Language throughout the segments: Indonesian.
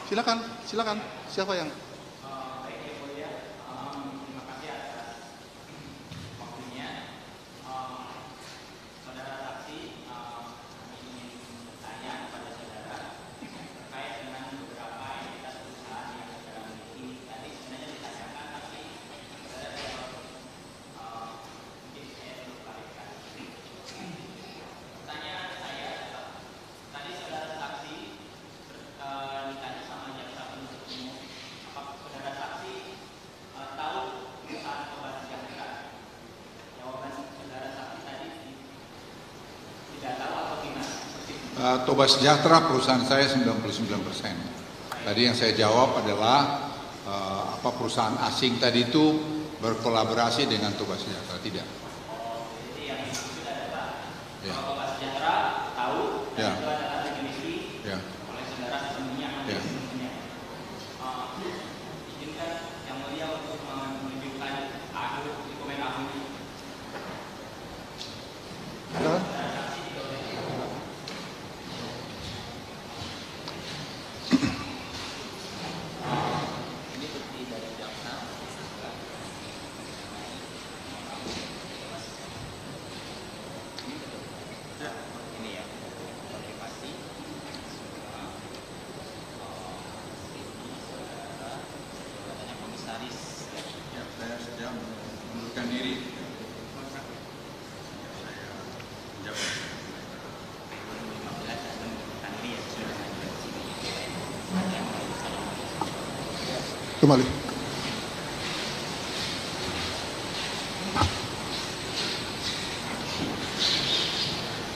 Silakan, silakan. Siapa yang? Baik ya mulia, terima kasih atas waktunya. Saudara saksi, kami ingin bertanya kepada saudara terkait dengan beberapa entitas perusahaan yang saudara miliki. Tadi sebenarnya ditanyakan, tapi saudara mungkin saya perlu klarifikasi. Pertanyaan saya adalah, tadi saudara saksi ditanya sama jaksa penuntut umum, apakah saudara saksi tahu perusahaan Toba Sejahtera? Jawaban saudara saksi tadi tidak tahu atau gimana? Toba Sejahtera perusahaan saya 99%. Tadi yang saya jawab adalah perusahaan asing tadi itu berkolaborasi dengan Toba Sejahtera, tidak. Jadi yang dimaksud adalah Ya. Toba Sejahtera tahu dan Ya. itu adalah dimiliki Ya. oleh saudara sepenuhnya. Ya. Izinkan yang mulia untuk menunjukkan dokumen ahli. Silakan. Ini bukti dari jaksa. Ini ya, konfirmasi. Katanya komisaris. Ya, saya sedang mengundurkan diri. Saya jawab. 15 dan mengundurkan diri ya sudah ada di sini. Kembali.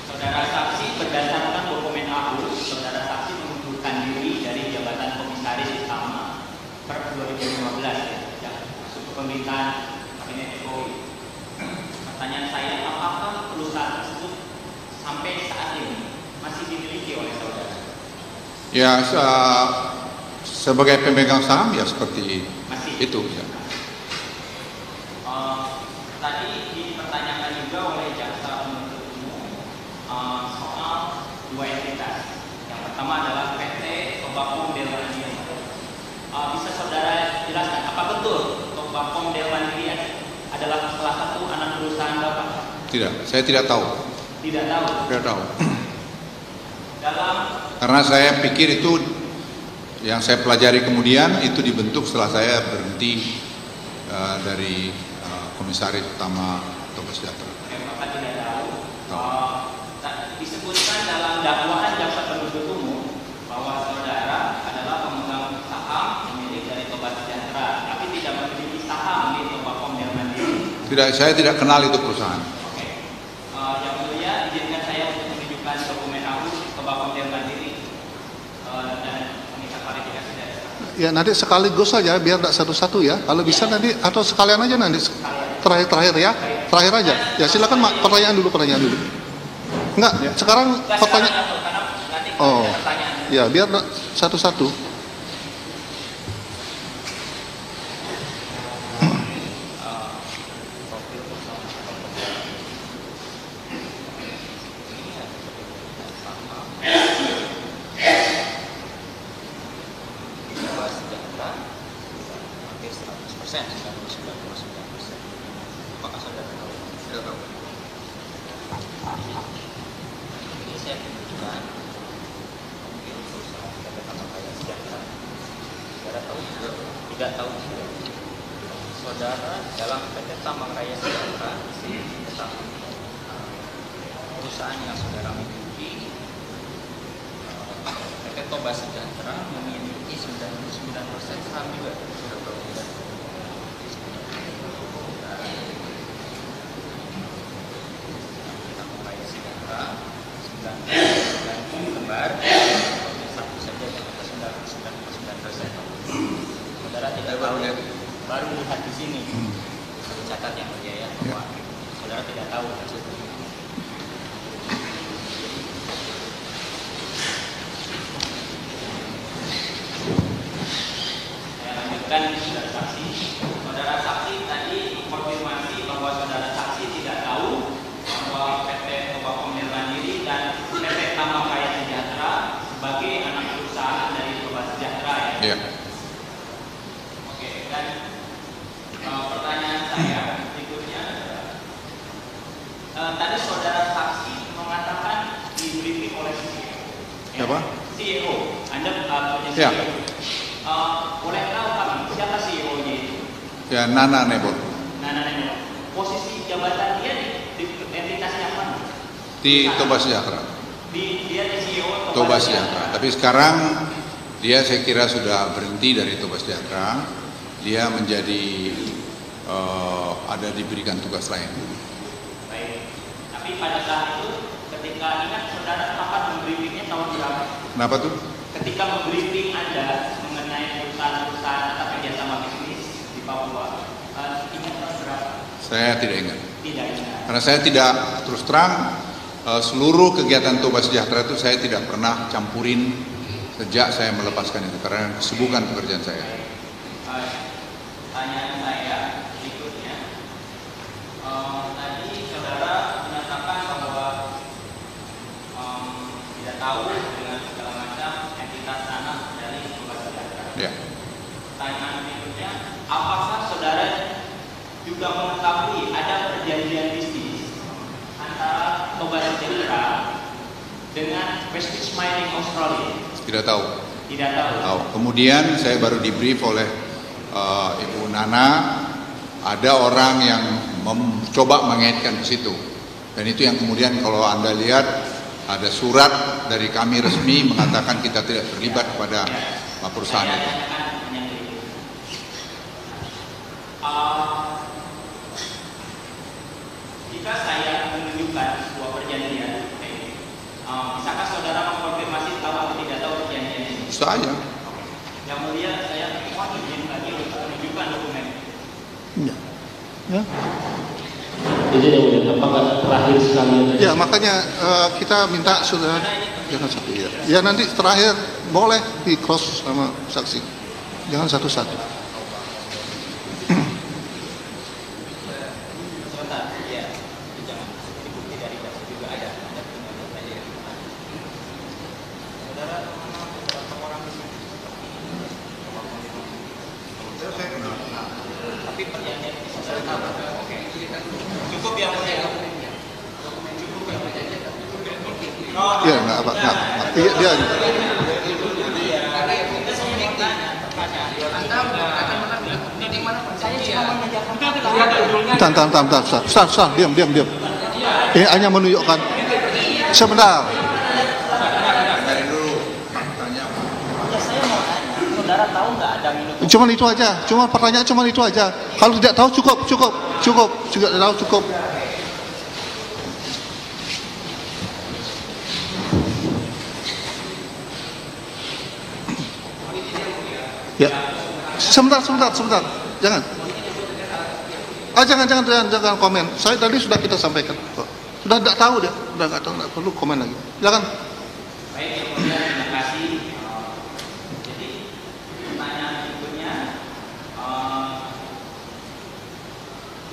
Saudara saksi berdasarkan dokumen AHU, saudara saksi mengundurkan diri dari jabatan komisaris utama per 2015 ya, masuk ke pemerintahan Kabinet Jokowi. Pertanyaan saya, apakah perusahaan tersebut sampai saat ini masih dimiliki oleh saudara? Ya, sebagai pemegang saham ya seperti Masih. itu. Ya. Tadi dipertanyakan juga oleh jaksa penuntut umum soal dua entitas. Yang pertama adalah PT Tobacco Delmandiri. Bisa saudara jelaskan apa betul Tobacco Delmandiri adalah salah satu anak perusahaan Bapak? Tidak, saya tidak tahu. Tidak tahu. Tidak tahu. Dalam Karena saya pikir itu yang saya pelajari kemudian itu dibentuk setelah saya berhenti dari komisaris utama Toba Sejahtera. Bapak tidak tahu. Disebutkan dalam dakwaan jaksa penuntut umum bahwa saudara adalah pemegang saham pemilik dari Toba Sejahtera, tapi tidak memiliki saham di Tobacco Delmandiri. Tidak, saya tidak kenal itu perusahaan. Oke. Yang mulia, izinkan saya untuk menunjukkan dokumen AHU Tobacco Delmandiri dan meminta klarifikasi dari saksi. Ya nanti sekaligus saja biar tidak satu-satu ya. Kalau bisa nanti atau sekalian aja nanti terakhir ya. Terakhir aja. Ya silakan Mak, pertanyaan dulu. Enggak, sekarang Enggak, pertanyaan. sekarang karena nanti Oh. ada pertanyaan. Ya biar satu-satu. Toba Sejahtera hampir 100%, 99,9%. Apakah saudara tahu? Tidak tahu. Ini saya tunjukkan mungkin perusahaan PT Tamakaya Sejahtera. Saudara tahu? Tidak tahu. Saudara dalam PT Tamakaya Sejahtera tetapi perusahaan yang saudara miliki, PT Toba Sejahtera memiliki 99% saham juga. Tidak tahu. Tamakaya Sejahtera 9 lembar, satu saja yang kita 99%. Saudara tidak tahu, baru lihat di sini. Catat yang mulia ya bahwa saudara tidak tahu maksudnya. Saya lanjutkan saudara saksi. Saudara saksi tadi konfirmasi bahwa saudara saksi tidak tahu bahwa PT Tobacco Delmandiri dan PT Tamakaya Sejahtera sebagai anak perusahaan dari Toba Sejahtera ya. Ya. Oke, dan pertanyaan saya berikutnya tadi saudara saksi mengatakan di briefing oleh CEO. Siapa? CEO. Anda punya Ya. CEO. Boleh tahu kami siapa CEO-nya itu? Ya, Nana Nebot Posisi jabatan dia di entitasnya apa? di Toba Sejahtera. Dia di CEO Toba Sejahtera. Tapi sekarang dia saya kira sudah berhenti dari Toba Sejahtera. Dia menjadi ada diberikan tugas lain. Baik. Tapi pada saat itu ketika ingat saudara sempat membriefingnya tahun berapa? Kenapa tuh? Ketika membriefing Anda mengenai perusahaan-perusahaan atau kerjasama bisnis di Papua, ingat tahun berapa? Saya tidak ingat. Tidak ingat. Karena saya tidak, terus terang, seluruh kegiatan Toba Sejahtera itu saya tidak pernah campurin sejak saya melepaskan itu karena kesibukan pekerjaan saya. Pertanyaan saya berikutnya, tadi saudara menyatakan bahwa tidak tahu dengan segala macam entitas tanah dari Toba Sejahtera. Ya. Pertanyaan berikutnya, apakah saudara juga mengetahui ada perjanjian bisnis antara Toba Sejahtera dengan Prestige Mining Australia? Tidak tahu. Tidak tahu. Tahu. Kemudian saya baru di-brief oleh Ibu Nana, ada orang yang mencoba mengaitkan ke situ. Dan itu yang kemudian kalau Anda lihat ada surat dari kami resmi mengatakan kita tidak terlibat kepada perusahaan itu. Jika saya menunjukkan sebuah perjanjian, bisakah saudara mengkonfirmasi tahu atau tidak tahu perjanjian ini? Bisa aja. Yang mulia, saya mohon izin lagi untuk menunjukkan dokumen. Ya. Ya. Jadi yang mulia, apakah terakhir sekali? Ya, makanya kita minta sudah jangan satu ya. Ya nanti terakhir boleh di cross sama saksi. Jangan satu-satu. Sebentar, ya, jangan bukti dari saksi juga ada perjanjian. Saudara, beberapa orang di sini. Tapi perjanjian ini saudara tahu. Oke. Cukup yang mulia. Cukup yang perjanjian. Ya, enggak apa. Iya, dia. Bentar, diam. Ini hanya menunjukkan. Sebentar. Dari dulu tanya. Ya, saya mau tanya, saudara tahu nggak ada minum? Cuman itu aja. Pertanyaan cuma itu aja. Kalau tidak tahu cukup. Juga tahu cukup. Ya. Sebentar. Jangan. Jangan komen. Saya tadi sudah kita sampaikan. Sudah tidak tahu dia. Sudah nggak tahu, nggak perlu komen lagi. Jangan. Baik, yang mulia, terima kasih. Jadi pertanyaan berikutnya,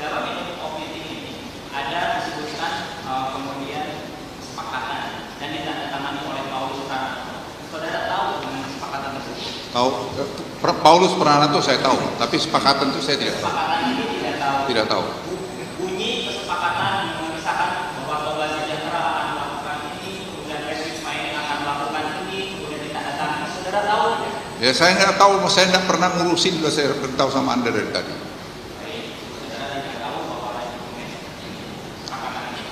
dalam minum meeting ini ada disebutkan kemudian kesepakatan dan ditandatangani oleh Paulus Pranato. Saudara tahu dengan kesepakatan tersebut? Tahu. Paulus Pranato saya tahu, tapi sepakatan itu saya tidak tahu. Kesepakatan ini tidak tahu. Tidak tahu. Bunyi kesepakatan mengisahkan bahwa Toba Sejahtera akan melakukan ini, kemudian Prestige Mining akan melakukan ini, kemudian ditandatangani. Saudara tahu tidak? Ya saya nggak tahu, saya nggak pernah ngurusin, sudah saya beritahu sama Anda dari tadi. Baik, saudara tidak tahu bahwa ada dokumen kesepakatan ini.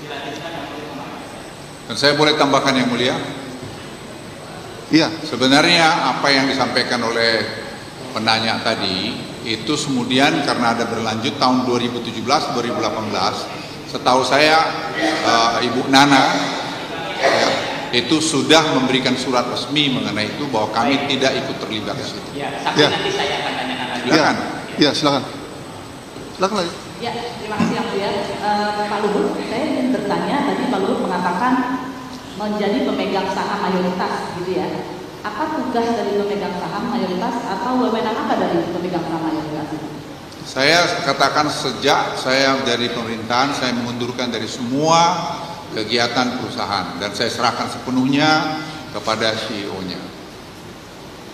Dilanjutkan yang boleh memakai. Dan saya boleh tambahkan yang mulia. Iya. Sebenarnya apa yang disampaikan oleh penanya tadi itu kemudian karena ada berlanjut tahun 2017-2018, setahu saya Ibu Nana ya, itu sudah memberikan surat resmi mengenai itu bahwa kami tidak ikut terlibat di situ. Ya, tapi Ya. nanti saya akan tanyakan lagi. Silakan. Ya, silakan lagi. Ya, terima kasih yang mulia. Pak Luhut, saya ingin bertanya, tadi Pak Luhut mengatakan menjadi pemegang saham mayoritas, gitu ya. Apa tugas dari pemegang saham mayoritas atau wewenang apa dari pemegang saham mayoritas itu? Saya katakan sejak saya dari pemerintahan, saya mengundurkan dari semua kegiatan perusahaan dan saya serahkan sepenuhnya kepada CEO-nya.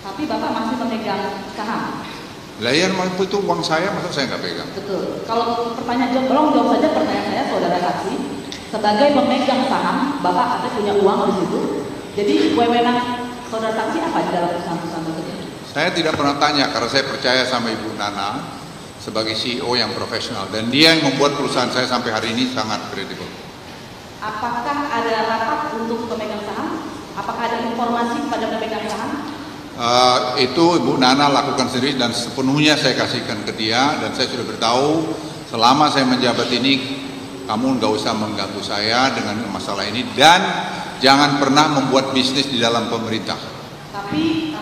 Tapi Bapak masih memegang saham. Lah ya, itu uang saya, masa saya nggak pegang? Betul. Kalau pertanyaan jawab saja pertanyaan saya, saudara saksi. Sebagai pemegang saham, Bapak ada punya uang di situ. Jadi wewenang saudara saksi apa di dalam perusahaan-perusahaan tersebut? Saya tidak pernah tanya karena saya percaya sama Ibu Nana sebagai CEO yang profesional dan dia yang membuat perusahaan saya sampai hari ini sangat kredibel. Apakah ada rapat untuk pemegang saham? Apakah ada informasi pada pemegang saham? Itu Ibu Nana lakukan sendiri dan sepenuhnya saya kasihkan ke dia dan saya sudah beritahu selama saya menjabat ini kamu nggak usah mengganggu saya dengan masalah ini dan jangan pernah membuat bisnis di dalam pemerintah. Tapi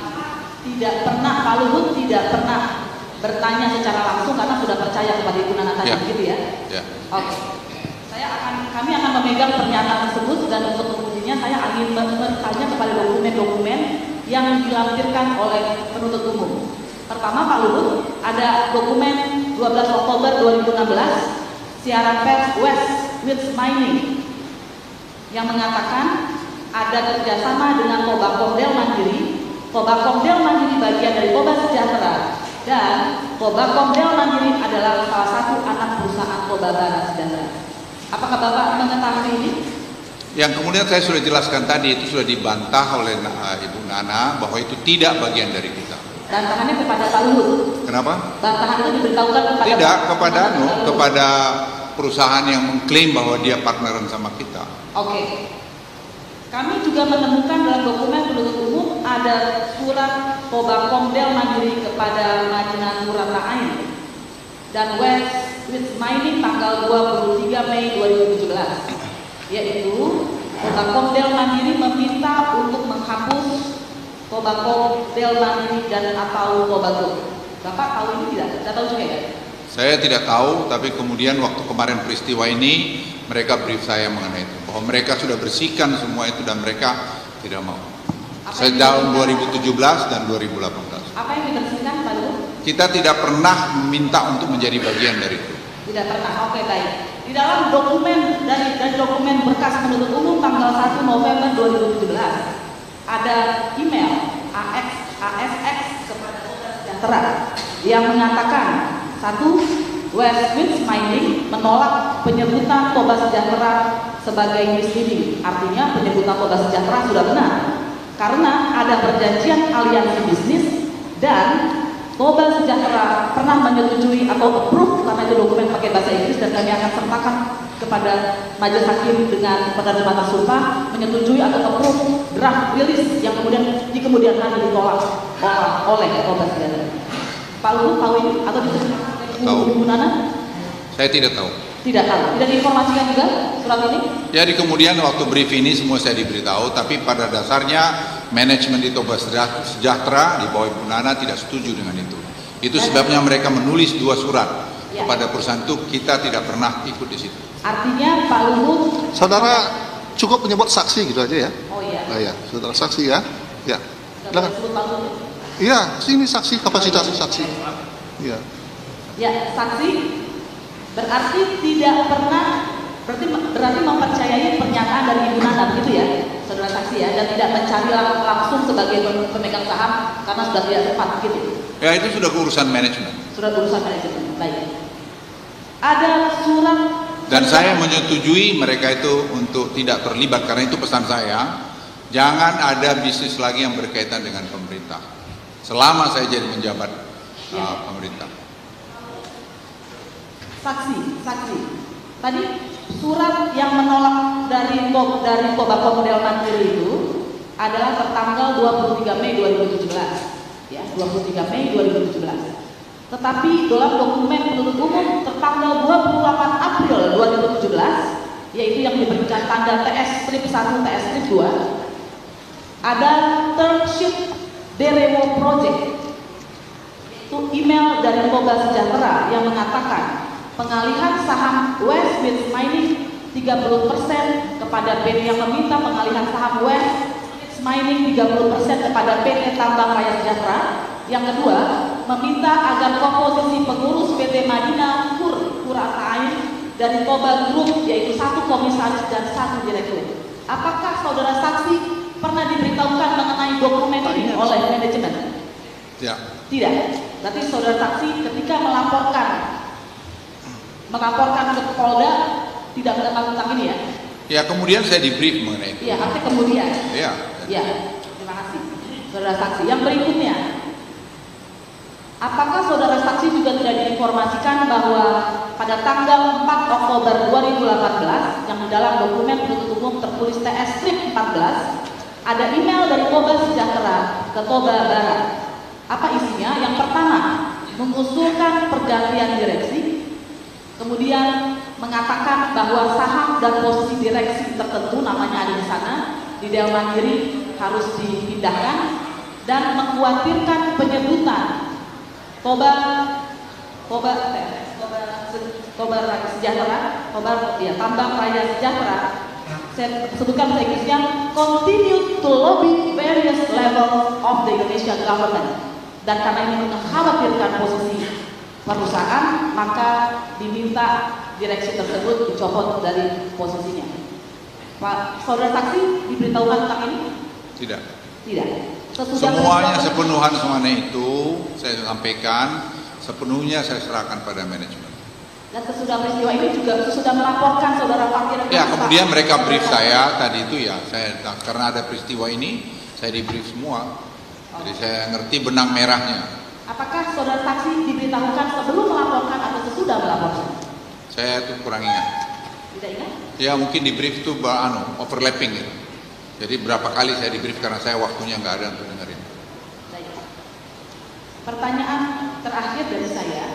tidak pernah, Pak Luhut tidak pernah bertanya secara langsung karena sudah percaya kepada Ibu Nana tadi, gitu ya? Ya. Oke. Kami akan memegang pernyataan tersebut dan untuk mengujinya saya ingin bertanya kepada dokumen-dokumen yang dilampirkan oleh penuntut umum. Pertama, Pak Luhut, ada dokumen 12 Oktober 2016 siaran pers West with Mining yang mengatakan ada kerjasama dengan Kobakomdel Mandiri. Kobakomdel Mandiri bagian dari Koba Sejahtera dan Kobakomdel Mandiri adalah salah satu anak perusahaan Kobabara Sejahtera. Apakah Bapak mengetahui ini? Yang kemudian saya sudah jelaskan tadi itu sudah dibantah oleh Ibu Nana bahwa itu tidak bagian dari kita. Bantahannya kepada Pak Luhut. Kenapa? Bantahan itu diberitahukan kepada Tidak, kepada perusahaan yang mengklaim bahwa dia partneran sama kita. Oke. Kami juga menemukan dalam dokumen penuntut umum ada surat Kobakomdel Mandiri kepada Madinah Nurata Ain dan West with Mining tanggal 23 Mei 2017, yaitu Kobakomdel Mandiri meminta untuk menghapus Kobakomdel Mandiri dan atau Kobago. Bapak tahu ini tidak? Tidak tahu juga ya? Saya tidak tahu, tapi kemudian waktu kemarin peristiwa ini mereka brief saya mengenai itu bahwa mereka sudah bersihkan semua itu dan mereka tidak mau. Sejak 2017 dan 2018. Apa yang dibersihkan, Pak Luhut? Kita tidak pernah meminta untuk menjadi bagian dari itu. Tidak pernah. Oke, baik. Di dalam dokumen dari dokumen berkas penuntut umum tanggal 1 November 2017 ada email ASX kepada Koba Sejahtera yang mengatakan satu, West with Mining menolak penyebutan Koba Sejahtera sebagai misleading. Artinya penyebutan Koba Sejahtera sudah benar karena ada perjanjian aliansi bisnis dan Koba Sejahtera pernah menyetujui atau approve karena itu dokumen pakai bahasa Inggris dan kami akan sertakan kepada majelis hakim dengan penerima sumpah menyetujui atau approve draft rilis yang kemudian di kemudian hari ditolak oleh Koba Sejahtera. Pak Luhut tahu ini atau diterima? Ibu Nana? Saya tidak tahu. Tidak tahu. Tidak diinformasikan juga surat ini? Jadi kemudian waktu brief ini semua saya diberitahu, tapi pada dasarnya manajemen di Koba Sejahtera di bawah Ibu Nana tidak setuju dengan itu. Itu sebabnya mereka menulis 2 surat kepada perusahaan itu, kita tidak pernah ikut di situ. Artinya Pak Luhut, Saudara cukup menyebut saksi gitu aja ya? oh iya. Oh ya, saudara saksi ya? Ya. Tidak boleh sebut Pak Luhut. Iya, sini saksi, kapasitas saksi. Iya. Ya, saksi berarti tidak pernah berarti mempercayai pernyataan dari Ibu Nana begitu ya, saudara saksi ya, dan tidak mencari langsung sebagai pemegang saham karena sudah tidak tepat gitu. Ya itu sudah urusan manajemen. Sudah urusan manajemen. Baik. Ada surat Dan saya menyetujui mereka itu untuk tidak terlibat karena itu pesan saya. Jangan ada bisnis lagi yang berkaitan dengan pemerintah. Selama saya jadi menjabat pemerintah. Saksi. Tadi surat yang menolak dari Kobakomdel Mandiri itu adalah tertanggal 23 Mei 2017. Ya, 23 Mei 2017. Tetapi dalam dokumen penuntut umum tertanggal 28 April 2017, yaitu yang diberikan tanda TS strip 1, TS strip 2, ada term sheet Derewo Project. Itu email dari Koba Sejahtera yang mengatakan pengalihan saham West with Mining 30% kepada PT yang meminta pengalihan saham West with Mining 30% kepada PT Tambang Raya Sejahtera. Yang kedua, meminta agar komposisi pengurus PT Madinah Nurata Ain dari Koba Group yaitu 1 komisaris dan 1 direktur. Apakah saudara saksi pernah diberitahukan mengenai dokumen ini oleh manajemen? Ya. Tidak. Berarti saudara saksi ketika melaporkan ke Polda tidak mendapat tentang ini ya? Ya, kemudian saya di-brief mengenai itu. Iya, artinya kemudian. Ya. Ya, terima kasih. Saudara saksi. Yang berikutnya, apakah saudara saksi juga tidak diinformasikan bahwa pada tanggal 4 Oktober 2018 yang di dalam dokumen penuntut umum tertulis TS strip 14 ada email dari Toba Sejahtera ke Toba Barat. Apa isinya? Yang pertama, mengusulkan pergantian direksi, kemudian mengatakan bahwa saham dan posisi direksi tertentu namanya ada di sana di Dewan Mandiri harus dipindahkan dan mengkhawatirkan penyebutan Toba Sejahtera, Tambang Raya Sejahtera. Saya sebutkan Inggrisnya, continue to lobby various levels of the Indonesian government. Dan karena ini mengkhawatirkan posisi perusahaan, maka diminta direksi tersebut dicopot dari posisinya. Pak saudara saksi diberitahukan tentang ini? Tidak. Tidak. Semuanya semuanya itu saya sampaikan, sepenuhnya saya serahkan pada manajemen. Dan sesudah peristiwa ini juga sesudah melaporkan saudara Fakir. Ya, kemudian mereka brief saya tadi itu ya, saya karena ada peristiwa ini, saya di brief semua. Jadi saya ngerti benang merahnya. Apakah saudara saksi diberitahukan sebelum melaporkan atau sesudah melaporkan? Saya tuh kurang ingat. Tidak ingat? Ya mungkin di brief itu overlapping gitu. Jadi berapa kali saya di brief karena saya waktunya nggak ada untuk dengerin. Baik. Pertanyaan terakhir dari saya.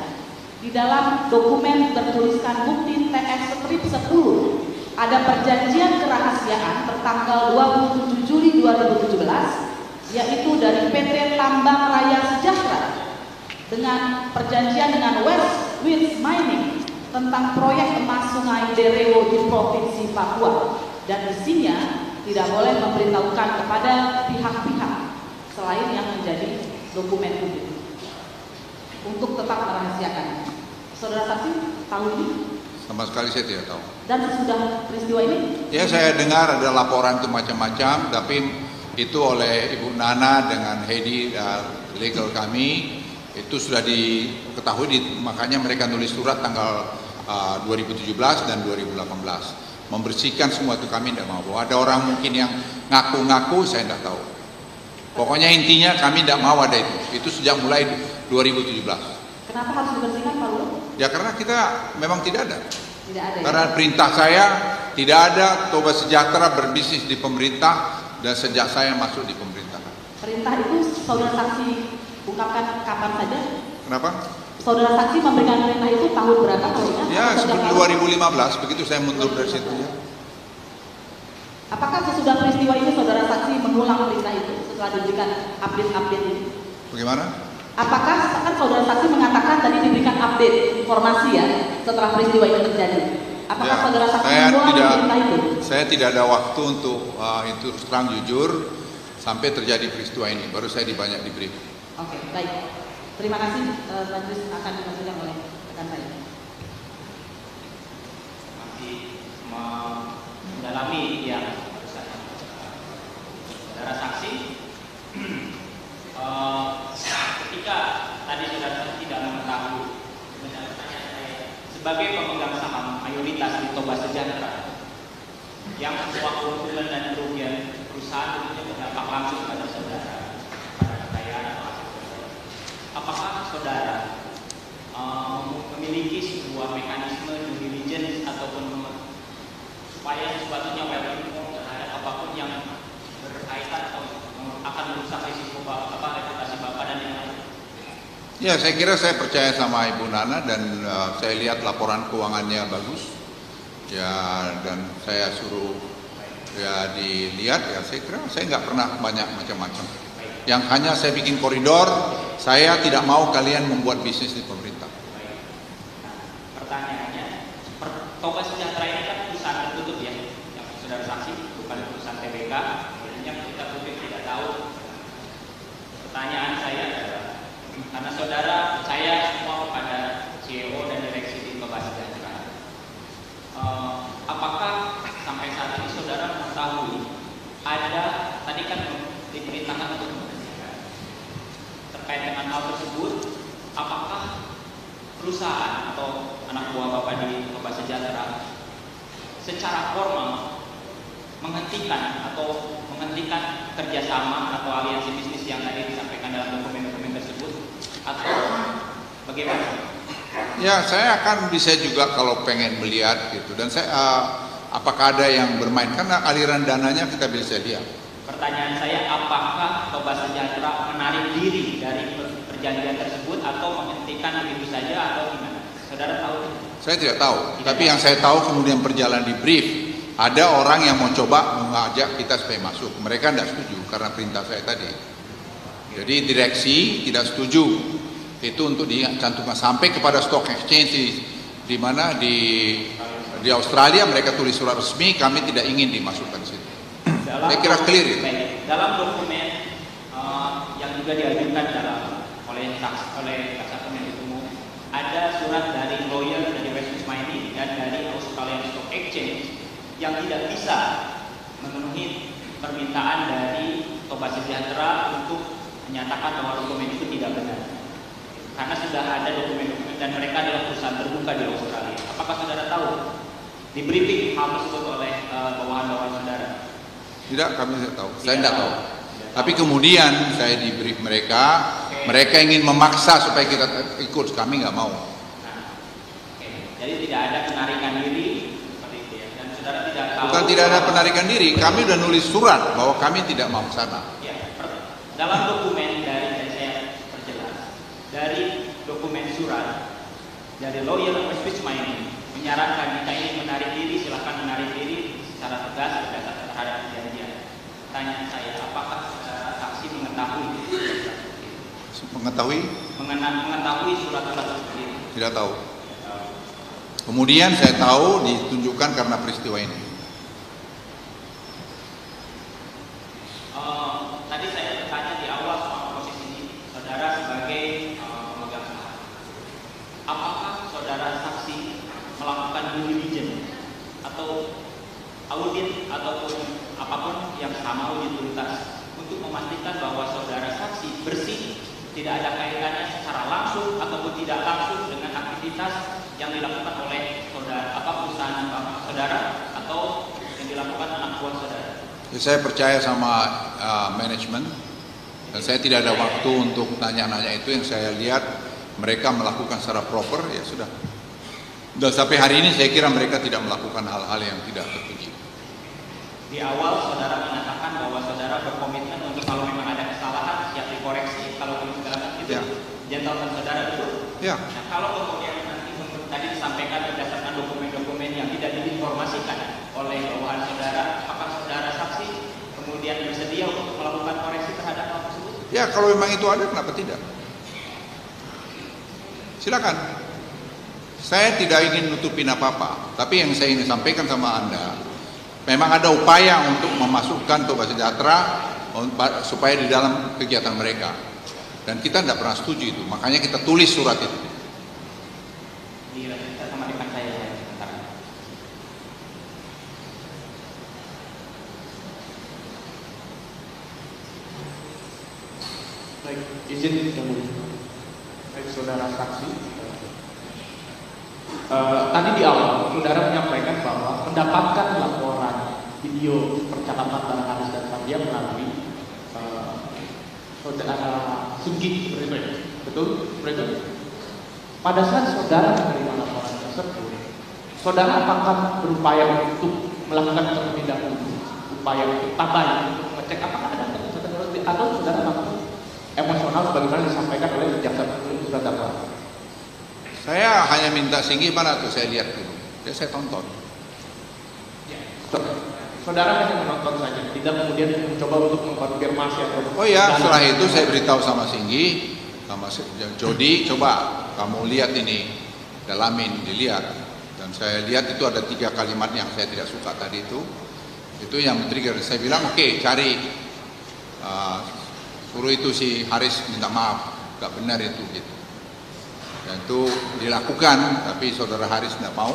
Di dalam dokumen bertuliskan bukti TS strip 10 ada perjanjian kerahasiaan bertanggal 27 Juli 2017 yaitu dari PT Tambang Raya Sejahtera dengan perjanjian dengan West Winds Mining tentang proyek emas Sungai Derewo di Provinsi Papua, dan isinya tidak boleh memberitahukan kepada pihak-pihak selain yang menjadi dokumen publik untuk tetap merahasiakan. Saudara saksi tahu ini? Sama sekali saya tidak tahu. Dan sesudah peristiwa ini? Ya saya dengar ada laporan itu macam-macam, tapi itu oleh Ibu Nana dengan Hedi legal kami itu sudah diketahui, makanya mereka nulis surat tanggal 2017 dan 2018 membersihkan semua itu. Kami tidak mau. Ada orang mungkin yang ngaku-ngaku, saya tidak tahu. Pokoknya intinya kami tidak mau ada itu. Itu sejak mulai 2017. Kenapa harus dibersihkan Pak Luhut? Ya karena kita memang tidak ada. Tidak ada. Karena perintah saya tidak ada Toba Sejahtera berbisnis di pemerintah dan sejak saya masuk di pemerintahan. Perintah itu saudara saksi ungkapkan kapan saja? Kenapa? Saudara saksi memberikan perintah itu tahun berapa kalau ingat? Ya sebelum 2015 begitu saya mundur dari situ ya. Apakah sesudah peristiwa ini saudara saksi mengulang perintah itu setelah diberikan update ini? Bagaimana? Apakah kan saudara saksi mengatakan tadi diberikan update informasi ya setelah peristiwa ini terjadi? Apakah Ya, saudara saksi mengulang perintah itu? Saya tidak ada waktu untuk itu terang jujur sampai terjadi peristiwa ini. Baru saya banyak di brief. Oke, baik. Terima kasih. Majelis akan dilanjutkan oleh rekan saya. Masih mendalami yang saudara saksi. Ketika tadi saudara saksi tidak mengetahui, sebagai pemegang saham mayoritas di Toba Sejahtera yang semua keuntungan dan kerugian perusahaan tentunya berdampak langsung pada saudara, pada kekayaan atau aset saudara. Apakah saudara memiliki sebuah mekanisme due diligence ataupun supaya sesuatunya well informed terhadap apapun yang berkaitan atau akan merusak risiko reputasi Bapak dan yang lain? Ya saya kira saya percaya sama Ibu Nana dan saya lihat laporan keuangannya bagus. Ya dan saya suruh ya dilihat ya saya kira saya nggak pernah banyak macam-macam. Yang hanya saya bikin koridor, saya tidak mau kalian membuat bisnis di pemerintah. Pertanyaannya, Toba Sejahtera ini kan perusahaan tertutup ya, yang saudara saksi, bukan perusahaan TBK, yang kita publik tidak tahu. Pertanyaan saya adalah, karena saudara percaya semua kepada CEO dan direksi di Toba Sejahtera, apakah sampai saat ini saudara mengetahui ada, tadi kan diperintahkan untuk membersihkan, terkait dengan hal tersebut, apakah perusahaan atau anak buah Bapak di Toba Sejahtera secara formal menghentikan kerjasama atau aliansi bisnis yang tadi disampaikan dalam dokumen-dokumen tersebut, atau bagaimana? Ya, saya akan bisa juga kalau pengen melihat gitu. Dan saya apakah ada yang bermain, karena aliran dananya kita bisa lihat. Pertanyaan saya, apakah Toba Sejahtera menarik diri dari perjanjian tersebut atau menghentikan begitu saja atau gimana? Saudara tahu? Saya tidak tahu, tapi yang saya tahu kemudian berjalan di brief. Ada orang yang mau coba mengajak kita supaya masuk. Mereka tidak setuju karena perintah saya tadi. Jadi direksi tidak setuju. Itu untuk dicantumkan sampai kepada stock exchange di mana di Australia mereka tulis surat resmi, kami tidak ingin dimasukkan di situ. Saya kira clear itu. Dalam dokumen yang juga diajukan oleh Jaksa Penuntut Umum, ada surat dari lawyer dari Westminster Mining dan dari Australian Stock Exchange yang tidak bisa memenuhi permintaan dari Toba Sejahtera untuk menyatakan bahwa dokumen itu tidak benar. Karena sudah ada dokumen-dokumen dan mereka adalah perusahaan terbuka di Australia. Apakah saudara tahu? Di briefing hal tersebut oleh bawahan-bawahan saudara? Tidak, kami tidak tahu. Saya tidak tahu. Tapi kemudian saya di brief mereka, mereka ingin memaksa supaya kita ikut, kami nggak mau. Jadi tidak ada penarikan diri seperti itu ya. Dan saudara tidak tahu. Bukan tidak ada penarikan diri, kami sudah nulis surat bahwa kami tidak mau ke sana. Ya, dalam dokumen dari saya perjelas, dari dokumen surat dari lawyer Westminster Mining menyarankan jika ingin menarik diri, silakan menarik diri secara tegas berdasarkan terhadap perjanjian. Pertanyaan saya, apakah saksi mengetahui surat-surat seperti itu? Tidak tahu. Kemudian saya tahu ditunjukkan karena peristiwa ini. Tadi saya bertanya di awal soal posisi saudara sebagai pemegang saham. Apakah saudara saksi melakukan due diligence atau audit ataupun apapun yang sama audit tuntas untuk memastikan bahwa saudara saksi bersih, tidak ada kaitannya secara langsung ataupun tidak langsung dengan aktivitas yang dilakukan oleh saudara, perusahaan saudara atau yang dilakukan anak buah saudara? Ya, saya percaya sama manajemen dan saya tidak ada waktu untuk nanya-nanya itu. Yang saya lihat mereka melakukan secara proper, ya sudah. Dan sampai hari ini saya kira mereka tidak melakukan hal-hal yang tidak terpuji. Di awal saudara mengatakan bahwa saudara berkomitmen untuk kalau memang ada kesalahan siap dikoreksi, kalau segala itu Ya. gentleman saudara itu. Ya. Nah, kalau kemudian nanti tadi disampaikan berdasarkan dokumen-dokumen yang tidak diinformasikan oleh bawahan saudara, apakah saudara saksi kemudian bersedia untuk melakukan koreksi terhadap hal tersebut? Ya, kalau memang itu ada, kenapa tidak? Silakan. Saya tidak ingin nutupin apa-apa, tapi yang saya ingin sampaikan sama Anda, memang ada upaya untuk memasukkan Toba Sejahtera supaya di dalam kegiatan mereka. Dan kita tidak pernah setuju itu, makanya kita tulis surat itu. Kita sama depan saya sebentar. Baik, izin yang mulia. Baik, saudara saksi. Tadi di awal saudara menyampaikan bahwa mendapatkan laporan video percakapan antara Haris dan Fadia melalui saudara Singgi, seperti itu ya? Betul? Seperti itu? Pada saat saudara menerima laporan tersebut, saudara apakah berupaya untuk melakukan terlebih dahulu upaya untuk tabayun, untuk mengecek apakah ada atau saudara lakukan emosional sebagaimana disampaikan oleh jaksa penuntut surat dakwaan? Saya hanya minta Singgi mana tuh, saya lihat dulu. Ya, saya tonton. Saudara hanya menonton saja, tidak kemudian mencoba untuk mengkonfirmasi atau. Oh ya, setelah itu saya beritahu sama Singgi, sama Jody, coba kamu lihat ini, dalamin, dilihat. Dan saya lihat itu ada 3 kalimat yang saya tidak suka tadi itu yang men-trigger. Saya bilang oke, cari, suruh itu si Haris minta maaf, gak benar itu gitu. Dan itu dilakukan, tapi saudara Haris tidak mau.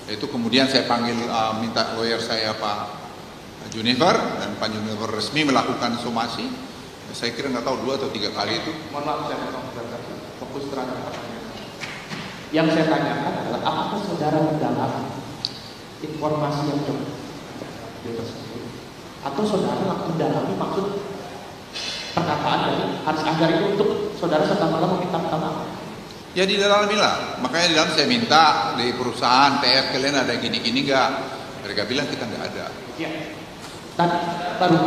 Itu kemudian saya panggil, minta lawyer saya Pak Junifer, dan Pak Junifer resmi melakukan somasi. Saya kira nggak tahu 2 atau 3 kali itu. Mohon maaf saya potong saudara, fokus terhadap pertanyaan. Yang saya tanyakan adalah apakah saudara mendalami informasi yang dia tersebut, atau saudara mendalami maksud perkataan dari Haris Azhar itu untuk saudara serta-merta meminta maaf? Ya didalami lah. Makanya di dalam saya minta di perusahaan TF kalian ada gini-gini nggak? Mereka bilang kita nggak ada. Ya. Tadi baru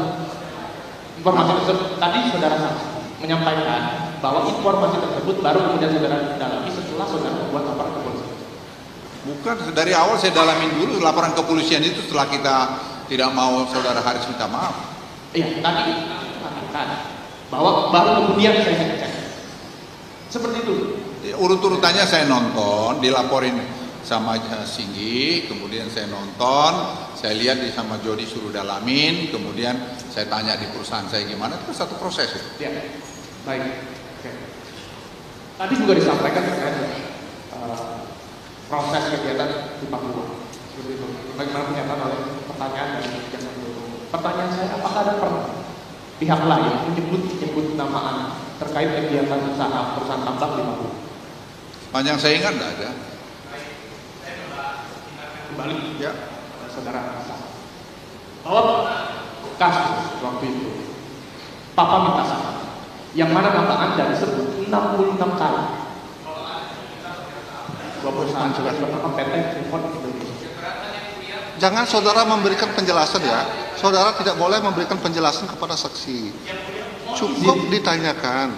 informasi tersebut tadi saudara menyampaikan bahwa informasi tersebut baru kemudian saudara dalami setelah saudara membuat laporan ke polisi. Bukan, dari awal saya dalamin dulu laporan kepolisian itu setelah kita tidak mau saudara Haris minta maaf. Iya, tadi katakan bahwa baru kemudian saya cek. Seperti itu. Urut-urutannya saya nonton, dilaporin sama Singgi, kemudian saya nonton, saya lihat sama Jody suruh dalamin, kemudian saya tanya di perusahaan saya gimana, itu satu proses. Ya, baik. Oke. Tadi juga disampaikan terkait proses kegiatan di Papua. Seperti itu. Bagaimana pernyataan oleh pertanyaan dari jaksa penuntut umum. Pertanyaan saya, apakah ada pernah pihak lain menyebut nama Anda terkait kegiatan usaha perusahaan tambang di Papua? Panjang saya ingat enggak ada. Kembali ya, saudara bahwa kasus waktu itu Papa minta saran, yang mana nama Anda disebut 66 kali. PT Freeport Indonesia. Jangan saudara memberikan penjelasan ya. Saudara tidak boleh memberikan penjelasan kepada saksi. Cukup ditanyakan.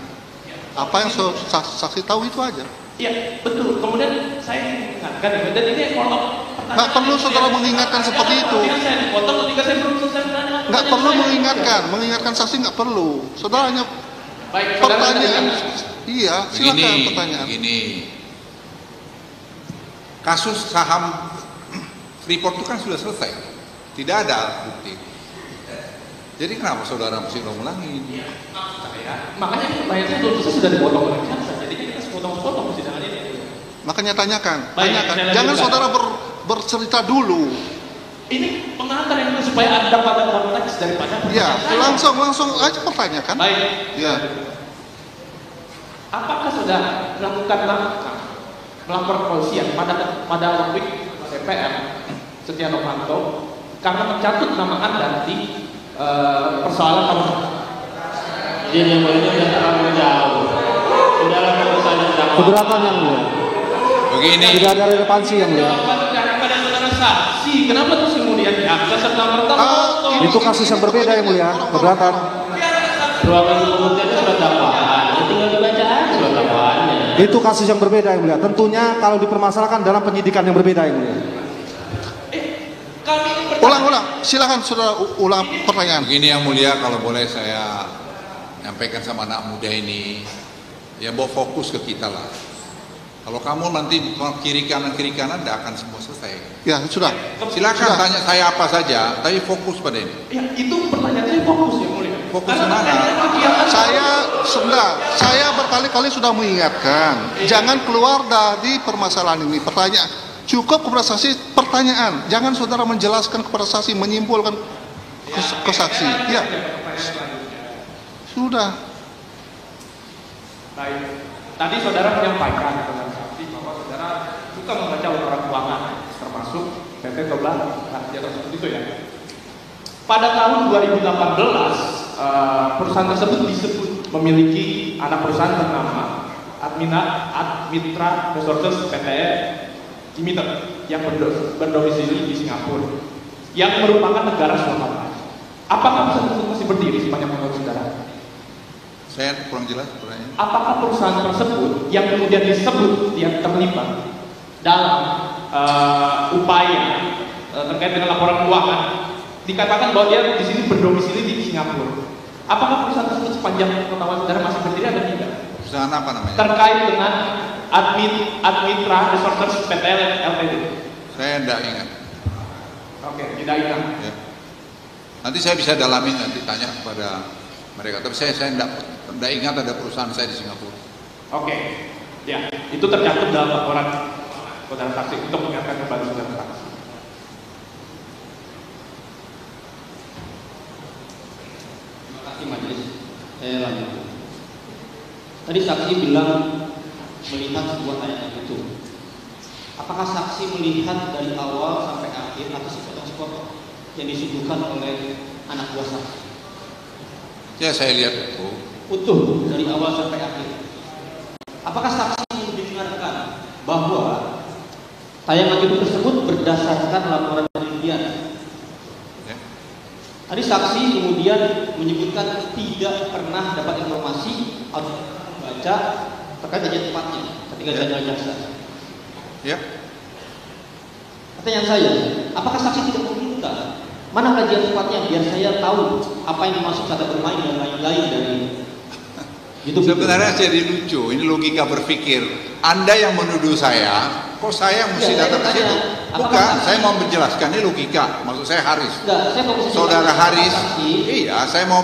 Apa yang saksi tahu itu aja. Iya, betul. Kemudian saya ingatkan, dan ini kalau nggak perlu saudara mengingatkan seperti itu. Nggak perlu mengingatkan saksi nggak perlu. Saudara hanya pertanyaan. Iya, silakan pertanyaan. Begini, kasus saham Freeport itu kan sudah selesai, tidak ada bukti. Jadi kenapa saudara mesti ngulangin? Makanya pertanyaan saya sudah dipotong oleh jaksa, jadi kita sepotong-sepotong persidangan ini. Makanya tanyakan. Jangan saudara bercerita dulu. Ini pengantar yang supaya ada pada konteks daripada. Ya, langsung aja pertanyakan. Baik. Ya. Apakah saudara melakukan melapor kepolisian pada waktu DPR Setia Novanto karena mencatut nama Anda di persoalan kamu? Jadi yang mulia sudah terlalu jauh. Dalam urusan yang keberatan yang mulia. Begini. Tidak ada relevansi yang mulia. Pada saudara saksi, kenapa terus kemudian jaksa serta merta itu kasus yang berbeda yang mulia. Keberatan. ruangan pembuktian itu surat dakwaan. Tinggal dibaca aja surat dakwaannya. Itu kasus yang berbeda yang mulia. Tentunya kalau dipermasalahkan dalam penyidikan yang berbeda yang mulia. Ulang. Silakan saudara ulang pertanyaan. Begini yang mulia, kalau boleh saya nyampaikan sama anak muda ini, ya bawa fokus ke kita lah. Kalau kamu nanti kiri kanan tidak akan semua selesai. Ya sudah. Silakan tanya saya apa saja, tapi fokus pada ini. Ya itu pertanyaan saya fokus ya mulia. Fokus mana? Saya berkali-kali sudah mengingatkan, jangan keluar dari permasalahan ini. Pertanyaan. Cukup kepada saksi pertanyaan. Jangan saudara menjelaskan kepada saksi, menyimpulkan ke saksi. Ya. Sudah. Baik. Tadi saudara menyampaikan kepada saksi bahwa saudara suka membaca laporan keuangan, termasuk PT Toba Rahasia tersebut itu ya. Pada tahun 2018, perusahaan tersebut disebut memiliki anak perusahaan bernama Admitra Resources Pte. Limited yang berdomisili di Singapura, yang merupakan negara swasta. Apakah perusahaan tersebut masih berdiri sepanjang menurut saudara? Saya kurang jelas pertanyaan. Apakah perusahaan tersebut yang kemudian disebut yang terlibat dalam upaya terkait dengan laporan keuangan dikatakan bahwa dia di sini berdomisili di Singapura? Apakah perusahaan tersebut sepanjang pengetahuan saudara masih berdiri atau tidak? Perusahaan apa namanya? Terkait dengan Admitra Resources Pte. Ltd. Saya tidak ingat. Oke, tidak ingat. Ya. Nanti saya bisa dalamin, nanti tanya kepada mereka. Tapi saya tidak ingat ada perusahaan saya di Singapura. Oke, ya itu tercatat dalam laporan saudara saksi untuk mengingatkan kembali saudara saksi. Terima kasih majelis. Saya lanjut. Tadi saksi bilang melihat sebuah tayangan itu. Apakah saksi melihat dari awal sampai akhir atau sepotong-sepotong yang disuguhkan oleh anak buah saksi? Ya, saya lihat itu. Utuh dari awal sampai akhir. Apakah saksi mendengarkan bahwa tayangan itu tersebut berdasarkan laporan penelitian? Ya. Tadi saksi kemudian menyebutkan tidak pernah dapat informasi atau membaca terkait dengan tempatnya ketika jalan jaksa. Ya. Pertanyaan saya, apakah saksi tidak meminta mana kajian tempatnya biar saya tahu apa yang dimaksud kata bermain dan lain-lain dari itu? Sebenarnya jadi lucu, ini logika berpikir. Anda yang menuduh saya, kok saya mesti datang ke situ? Bukan, saya mau menjelaskan, ini logika. Maksud saya Haris. Saudara Haris, iya, saya mau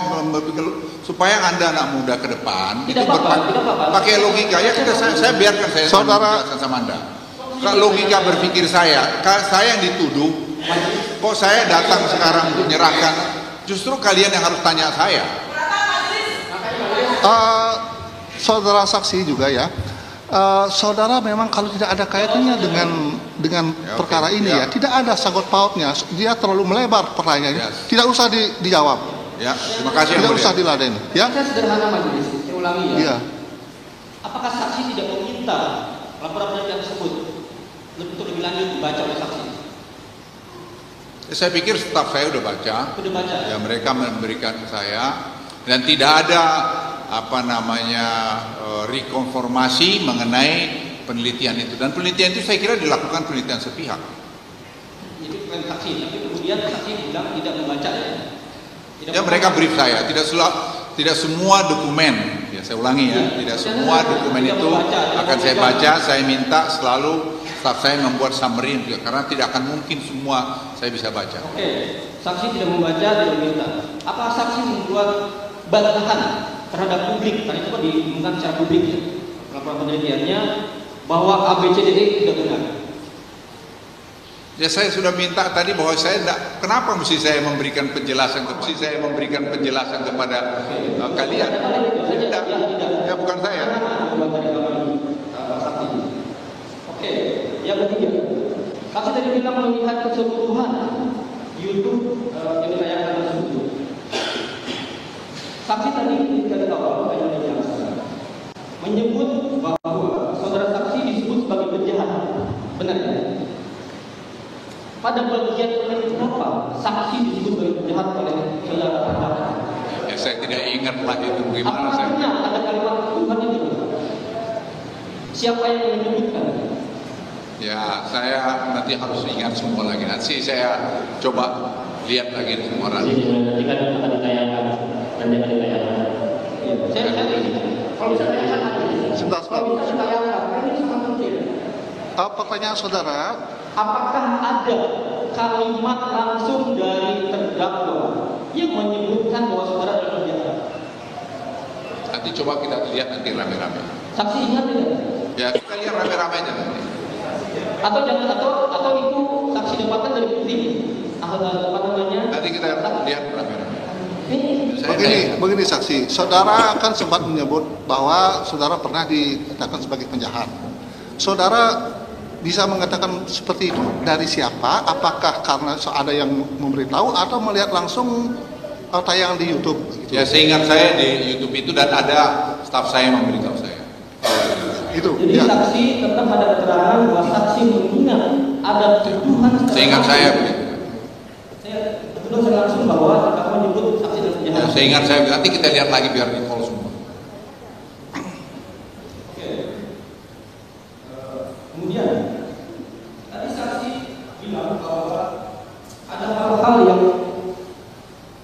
supaya Anda anak muda ke depan tidak apa-apa. Pakai logika. Ya kita saya biarkan saya menjelaskan sama Anda. Logika berpikir saya yang dituduh, kok saya datang sekarang untuk menyerahkan? Justru kalian yang harus tanya saya. Saudara saksi juga ya, saudara memang kalau tidak ada kaitannya dengan perkara ini ya, tidak ada sangkut pautnya, dia terlalu melebar pertanyaannya, tidak usah dijawab. Ya, terima kasih. Tidak usah diladen. Ya. Saya sederhana majelis, saya ulangi ya. Iya. Apakah saksi tidak meminta laporan penelitian tersebut untuk lebih lanjut dibaca oleh saksi? Saya pikir staf saya udah baca. Sudah baca. Ya, mereka memberikan ke saya dan tidak ada rekonfirmasi mengenai penelitian itu, dan penelitian itu saya kira dilakukan penelitian sepihak. Itu bukan saksi, tapi kemudian saksi bilang tidak membaca ya. Ya, mereka brief saya, tidak semua dokumen, ya saya ulangi ya, tidak semua dokumen itu akan saya baca. Saya minta selalu staf saya membuat summary juga, karena tidak akan mungkin semua saya bisa baca. Oke, saksi tidak membaca, tidak minta. Apa saksi membuat bantahan terhadap publik? Tadi itu kan diumumkan secara publik ya, laporan penelitiannya bahwa ABCDE tidak benar. Ya, saya sudah minta tadi bahwa saya tidak, kenapa mesti saya memberikan penjelasan kepada kalian? Tidak. Ya, bukan saya. Oke, yang ketiga, saksi tadi bilang melihat keseluruhan YouTube yang ditayangkan tersebut. Saksi tadi dari awal menyebut bahwa saudara saksi disebut sebagai penjahat, benar ya? Pada bagian berapa saksi disebut sebagai penjahat oleh saudara terdakwa? Ya, saya tidak ingat lah itu bagaimana. Apakah ada kalimat Tuhan itu? Siapa yang menyebutkan? Ya, saya nanti harus ingat semua lagi. Nanti saya coba lihat lagi semua lagi. Nanti kan akan ditayangkan. Nanti akan ditayangkan. Kalau bisa tayangkan Sebentar. Kalau bisa ditayangkan, ini sangat penting. Pertanyaan saudara, apakah ada kalimat langsung dari terdakwa yang menyebutkan bahwa saudara adalah penjahat? Nanti coba kita lihat nanti rame-rame. Saksi ingat tidak? Ya, kita lihat rame-rame aja nanti. Atau jangan atau itu saksi dapatkan dari bukti? Apa namanya? Nanti kita lihat rame-rame. begini saksi, saudara kan sempat menyebut bahwa saudara pernah dikatakan sebagai penjahat. Saudara bisa mengatakan seperti itu dari siapa? Apakah karena ada yang memberitahu atau melihat langsung tayangan di YouTube? Gitu? Ya, seingat saya di YouTube itu dan ada staf saya yang memberitahu saya. Itu. Jadi Ya. saksi tetap ada keterangan bahwa saksi mengingat ada tuduhan. Seingat saya begitu. Saya betul langsung bahwa terdakwa menyebut saksi dan penjahat. Ya, seingat saya, nanti kita lihat lagi biar di call semua. Kemudian tadi saksi bilang bahwa ada hal-hal yang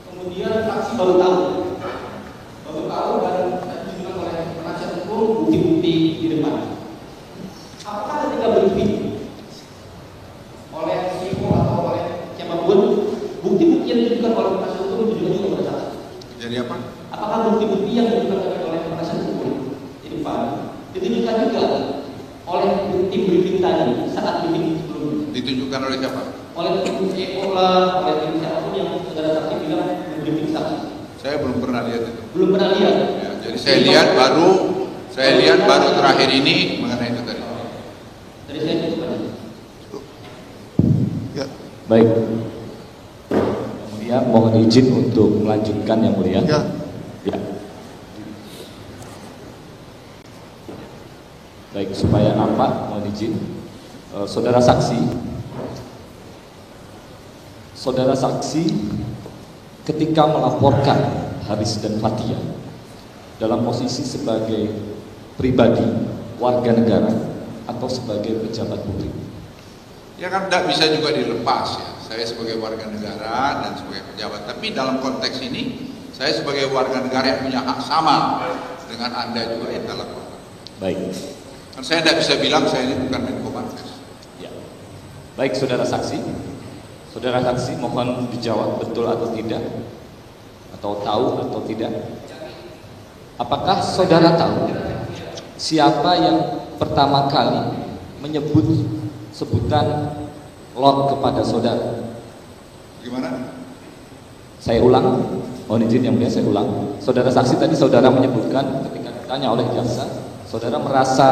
kemudian saksi baru tahu dan ditunjukkan oleh penasihat hukum bukti-bukti di depan. Apakah ketika briefing oleh CEO atau oleh siapapun bukti-bukti yang ditunjukkan oleh penasihat hukum ditunjukkan juga kepada saksi? Jadi apa? Apakah bukti-bukti yang ditunjukkan oleh penasihat hukum di depan ditunjukkan juga oleh tim briefing tadi saat briefing sebelumnya? Ditunjukkan oleh siapa? Oleh tim CEO lah, oleh tim siapapun yang saudara saksi bilang briefing saksi. Saya belum pernah lihat itu. Belum pernah lihat. Ya, jadi saya lihat baru terakhir ini mengenai itu tadi. Tadi saya coba. Ya. Baik. Yang mulia, mohon izin untuk melanjutkan yang mulia. Ya. Ya. Baik, supaya nampak, mohon izin. Saudara saksi ketika melaporkan Haris dan Fathia dalam posisi sebagai pribadi, warga negara atau sebagai pejabat publik. Ya kan tidak bisa juga dilepas ya. Saya sebagai warga negara dan sebagai pejabat. Tapi dalam konteks ini, saya sebagai warga negara yang punya hak sama dengan Anda juga yang telah lakukan. Baik. Dan saya tidak bisa bilang saya ini bukan Menko Marves. Ya. Baik, saudara saksi. Saudara saksi mohon dijawab betul atau tidak, atau tahu atau tidak. Apakah saudara tahu siapa yang pertama kali menyebut sebutan Lord kepada saudara? Gimana? Saya ulang, mohon izin yang mulia, saya ulang. Saudara saksi tadi saudara menyebutkan ketika ditanya oleh jaksa, saudara merasa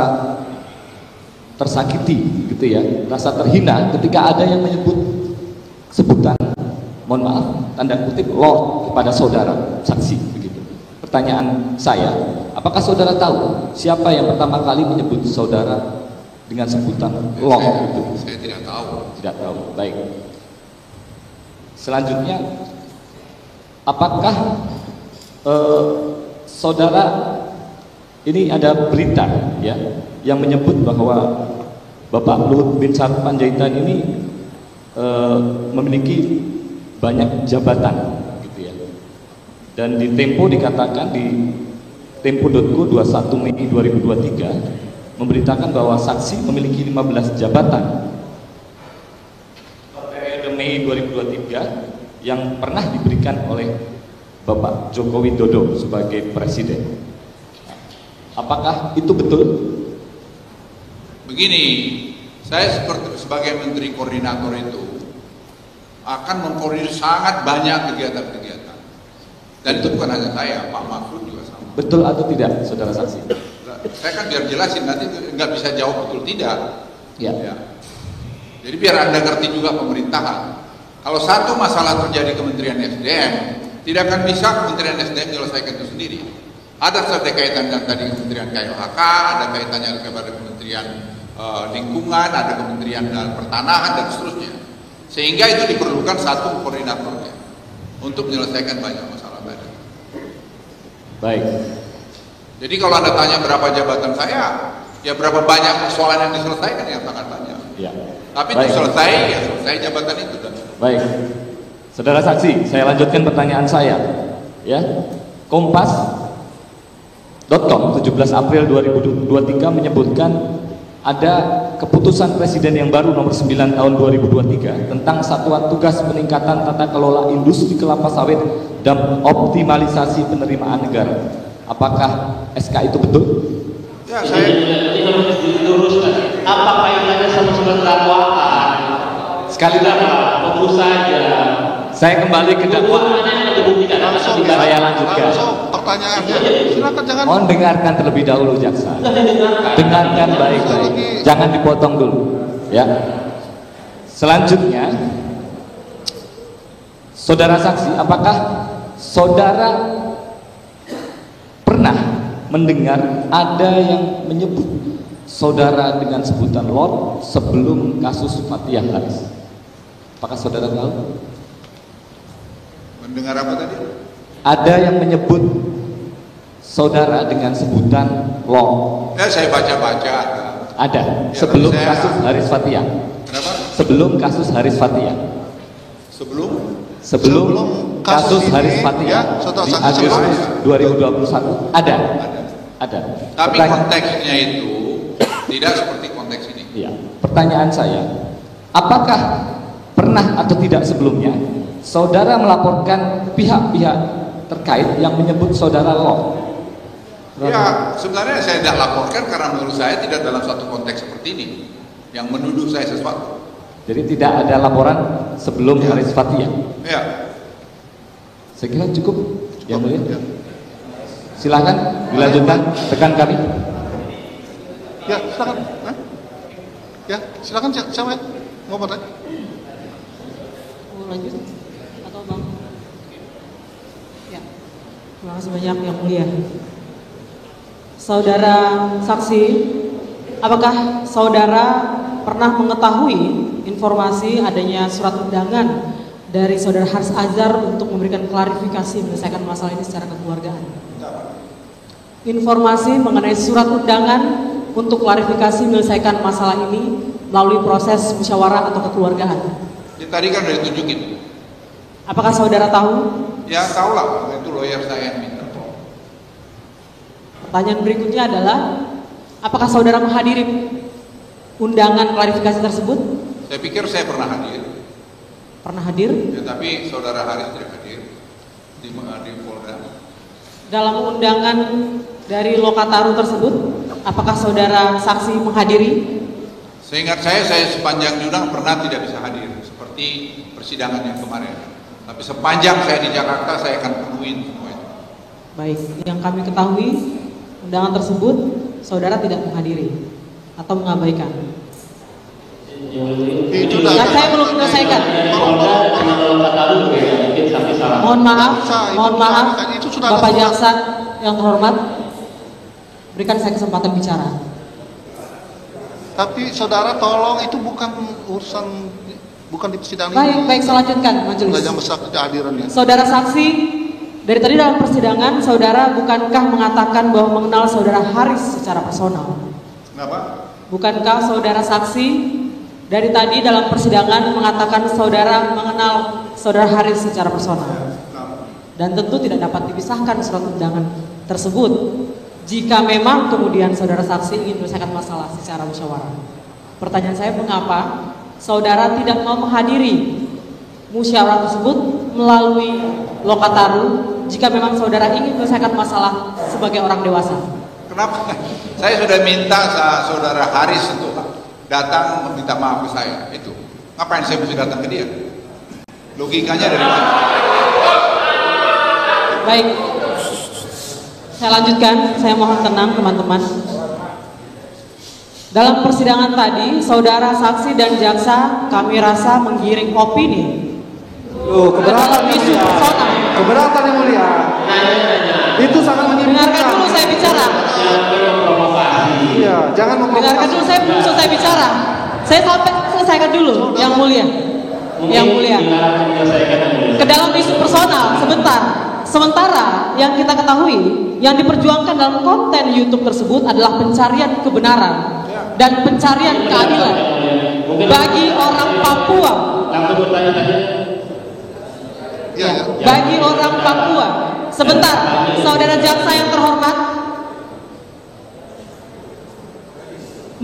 tersakiti gitu ya, merasa terhina ketika ada yang menyebut sebutan, mohon maaf, tanda kutip Lord kepada saudara saksi begitu. Pertanyaan saya, apakah saudara tahu siapa yang pertama kali menyebut saudara dengan sebutan Lord itu? Saya tidak tahu. Tidak tahu. Baik. Selanjutnya, apakah saudara, ini ada berita ya yang menyebut bahwa Bapak Luhut bin Sarpanjaitan ini memiliki banyak jabatan gitu ya. Dan di Tempo dikatakan, di tempo.co 21 Mei 2023 memberitakan bahwa saksi memiliki 15 jabatan periode Mei 2023 yang pernah diberikan oleh Bapak Joko Widodo sebagai presiden. Apakah itu betul? Begini, saya sebagai menteri koordinator itu akan mengkoordinir sangat banyak kegiatan-kegiatan. Dan itu bukan hanya saya, Pak Mahfud juga sama. Betul atau tidak, saudara saksi? Saya kan biar jelasin, nanti nggak bisa jawab betul tidak. Ya. Jadi biar Anda ngerti juga pemerintahan. Kalau satu masalah terjadi Kementerian SDM, tidak akan bisa Kementerian SDM menyelesaikan itu sendiri. Ada kaitan dengan tadi Kementerian KLHK, ada kaitannya kepada Kementerian Lingkungan, ada Kementerian Pertanahan dan seterusnya. Sehingga itu diperlukan satu koordinatornya untuk menyelesaikan banyak masalah tadi. Baik. Jadi kalau Anda tanya berapa jabatan saya, ya berapa banyak persoalan yang diselesaikan, yang sangat banyak. Ya. Tapi baik. itu selesai, ya selesai jabatan itu. Baik. Saudara saksi, saya lanjutkan pertanyaan saya. Ya. Kompas.com 17 April 2023 menyebutkan ada keputusan Presiden yang baru nomor 9 tahun 2023 tentang satuan tugas peningkatan tata kelola industri kelapa sawit dan optimalisasi penerimaan negara. Apakah SK itu betul? Ya, saya Ini harus diluruskan. Apa kaitannya sama surat dakwaan? Sekali lagi, fokus saja. saya kembali ke dakwaan. Langsung Saya lanjutkan. Langsung pertanyaannya. Silakan, jangan. Mohon dengarkan terlebih dahulu jaksa. Dengarkan baik-baik. Jangan dipotong dulu. Ya. Selanjutnya, saudara saksi, apakah saudara pernah mendengar ada yang menyebut saudara dengan sebutan Lord sebelum kasus Fathia Haris? Apakah saudara tahu? mendengar apa tadi? Ada yang menyebut saudara dengan sebutan Lord. Ya, saya baca-baca. Ada. Ya, Sebelum saya- kasus Haris Fathia. Kenapa? Sebelum kasus Haris Fathia. Sebelum Sebelum kasus ini, Haris Fathia ya, saudara di saksi Agustus sebelum- 2021 ada. Ada. Tapi Pertanyaan- konteksnya itu tidak seperti konteks ini. Iya. Pertanyaan saya, apakah pernah atau tidak sebelumnya saudara melaporkan pihak-pihak terkait yang menyebut saudara Lord? Ya, sebenarnya saya tidak laporkan karena menurut saya tidak dalam satu konteks seperti ini yang menuduh saya sesuatu. Jadi tidak ada laporan sebelum Ya. Haris Fathia. Ya, Saya kira cukup. Yang Mulia. Ya. Silakan dilanjutkan rekan kami. Ya, silakan. Hah? Ya, silakan siapa ya? Mau bertanya? Mau lanjut atau Bang? Ya. Terima kasih banyak Yang Mulia. Saudara saksi, apakah saudara pernah mengetahui informasi adanya surat undangan dari saudara Haris Azhar untuk memberikan klarifikasi menyelesaikan masalah ini secara kekeluargaan? Informasi mengenai surat undangan untuk klarifikasi menyelesaikan masalah ini melalui proses musyawarah atau kekeluargaan. Ya, tadi kan udah ditunjukin. Apakah saudara tahu? Ya tahu lah, itu lawyer saya yang minta. Pertanyaan berikutnya adalah, apakah saudara menghadiri undangan klarifikasi tersebut? Saya pikir saya pernah hadir. Pernah hadir? Ya, tapi saudara Haris tidak hadir di Polda. Dalam undangan dari Lokataru tersebut, apakah saudara saksi menghadiri? Seingat saya sepanjang diundang pernah tidak bisa hadir, seperti persidangan yang kemarin. Tapi sepanjang saya di Jakarta, saya akan penuhin semua itu. Baik, yang kami ketahui, undangan tersebut saudara tidak menghadiri atau mengabaikan. Dan saya belum menyelesaikan. Mohon maaf, Bapak Jaksa yang terhormat, berikan saya kesempatan bicara. Tapi saudara tolong, itu bukan urusan, bukan di persidangan Baik, ini. baik, saya lanjutkan majelis. Sudah jam besar kehadirannya. Saudara saksi, dari tadi dalam persidangan, saudara bukankah mengatakan bahwa mengenal saudara Haris secara personal? Kenapa? Bukankah saudara saksi dari tadi dalam persidangan mengatakan saudara mengenal saudara Haris secara personal? Dan tentu tidak dapat dipisahkan surat undangan tersebut jika memang kemudian saudara saksi ingin menyelesaikan masalah secara musyawarah. Pertanyaan saya, mengapa saudara tidak mau menghadiri musyawarah tersebut melalui Lokataru jika memang saudara ingin menyelesaikan masalah sebagai orang dewasa? Kenapa? Saya sudah minta saudara Haris untuk datang meminta maaf ke saya. Itu. Ngapain saya mesti datang ke dia? Logikanya dari mana? Baik. Saya lanjutkan, saya mohon tenang teman-teman. Dalam persidangan tadi, saudara saksi dan jaksa kami rasa menggiring opini. Keberatan yang mulia. Keberatan yang mulia. Itu sangat menyimpulkan. Dengarkan dulu saya bicara. Iya, jangan memprovokasi. Dengarkan dulu, saya belum selesai bicara. Saya sampai selesaikan dulu, yang mulia. Yang mulia. Ke dalam isu personal, sebentar. Sementara yang kita ketahui, yang diperjuangkan dalam konten YouTube tersebut adalah pencarian kebenaran dan pencarian keadilan bagi orang Papua. Bagi orang Papua. Sebentar, saudara jaksa yang terhormat,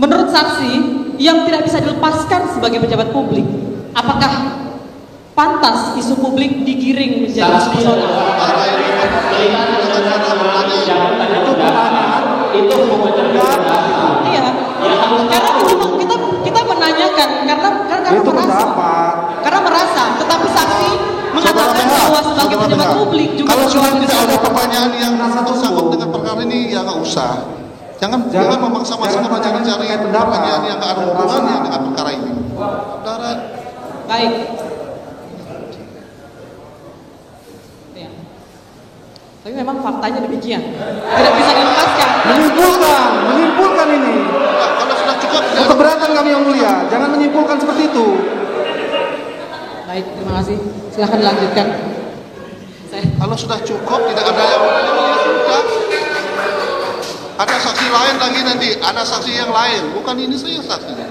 menurut saksi yang tidak bisa dilepaskan sebagai pejabat publik, apakah pantas isu publik digiring menjadi isu personal? Itu Iya, karena kita menanyakan karena merasa, tetapi saksi mengatakan bahwa sebagai pejabat publik juga kalau sudah berjuang tidak ada bersama. pertanyaan yang sangkut dengan perkara ini, ya nggak usah. Jangan memaksa-maksa mencari pertanyaan yang nggak ada hubungannya dengan perkara ini. Saudara. Baik. Ya. Tapi memang faktanya demikian. Tidak bisa dilepaskan. Menyimpulkan ini. Ya, kalau sudah cukup. Keberatan kami yang mulia. Jangan menyimpulkan seperti itu. Baik, terima kasih. Silahkan dilanjutkan. Kalau sudah cukup, tidak ada yang ya sudah. Ada saksi lain lagi nanti, ada saksi yang lain, bukan ini saya saksinya.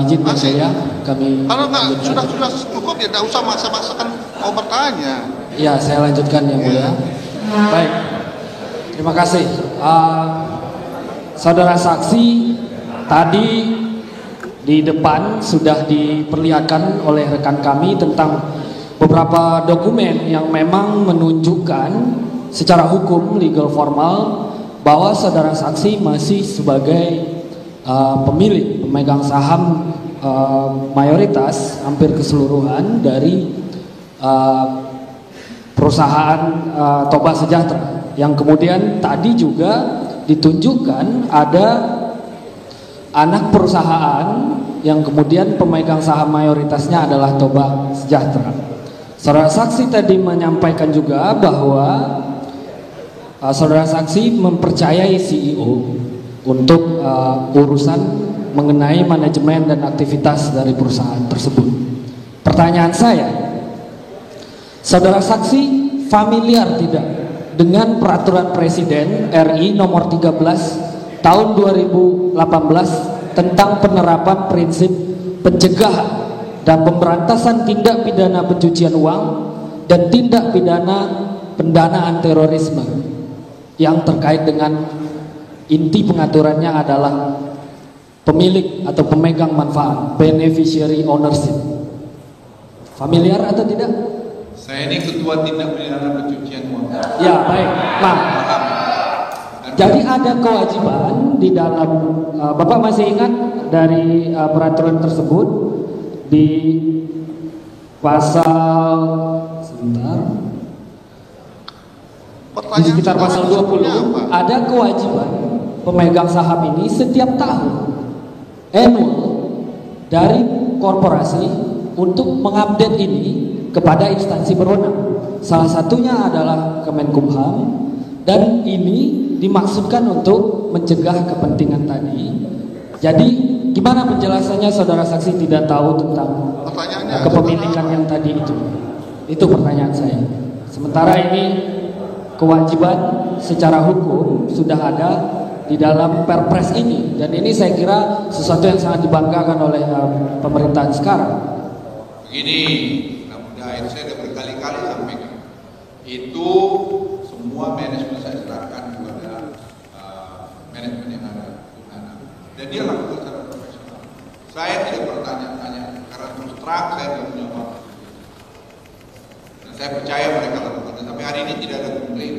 Izin saya, kami. Kalau nggak sudah cukup ya tidak usah maksa-maksakan mau bertanya. Ya, saya lanjutkan yang mulia. Baik, terima kasih. Saudara saksi, tadi di depan sudah diperlihatkan oleh rekan kami tentang beberapa dokumen yang memang menunjukkan secara hukum legal formal bahwa saudara saksi masih sebagai pemegang saham mayoritas hampir keseluruhan dari perusahaan Toba Sejahtera, yang kemudian tadi juga ditunjukkan ada anak perusahaan yang kemudian pemegang saham mayoritasnya adalah Toba Sejahtera. Saudara saksi tadi menyampaikan juga bahwa saudara saksi mempercayai CEO untuk urusan mengenai manajemen dan aktivitas dari perusahaan tersebut. Pertanyaan saya, saudara saksi familiar tidak dengan peraturan Presiden RI nomor 13 tahun 2018 tentang penerapan prinsip pencegahan dan pemberantasan tindak pidana pencucian uang dan tindak pidana pendanaan terorisme, yang terkait dengan inti pengaturannya adalah pemilik atau pemegang manfaat, beneficiary ownership. Familiar atau tidak? Saya ini ketua tindak pidana pencucian uang. Ya, baik. Nah, jadi ada kewajiban di dalam, Bapak masih ingat dari peraturan tersebut di pasal di sekitar pasal 20 ada kewajiban pemegang saham ini setiap tahun annual dari korporasi untuk mengupdate ini kepada instansi berwenang. Salah satunya adalah Kemenkumham, dan ini dimaksudkan untuk mencegah kepentingan tadi. Jadi gimana penjelasannya saudara saksi tidak tahu tentang kepemilikan yang tadi itu? Itu pertanyaan saya. Sementara ini kewajiban secara hukum sudah ada di dalam Perpres ini, dan ini saya kira sesuatu yang sangat dibanggakan oleh pemerintahan sekarang. Begini, mudah-mudahan saya sudah berkali-kali sampaikan, itu semua manajemen saya serahkan kepada manajemen yang ada, dan dia lakukan secara profesional. Saya tidak bertanya-tanya karena terus terang saya tidak punya waktu. Dan saya percaya mereka lakukan. Dan sampai hari ini tidak ada komplain.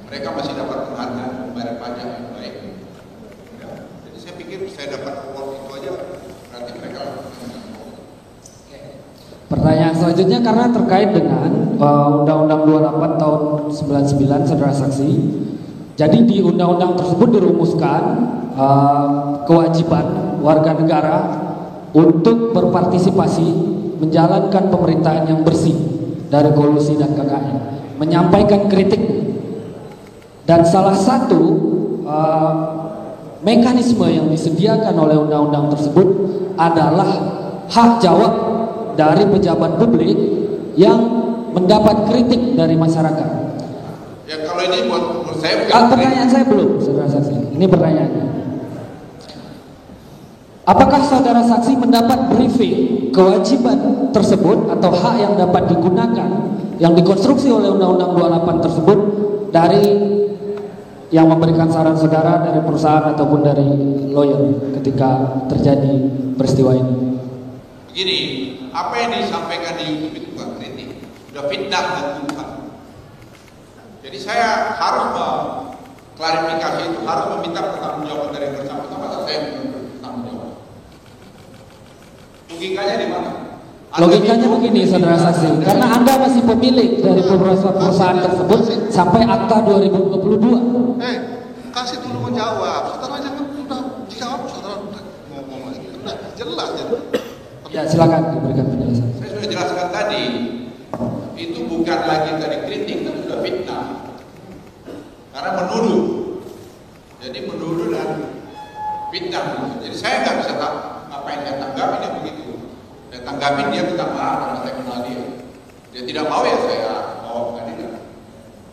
Mereka masih dapat penghargaan, membayar pajak yang baik. Ya. Jadi saya pikir saya dapat award itu aja, berarti mereka lakukan. Pertanyaan selanjutnya karena terkait dengan Undang-Undang 28 tahun 99, saudara saksi. Jadi di undang-undang tersebut dirumuskan kewajiban warga negara untuk berpartisipasi menjalankan pemerintahan yang bersih dari kolusi dan KKN, menyampaikan kritik, dan salah satu mekanisme yang disediakan oleh undang-undang tersebut adalah hak jawab dari pejabat publik yang mendapat kritik dari masyarakat. Ya kalau ini buat saya bukan pertanyaan saya belum, saudara saksi. Ini pertanyaannya. Apakah saudara saksi mendapat briefing kewajiban tersebut atau hak yang dapat digunakan yang dikonstruksi oleh Undang-Undang 28 tersebut dari yang memberikan saran saudara dari perusahaan ataupun dari lawyer ketika terjadi peristiwa ini? Begini, apa yang disampaikan di YouTube itu bukan kritik, sudah fitnah dan tuduhan. Jadi saya harus klarifikasi itu, harus meminta pertanggungjawaban dari yang bersangkutan. Masa saya bertanggung jawab? Logikanya di mana? Logikanya begini, saudara saksi, karena Anda masih pemilik dari beberapa perusahaan tersebut sampai akta 2022. Kasih dulu menjawab. Saudara jangan sudah dijawab, saudara ngomong lagi. Udah jelas ya. Ya, silakan diberikan penjelasan. Saya sudah jelaskan tadi, itu bukan lagi tadi kritik, itu sudah fitnah. Karena menuduh. Jadi menuduh dan fitnah. Jadi saya nggak bisa tahu apa yang saya tanggapi dia begitu. Saya tanggapin dia minta maaf karena saya kenal dia. Dia tidak mau ya saya bawa pengadilan.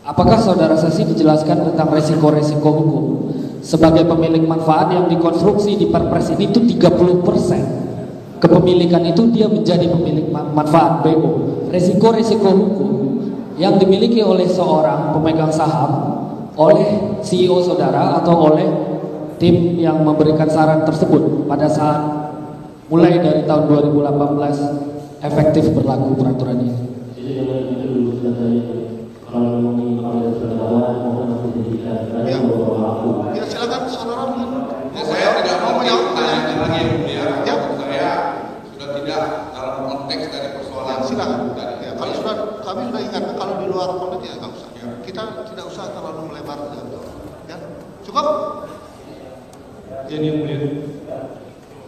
Apakah saudara saksi dijelaskan tentang resiko-resiko hukum sebagai pemilik manfaat yang dikonstruksi di Perpres ini itu 30%? Kepemilikan itu dia menjadi pemilik manfaat BO. Resiko-resiko hukum yang dimiliki oleh seorang pemegang saham, oleh CEO saudara atau oleh tim yang memberikan saran tersebut pada saat mulai dari tahun 2018 efektif berlaku peraturan ini. Ya silakan saudara. Ya, saya tidak mau menjawab pertanyaan lagi ya. Saya sudah tidak dalam konteks dari persoalan. Silakan. Ya, kalau sudah kami sudah ingatkan, kalau di luar konteks ya nggak usah. Kita tidak usah terlalu melebar. Ya, cukup. Jadi yang mulia.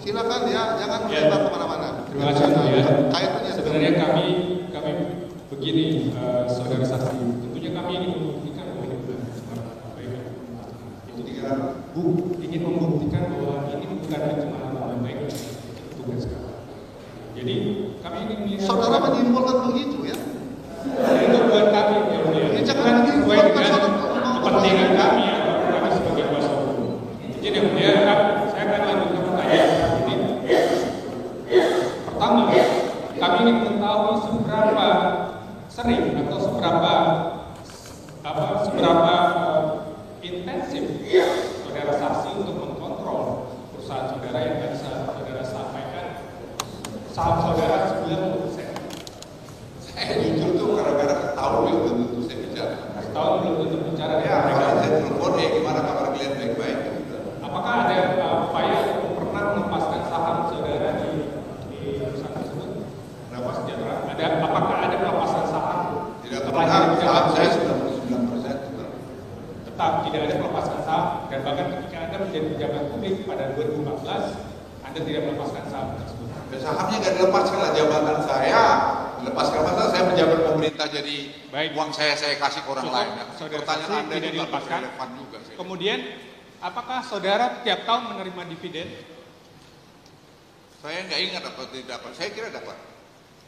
Silakan ya, jangan melebar kemana-mana. Terima kasih ya. Kaitannya. Sebenarnya kami begini, saudara saksi. Tentunya kami ingin membuktikan bahwa ingin membuktikan bahwa ini bukan cuma nama baik tugas kami. Jadi kami ingin melihat. Saudara menyimpulkan begitu ya? Itu bukan kami yang mulia. Jangan sesuai dengan kepentingan kami ya, kami sebagai kuasa hukum. Jadi yang mulia, saya akan lanjutkan pertanyaan. Jadi pertama, kami ingin mengetahui seberapa sering atau seberapa intensif saudara saksi untuk mengkontrol perusahaan saudara yang tadi saudara sampaikan saham saudara 90%. Saya jujur tuh gara-gara setahun belum tentu saya bicara. Setahun belum tentu bicara. Ya, kalau saya telepon gimana kabar kalian baik-baik? Apakah ada upaya untuk pernah melepaskan saham saudara di perusahaan tersebut? Berapa sejahtera? Apakah ada pelepasan saham? Tidak pernah. Saham saya 99%. Tetap tidak ada pelepasan saham, dan bahkan ketika Anda menjadi pejabat publik pada 2014, Anda tidak melepaskan saham tersebut. Ya, sahamnya nggak dilepaskan lah, jabatan saya dilepaskan. Masa saya pejabat pemerintah jadi uang saya kasih ke orang lain. Pertanyaan Anda tidak dilepaskan. Juga, kemudian, apakah saudara tiap tahun menerima dividen? Saya nggak ingat apa tidak dapat. Saya kira dapat.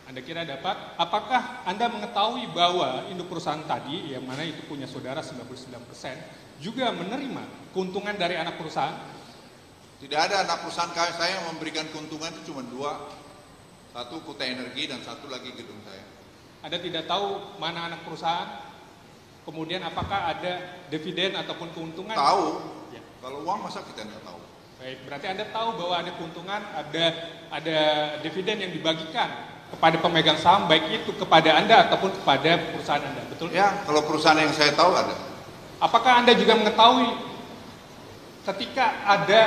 Anda kira dapat? Apakah Anda mengetahui bahwa induk perusahaan tadi, yang mana itu punya saudara 99%, juga menerima keuntungan dari anak perusahaan? Tidak ada anak perusahaan saya yang memberikan keuntungan itu cuma 2. Satu Kuta Energi dan satu lagi gedung saya. Anda tidak tahu mana anak perusahaan? Kemudian apakah ada dividen ataupun keuntungan? Tahu. Ya. Kalau uang masa kita nggak tahu? Baik, berarti Anda tahu bahwa ada keuntungan, ada dividen yang dibagikan kepada pemegang saham, baik itu kepada Anda ataupun kepada perusahaan Anda, betul? Ya, kalau perusahaan yang saya tahu ada. Apakah Anda juga mengetahui ketika ada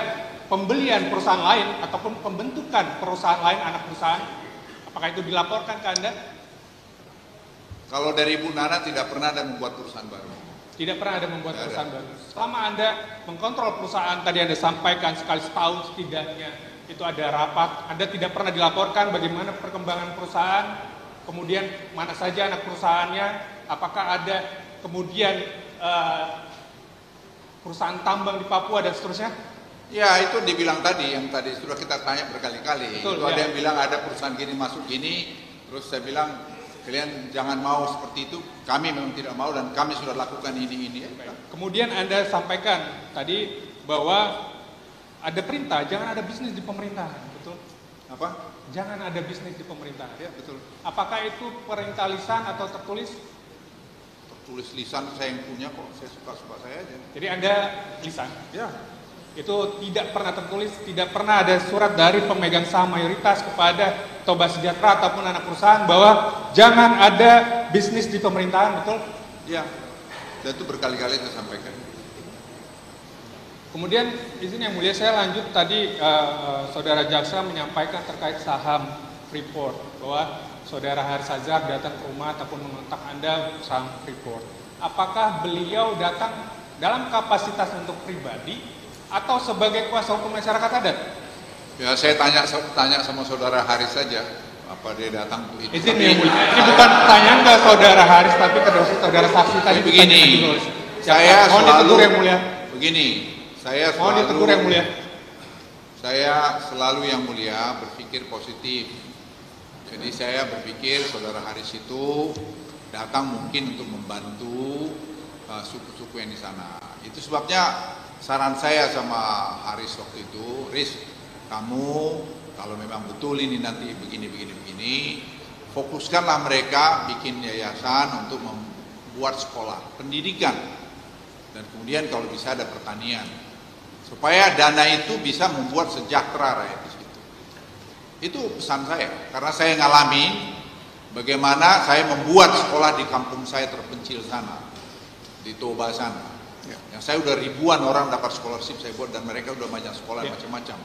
pembelian perusahaan lain ataupun pembentukan perusahaan lain, anak perusahaan, apakah itu dilaporkan ke Anda? Kalau dari Ibu Nana tidak pernah ada membuat perusahaan baru. Tidak pernah ada membuat perusahaan baru. Selama Anda mengkontrol perusahaan, tadi Anda sampaikan sekali setahun setidaknya, itu ada rapat, Anda tidak pernah dilaporkan bagaimana perkembangan perusahaan, kemudian mana saja anak perusahaannya, apakah ada kemudian perusahaan tambang di Papua dan seterusnya? Ya, itu dibilang tadi, yang tadi sudah kita tanya berkali-kali. Betul, itu ya. Ada yang bilang ada perusahaan gini masuk gini, terus saya bilang kalian jangan mau seperti itu, kami memang tidak mau dan kami sudah lakukan ini. Kemudian Anda sampaikan tadi bahwa ada perintah, jangan ada bisnis di pemerintahan, betul? Apa? Jangan ada bisnis di pemerintahan. Ya, betul. Apakah itu perintah lisan atau tertulis? Tertulis lisan saya yang punya kok, saya suka-suka saya aja. Jadi Anda lisan? Ya. Itu tidak pernah tertulis, tidak pernah ada surat dari pemegang saham mayoritas kepada Toba Sejahtera ataupun anak perusahaan bahwa jangan ada bisnis di pemerintahan, betul? Ya, dan itu berkali-kali saya sampaikan. Kemudian izin yang mulia saya lanjut tadi saudara jaksa menyampaikan terkait saham Freeport bahwa saudara Haris Azhar datang ke rumah ataupun mengontak Anda saham Freeport. Apakah beliau datang dalam kapasitas untuk pribadi atau sebagai kuasa hukum masyarakat adat? Ya, saya tanya sama saudara Haris saja apa dia datang untuk itu. Izin yang mulia. Ini bukan pertanyaan ke saudara Haris tapi ke saudara saksi tadi. Begini, saya selalu yang mulia. Begini. Saya selalu yang mulia berpikir positif. Jadi saya berpikir saudara Haris itu datang mungkin untuk membantu suku-suku yang di sana. Itu sebabnya saran saya sama Haris waktu itu, Riz, kamu kalau memang betul ini nanti begini, fokuskanlah mereka bikin yayasan untuk membuat sekolah pendidikan dan kemudian kalau bisa ada pertanian. Supaya dana itu bisa membuat sejahtera rakyat di situ. Itu pesan saya, karena saya ngalamin bagaimana saya membuat sekolah di kampung saya terpencil sana, di Toba sana. Yang saya udah ribuan orang dapat scholarship saya buat dan mereka udah banyak sekolah macam-macam.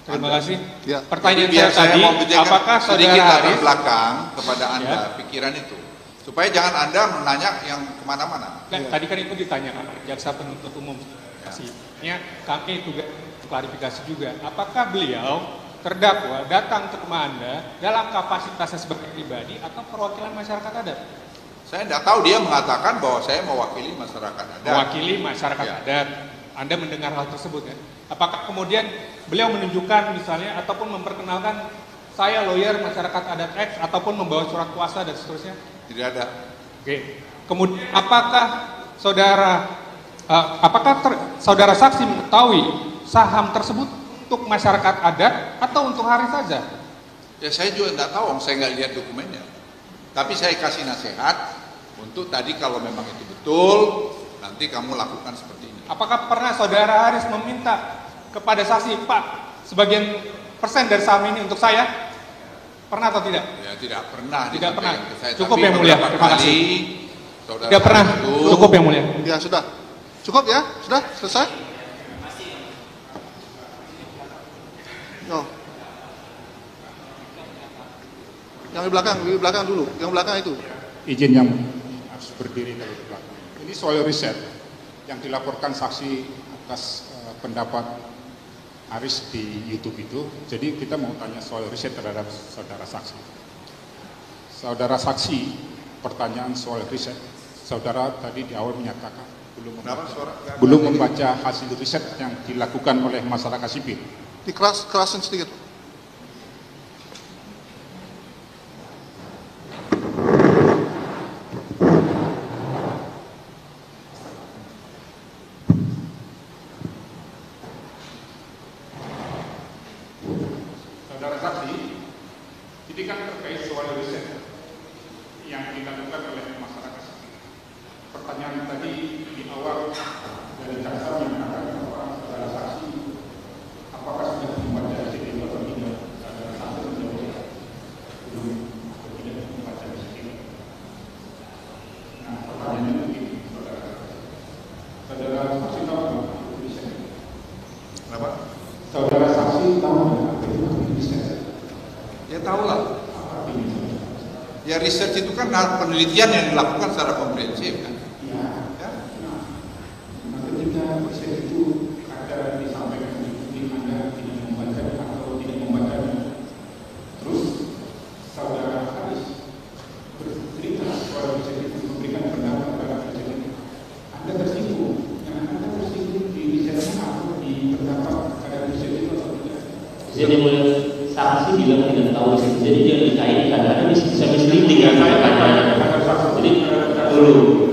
Terima kasih. Ya. Pertanyaan Biar saya tadi, mau berikan apakah sedikit saudara latar Haris belakang kepada Anda pikiran itu, supaya jangan Anda menanya yang kemana-mana. Nah, tadi kan itu ditanyakan oleh jaksa penuntut umum. Pastinya kami juga klarifikasi juga. Apakah beliau terdakwa datang ke rumah Anda dalam kapasitasnya sebagai pribadi atau perwakilan masyarakat adat? Saya tidak tahu, dia mengatakan bahwa saya mewakili masyarakat adat. Mewakili masyarakat adat. Anda mendengar hal tersebut ya? Apakah kemudian beliau menunjukkan misalnya ataupun memperkenalkan saya lawyer masyarakat adat X ataupun membawa surat kuasa dan seterusnya? Tidak ada. Oke. Kemudian apakah saudara saksi mengetahui saham tersebut untuk masyarakat adat atau untuk Haris saja? Ya saya juga tidak tahu, saya nggak lihat dokumennya. Tapi saya kasih nasihat untuk tadi kalau memang itu betul, nanti kamu lakukan seperti ini. Apakah pernah saudara Haris meminta kepada saksi, Pak, sebagian persen dari saham ini untuk saya? Pernah atau tidak? Ya tidak pernah. Tidak pernah. Ke saya. Cukup tapi yang mulia. Terima kasih. Tidak pernah. Cukup yang mulia. Ya sudah. Cukup ya? Sudah? Selesai? Oh. Yang di belakang dulu. Yang belakang itu. Izin yang harus berdiri dari belakang. Ini soal riset yang dilaporkan saksi atas pendapat Haris di YouTube itu. Jadi kita mau tanya soal riset terhadap saudara saksi. Saudara saksi, pertanyaan soal riset. Saudara tadi di awal menyatakan belum membaca hasil riset yang dilakukan oleh masyarakat sipil. Dikerasin sedikit. Saudara saksi, ini kan terkait soal riset yang dilakukan oleh masyarakat sipil. Pertanyaan tadi di awal dari jaksa menyatakan bahwa saudara saksi apakah sudah membaca riset itu atau tidak? Saudara saksi menjawab belum tidak membaca riset itu. Nah, pertanyaannya begini, saudara saksi tahu apa riset? Kenapa? Saudara saksi tahu apa itu riset? Ya tahu lah. Ya research itu kan penelitian yang dilakukan secara komprehensif kan. Nah, ketika riset itu ada disampaikan di publik, Anda tidak membaca atau tidak membaca, terus saudara Haris bercerita soal riset itu, memberikan pendapat pada riset itu, Anda tersinggung, yang Anda tersinggung di risetnya atau di pendapat pada riset itu atau tidak? Jadi saksi bilang tidak tahu riset, jadi dia dikaitkan karena bisa misleading kan pertanyaannya. Jadi dulu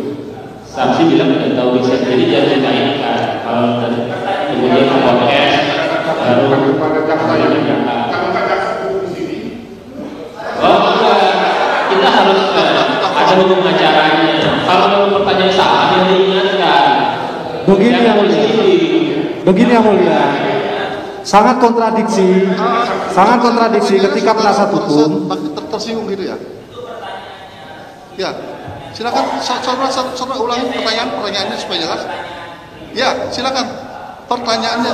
saksi bilang tidak tahu riset, jadi dia dikaitkan. Kalau kemudian ke podcast baru pada jaksa yang kalau jaksa di sini. Oh enggak, kita harus ada hukum acaranya. Kalau pertanyaan salah yang diingatkan. Begini yang mulia. Sangat kontradiksi ketika penasihat hukum tersinggung gitu ya. Ya, silakan saudara ulangi pertanyaannya supaya jelas. Ya, silakan pertanyaannya.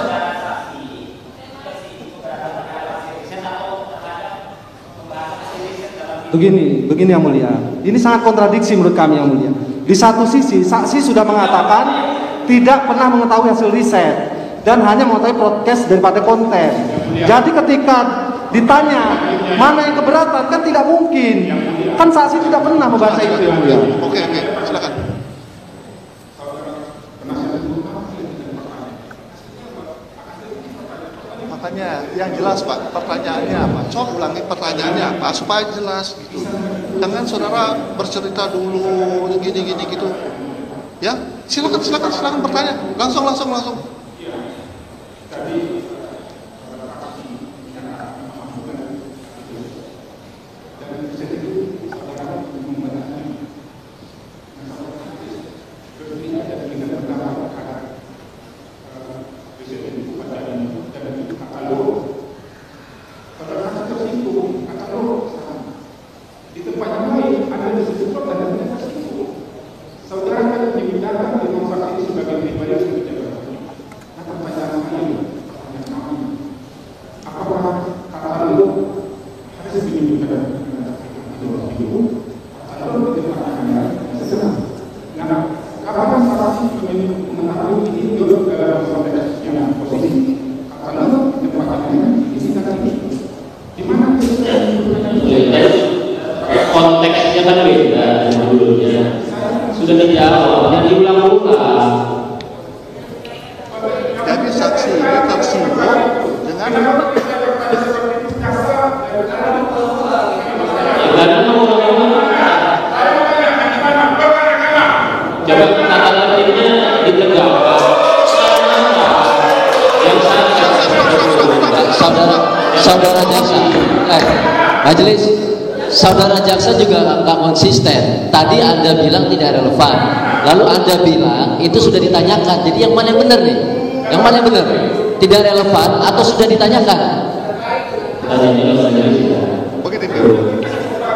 Begini yang mulia. Ini sangat kontradiksi menurut kami yang mulia. Di satu sisi, saksi sudah mengatakan tidak pernah mengetahui hasil riset dan hanya mengetahui podcast daripada konten. Jadi ketika ditanya mana yang keberatan, kan tidak mungkin. Kan saksi tidak pernah membaca itu yang mulia. Oke, silakan. Makanya yang jelas Pak, pertanyaannya apa? Coba ulangi pertanyaannya apa supaya jelas gitu. Jangan saudara bercerita dulu gini gitu. Ya, silakan bertanya. Langsung. Apakah itu, atau dikatakan sesenang. Nah, apakah saksi mengetahui ini dalam konteks yang positif? Kalau tempatnya di sini tadi, di mana konteksnya kan beda dulunya. Sudah dijawab, yang diulang-ulang. Jadi saksi ini tersinggung dengan coba kata lainnya ditegakkan. Saudara jaksa, majelis, saudara jaksa juga nggak konsisten. Tadi Anda bilang tidak relevan, lalu Anda bilang itu sudah ditanyakan. Jadi yang mana yang benar nih? Yang mana yang benar? Tidak relevan atau sudah ditanyakan? Begini,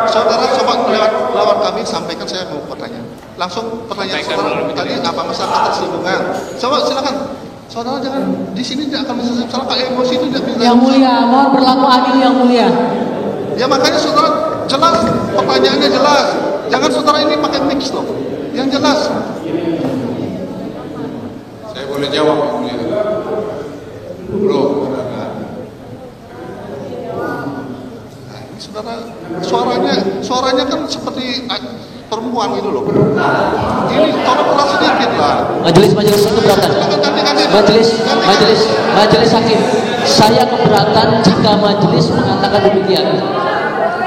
saudara coba lewat kami sampaikan, saya mau pertanyaan. Langsung pertanyaan saudara tadi apa masalah ketersinggungan? Coba silakan. Saudara jangan di sini tidak akan bisa salah, kayak emosi itu tidak bisa. Yang mulia, mohon berlaku adil yang mulia. Ya makanya saudara jelas, pertanyaannya jelas. Jangan saudara ini pakai mix loh. Yang jelas. Saya boleh jawab Yang Mulia? Bro. Nah, ini saudara suaranya kan seperti perempuan gitu loh. Ini tolong keras sedikit lah. Majelis itu keberatan. Majelis hakim. Saya keberatan jika majelis mengatakan demikian.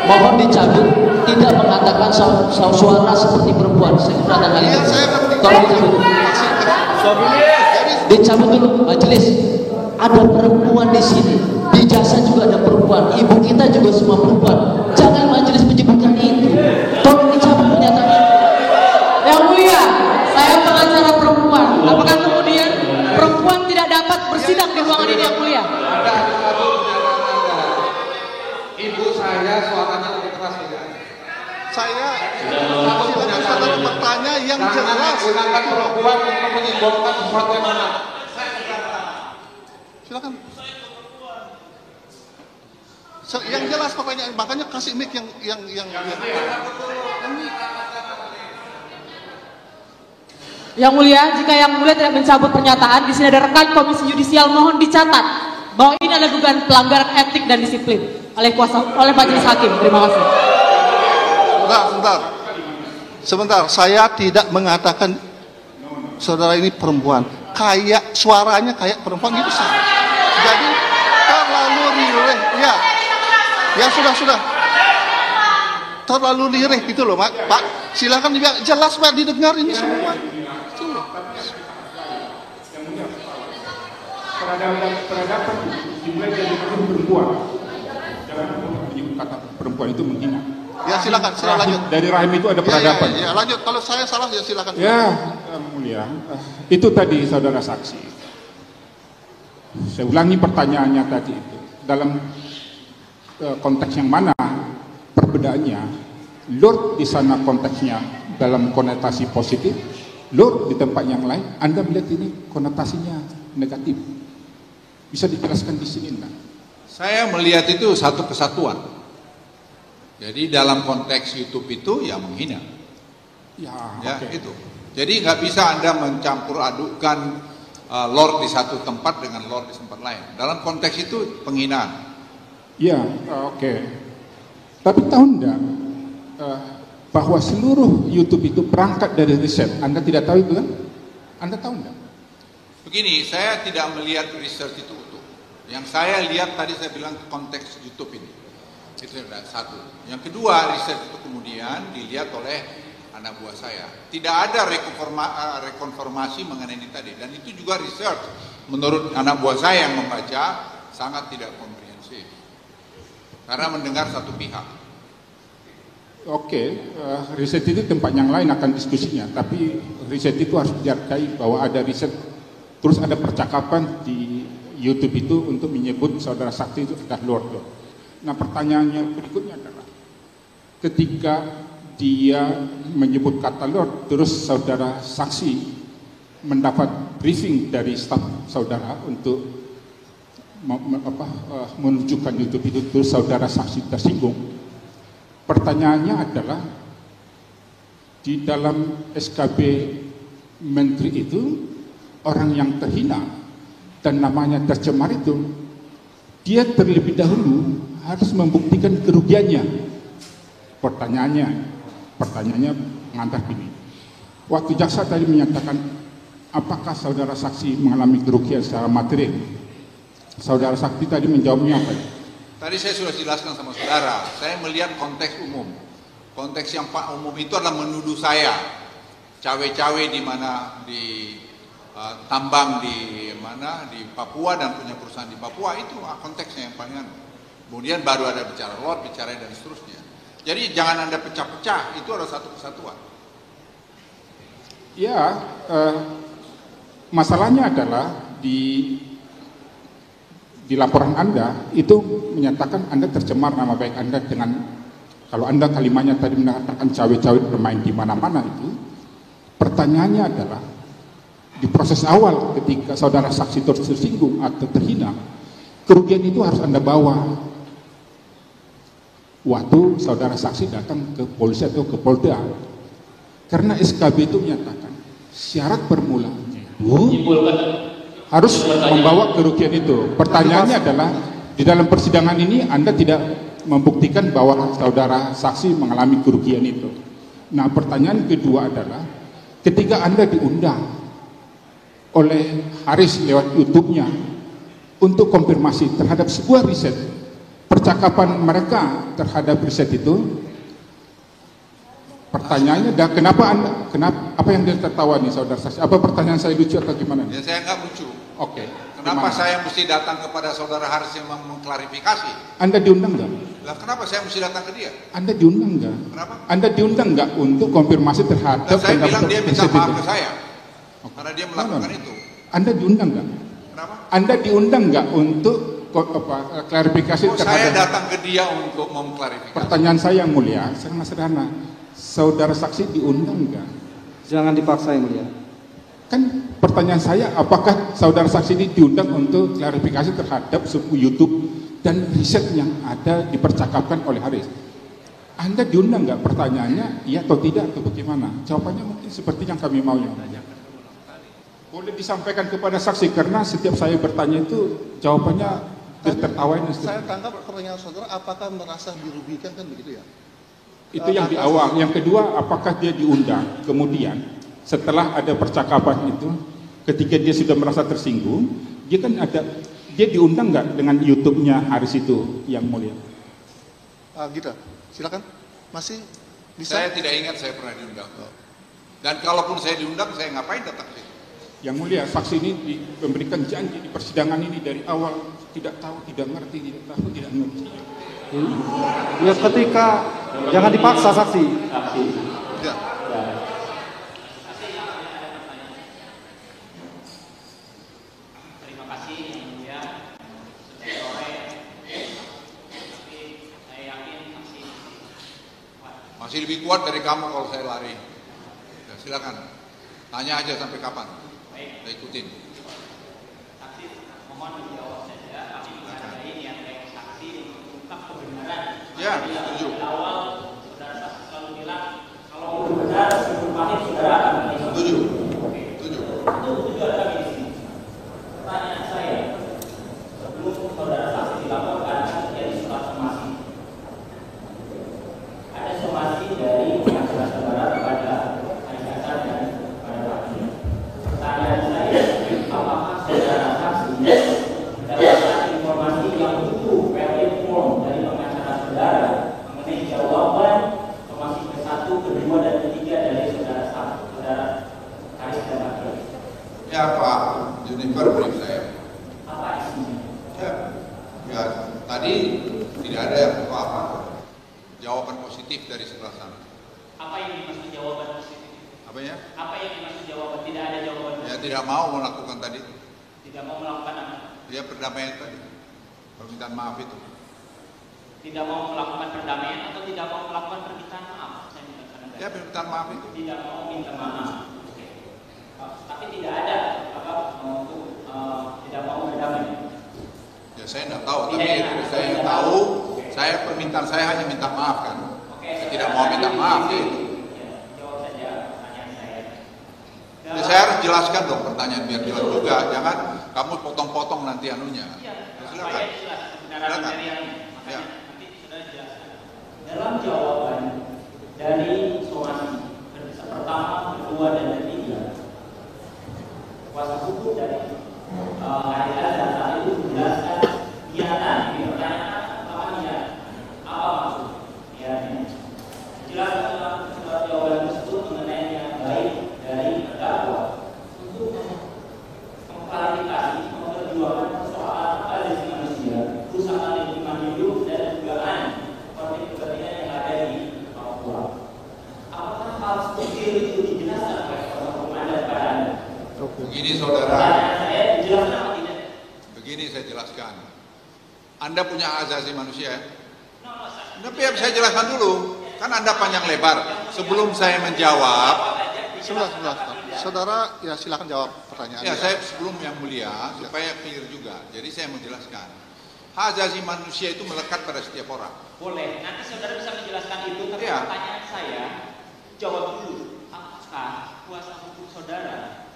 Mohon dicabut, tidak mengatakan suara seperti perempuan. Saya keberatan hal ini. Tolong dicabut. Dicabut dulu majelis. Ada perempuan di sini. Di jasa juga ada perempuan. Ibu kita juga semua perempuan. Jangan majelis menyebutkan itu. Tolong dicabut pernyataan. Yang mulia, saya pengacara perempuan. Apakah kemudian perempuan tidak dapat bersidang di ruangan ini yang mulia? Ibu saya suaranya lebih keras tidak? Saya saudara bertanya yang jelas. Gunakan perempuan untuk menyebutkan sesuatu yang mana? Silakan. Yang jelas pertanyaan, makanya kasih mic yang Yang mulia, jika yang mulia tidak mencabut pernyataan, di sini ada rekan Komisi Yudisial, mohon dicatat bahwa ini adalah dugaan pelanggaran etik dan disiplin oleh majelis hakim. Terima kasih. Sebentar. Saya tidak mengatakan saudara ini perempuan. Kayak suaranya kayak perempuan gitu sah. Jadi terlalu lirih. Ya sudah. Terlalu lirih gitu loh, Pak. Silakan jelas Pak didengar ini semua. Peradaban dimulai dari perempuan. Jangan menyebut kata perempuan itu menghina. Ya silakan lanjut. Dari rahim itu ada peradaban. Ya, lanjut. Kalau saya salah ya silakan. Ya, mulia. Itu tadi saudara saksi. Saya ulangi pertanyaannya tadi itu. Dalam konteks yang mana perbedaannya? Lord di sana konteksnya dalam konotasi positif, Lord di tempat yang lain. Anda melihat ini konotasinya negatif. Bisa dijelaskan di sini enggak? Saya melihat itu satu kesatuan. Jadi dalam konteks YouTube itu ya menghina. Ya, okay. Itu. Jadi nggak bisa Anda mencampur adukkan Lord di satu tempat dengan Lord di tempat lain. Dalam konteks itu penghinaan. Ya, oke. Tapi tahu enggak bahwa seluruh YouTube itu berangkat dari riset? Anda tidak tahu itu kan? Anda tahu enggak? Begini, saya tidak melihat research itu utuh. Yang saya lihat tadi saya bilang konteks YouTube ini. Itu yang satu. Yang kedua, riset itu kemudian dilihat oleh anak buah saya. Tidak ada rekonfirmasi mengenai ini tadi. Dan itu juga riset menurut anak buah saya yang membaca sangat tidak komprehensif. Karena mendengar satu pihak. Oke, riset itu tempat yang lain akan diskusinya. Tapi riset itu harus dihargai bahwa ada riset. Terus ada percakapan di YouTube itu untuk menyebut saudara saksi itu sudah Lord. Nah pertanyaannya berikutnya adalah ketika dia menyebut kata Lord, terus saudara saksi mendapat briefing dari staf saudara untuk menunjukkan YouTube itu, terus saudara saksi tersinggung. Pertanyaannya adalah, di dalam SKB Menteri itu, orang yang terhina dan namanya tercemar itu, dia terlebih dahulu harus membuktikan kerugiannya. Pertanyaannya mengantar gini. Waktu jaksa tadi menyatakan, apakah saudara saksi mengalami kerugian secara material? Saudara saksi tadi menjawabnya apa? Tadi saya sudah jelaskan sama saudara, saya melihat konteks umum. Konteks yang umum itu adalah menuduh saya cawe-cawe di mana, di tambang di mana, di Papua dan punya perusahaan di Papua, itu konteksnya yang paling anu. Kemudian baru ada bicara lot, bicara dan seterusnya. Jadi jangan Anda pecah-pecah, itu adalah satu kesatuan. Ya, masalahnya adalah di laporan Anda itu menyatakan Anda tercemar nama baik Anda dengan, kalau Anda kalimatnya tadi mengatakan cawe-cawe bermain di mana-mana itu, pertanyaannya adalah di proses awal ketika saudara saksi tersinggung atau terhina, kerugian itu harus Anda bawa waktu saudara saksi datang ke polisi atau ke Polda, karena SKB itu menyatakan syarat permulaannya itu harus membawa kerugian itu. Pertanyaannya adalah, di dalam persidangan ini Anda tidak membuktikan bahwa saudara saksi mengalami kerugian itu. Nah, pertanyaan kedua adalah, ketika Anda diundang oleh Haris lewat YouTube-nya untuk konfirmasi terhadap sebuah riset, percakapan mereka terhadap riset itu, pertanyaannya adalah, kenapa apa yang dia tertawa nih saudara saksi? Apa pertanyaan saya lucu atau gimana? Ya, saya nggak lucu. Oke. Kenapa Gimana? saya mesti datang kepada saudara Haris yang mengklarifikasi? Anda diundang nggak? Lah kenapa saya mesti datang ke dia? Anda diundang nggak? Kenapa? Anda diundang nggak untuk konfirmasi terhadap? Dan saya bilang dia minta maaf itu? ke saya, karena dia melakukan itu. Anda diundang nggak? Kenapa? Anda diundang nggak untuk klarifikasi Oh, terhadap? saya datang ke dia untuk mengklarifikasi. Pertanyaan saya yang mulia, sangat sederhana. Saudara saksi diundang nggak? Jangan dipaksa yang mulia. Kan pertanyaan saya, apakah saudara saksi ini diundang untuk klarifikasi terhadap sebuah YouTube dan riset yang ada dipercakapkan oleh Haris? Anda diundang nggak? Pertanyaannya, iya atau tidak atau bagaimana? Jawabannya mungkin seperti yang kami mau yang tanya. Boleh disampaikan kepada saksi, karena setiap saya bertanya itu jawabannya tertawain. Saya tangkap pertanyaan saudara, apakah merasa dirugikan, kan begitu ya? Itu yang di awal. Yang kedua, apakah dia diundang? Kemudian setelah ada percakapan itu, ketika dia sudah merasa tersinggung, dia diundang nggak dengan YouTube-nya Haris itu yang mulia? Gita, silakan. Masih bisa? Saya tidak ingat saya pernah diundang. Dan kalaupun saya diundang, saya ngapain datang ke situ? Yang mulia, saksi ini memberikan janji di persidangan ini dari awal, tidak tahu, tidak ngerti, tidak tahu, tidak ngerti. Ya, ketika jangan dipaksa saksi. Ya. Terima kasih yang mulia. Sudah sore, tapi saya yakin masih kuat. Masih lebih kuat dari kamu kalau saya lari. Ya, silakan, tanya aja sampai kapan. Baik. Saya ikutin. Saksi mohon dijawab saja. Kami menghargai niat baik saksi untuk mengungkap kebenaran. Ya, setuju. Di awal saudara saksi selalu bilang kalau benar sebelum pahit saudara akan menilai. Setuju. Setuju tujuan kami di sini. Pertanyaan saya, sebelum saudara saksi dilaporkan terjadi surat somasi. Ada somasi dari pengacara saudara kepada Harisazar dan kepada Hakim. Pertanyaan saya, apakah saudara saksi mendapatkan informasi yang utuh valid form dari pengacara saudara mengenai jawaban somasi ke-1, ke-2, dan ke-3 dari saudara Haris dan Hakim? Ya Pak Juniper brief saya. Apa isinya? Ya, tadi tidak ada apa-apa. Jawaban positif dari sebelah sana. Apa yang dimaksud jawaban positif? Apa ya? Apa yang dimaksud jawaban? Tidak ada jawaban Ya, positif. tidak mau melakukan tadi. Tidak mau melakukan apa? Dia perdamaian tadi. Permintaan maaf itu. Tidak mau melakukan perdamaian atau tidak mau melakukan permintaan maaf? Saya minta tanda. Ya, permintaan maaf itu. Tidak mau minta maaf. Oke. Tapi tidak ada apa untuk tidak mau berdamai. Ya saya tidak tahu, Tidak tapi enak. saya Tidak tahu, tahu. saya permintaan saya hanya minta maaf kan. tidak mau minta maaf gitu. Jawab saja pertanyaan saya. Ya, saya harus jelaskan dong pertanyaan biar jelas juga. Jangan kamu potong-potong nanti anunya. Supaya jelas kebenaran materialnya. Makanya nanti sudah jelaskan. Dalam jawaban dari somasi pertama, kedua, dan ketiga, kuasa hukum dari Hari Azhar tadi itu menjelaskan niatan. Pertanyaan apa niat? Apa maksud niatnya? Jelaskan dalam surat jawaban tersebut mengenai niat baik dari terdakwa untuk mengklarifikasi, memperjuangkan persoalan hak asasi manusia, kerusakan lingkungan hidup, dan dugaan konflik kepentingan yang ada di Papua. Apakah hal seperti itu dijelaskan oleh kuasa hukum Anda kepada Anda? Begini saudara. Pertanyaan saya dijelaskan atau tidak? Begini saya jelaskan. Anda punya hak asasi manusia. Tapi saya jelaskan dulu. Kan Anda panjang lebar. Sebelum saya menjawab. Sebentar. Saudara, ya silakan jawab pertanyaan. Ya, saya sebelum yang mulia supaya clear juga. Jadi saya menjelaskan. Hak asasi manusia itu melekat pada setiap orang. Boleh. Nanti saudara bisa menjelaskan itu. Tapi pertanyaan saya, jawab dulu. Apakah kuasa hukum saudara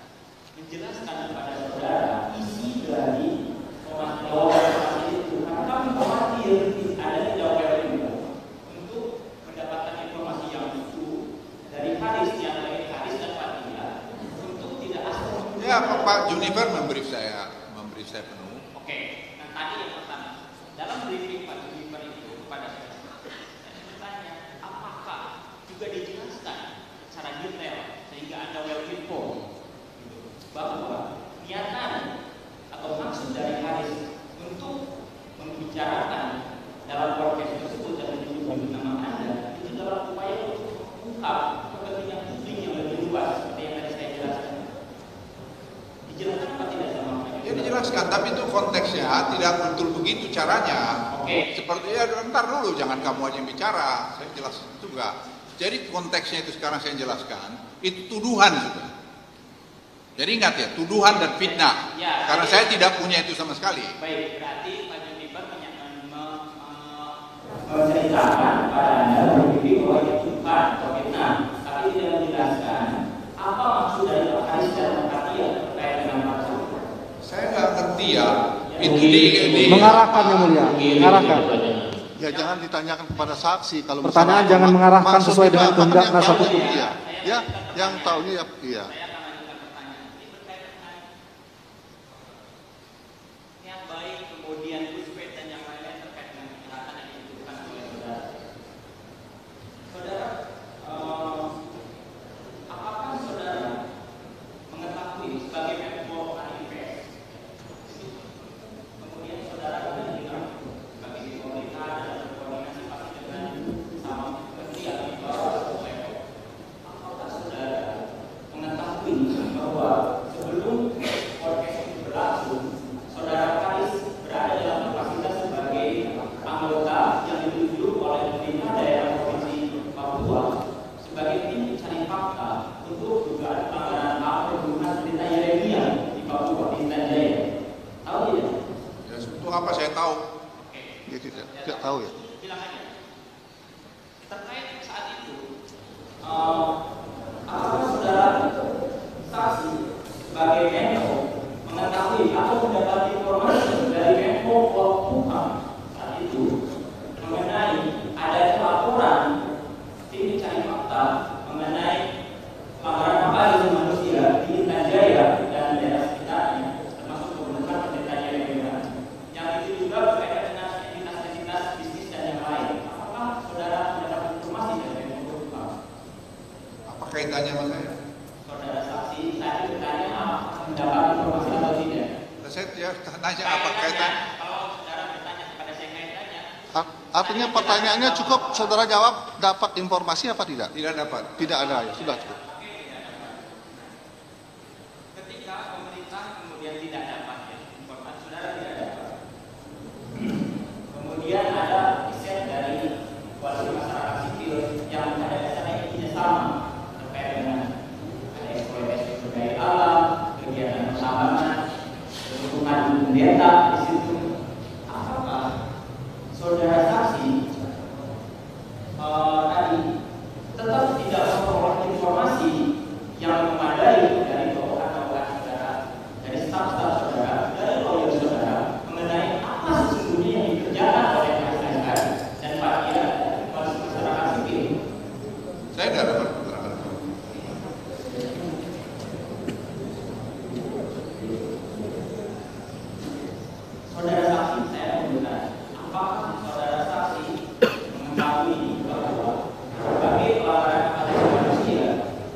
menjelaskan kepada saudara isi dari jawaban itu? Karena kami khawatir ada jawaban juga untuk mendapatkan informasi yang utuh dari hadis yang lain, hadis dan fatihah, untuk tidak asal. Ya, Pak Junifer memberi saya penuh. Oke. Nah tadi yang pertama, dalam briefing Pak Junifer itu kepada saya bertanya, apakah juga dijelaskan secara detail sehingga Anda well informed bahwa niatan atau maksud dari hadis untuk membicarakan dalam podcast tersebut dan menyebut nama Anda itu dalam upaya untuk mengungkap kepentingan publik yang lebih luas seperti yang tadi saya jelaskan. Dijelaskan apa tidak sama? Ya dijelaskan, tapi itu konteksnya tidak betul begitu caranya. Oke. Seperti ya, ntar dulu, jangan kamu aja yang bicara. Saya jelaskan juga. Jadi konteksnya itu sekarang saya jelaskan, itu tuduhan sudah. Jadi ingat ya, tuduhan dan fitnah. Ya, karena saya tidak punya itu sama sekali. Baik, berarti Pak Junifer menceritakan pada Anda berbukti bahwa itu tuduhan atau fitnah, tapi tidak menjelaskan apa maksud dari hadis dan fatihah terkait dengan maksud. Saya nggak ngerti ya. Itu di mengarahkan yang mulia, mengarahkan. Ya jangan ditanyakan kepada saksi kalau pertanyaan jangan mengarahkan sesuai dengan kehendak penasihat hukum. Ya, yang tahunya ya, iya. Niat baik, kemudian puspet dan yang lainnya terkait dengan kejahatan yang dituduhkan oleh saudara. Saudara, apakah saudara mengetahui sebagai Menko Manifest, kemudian saudara bilang sebagai pemerintah dan berkoordinasi pasti dengan sama kementerian di bawah level. Apakah saudara mengetahui bahwa sebelum podcast itu berlangsung, saudara Karis berada dalam kapasitas sebagai anggota yang ditunjuk oleh pemerintah daerah provinsi Papua sebagai tim pencari fakta untuk dugaan pelanggaran HAM perhubungan Pelita Yeremia di Papua, Intan Jaya. Tahu tidak? Ya, untuk apa saya tahu? Ya, tidak tahu ya. Bilang aja. Terkait saat itu, apakah saudara saksi sebagai Menko mengetahui atau mendapat informasi dari Menko Polhukam saat itu mengenai adanya laporan tim pencari fakta mengenai pelanggaran hak asasi manusia di Intan Jaya dan daerah sekitarnya, termasuk pembentukan Pelita Yeremia, yang itu juga berkaitan dengan entitas-entitas bisnis dan yang lain. Apakah saudara mendapat informasi dari Menko Polhukam? Apa kaitannya sama saya? Saudara saksi tadi bertanya apakah mendapat informasi atau tidak. Saya tanya apa kaitan? Kalau saudara bertanya kepada saya kaitannya, Artinya pertanyaannya cukup saudara jawab dapat informasi apa tidak? Tidak dapat. Tidak ada ya, sudah cukup. ketika pemerintah kemudian tidak dapat ya, informasi saudara tidak dapat. Kemudian ada riset dari koalisi masyarakat sipil yang pada dasarnya intinya sama terkait dengan ada eksploitasi sumber daya alam, kegiatan pertambangan, lingkungan pendeta di situ. Apakah saudara saksi tadi Saya tidak dapat keterangan. Saudara saksi, saya bertanya, apakah saudara saksi mengetahui bahwa berbagai pelanggaran hak asasi manusia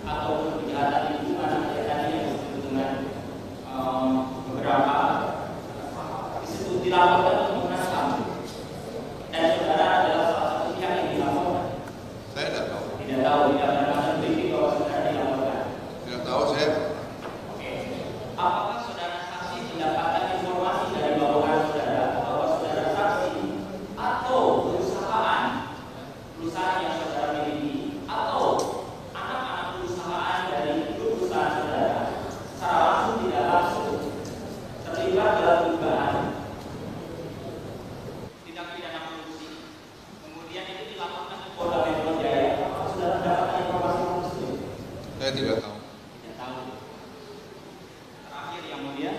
ataupun kejahatan lingkungan yang tadi yang disebut dengan beberapa disebut dilaporkan ke Komnas HAM dan saudara adalah salah satu pihak yang dilaporkan? Saya tidak tahu. Tidak tahu, tidak mendapatkan briefing bahwa saudara dilaporkan. Tidak tahu saya. Oke. Apakah saudara saksi mendapatkan informasi dari bawahan saudara bahwa saudara saksi atau perusahaan yang saudara miliki atau anak-anak perusahaan dari perusahaan saudara secara langsung tidak langsung terlibat dalam dugaan tindak pidana korupsi, kemudian itu dilaporkan ke Polda Metro Jaya? Apakah saudara mendapatkan informasi tersebut? Saya tidak tahu. Tidak tahu. Terakhir yang mulia,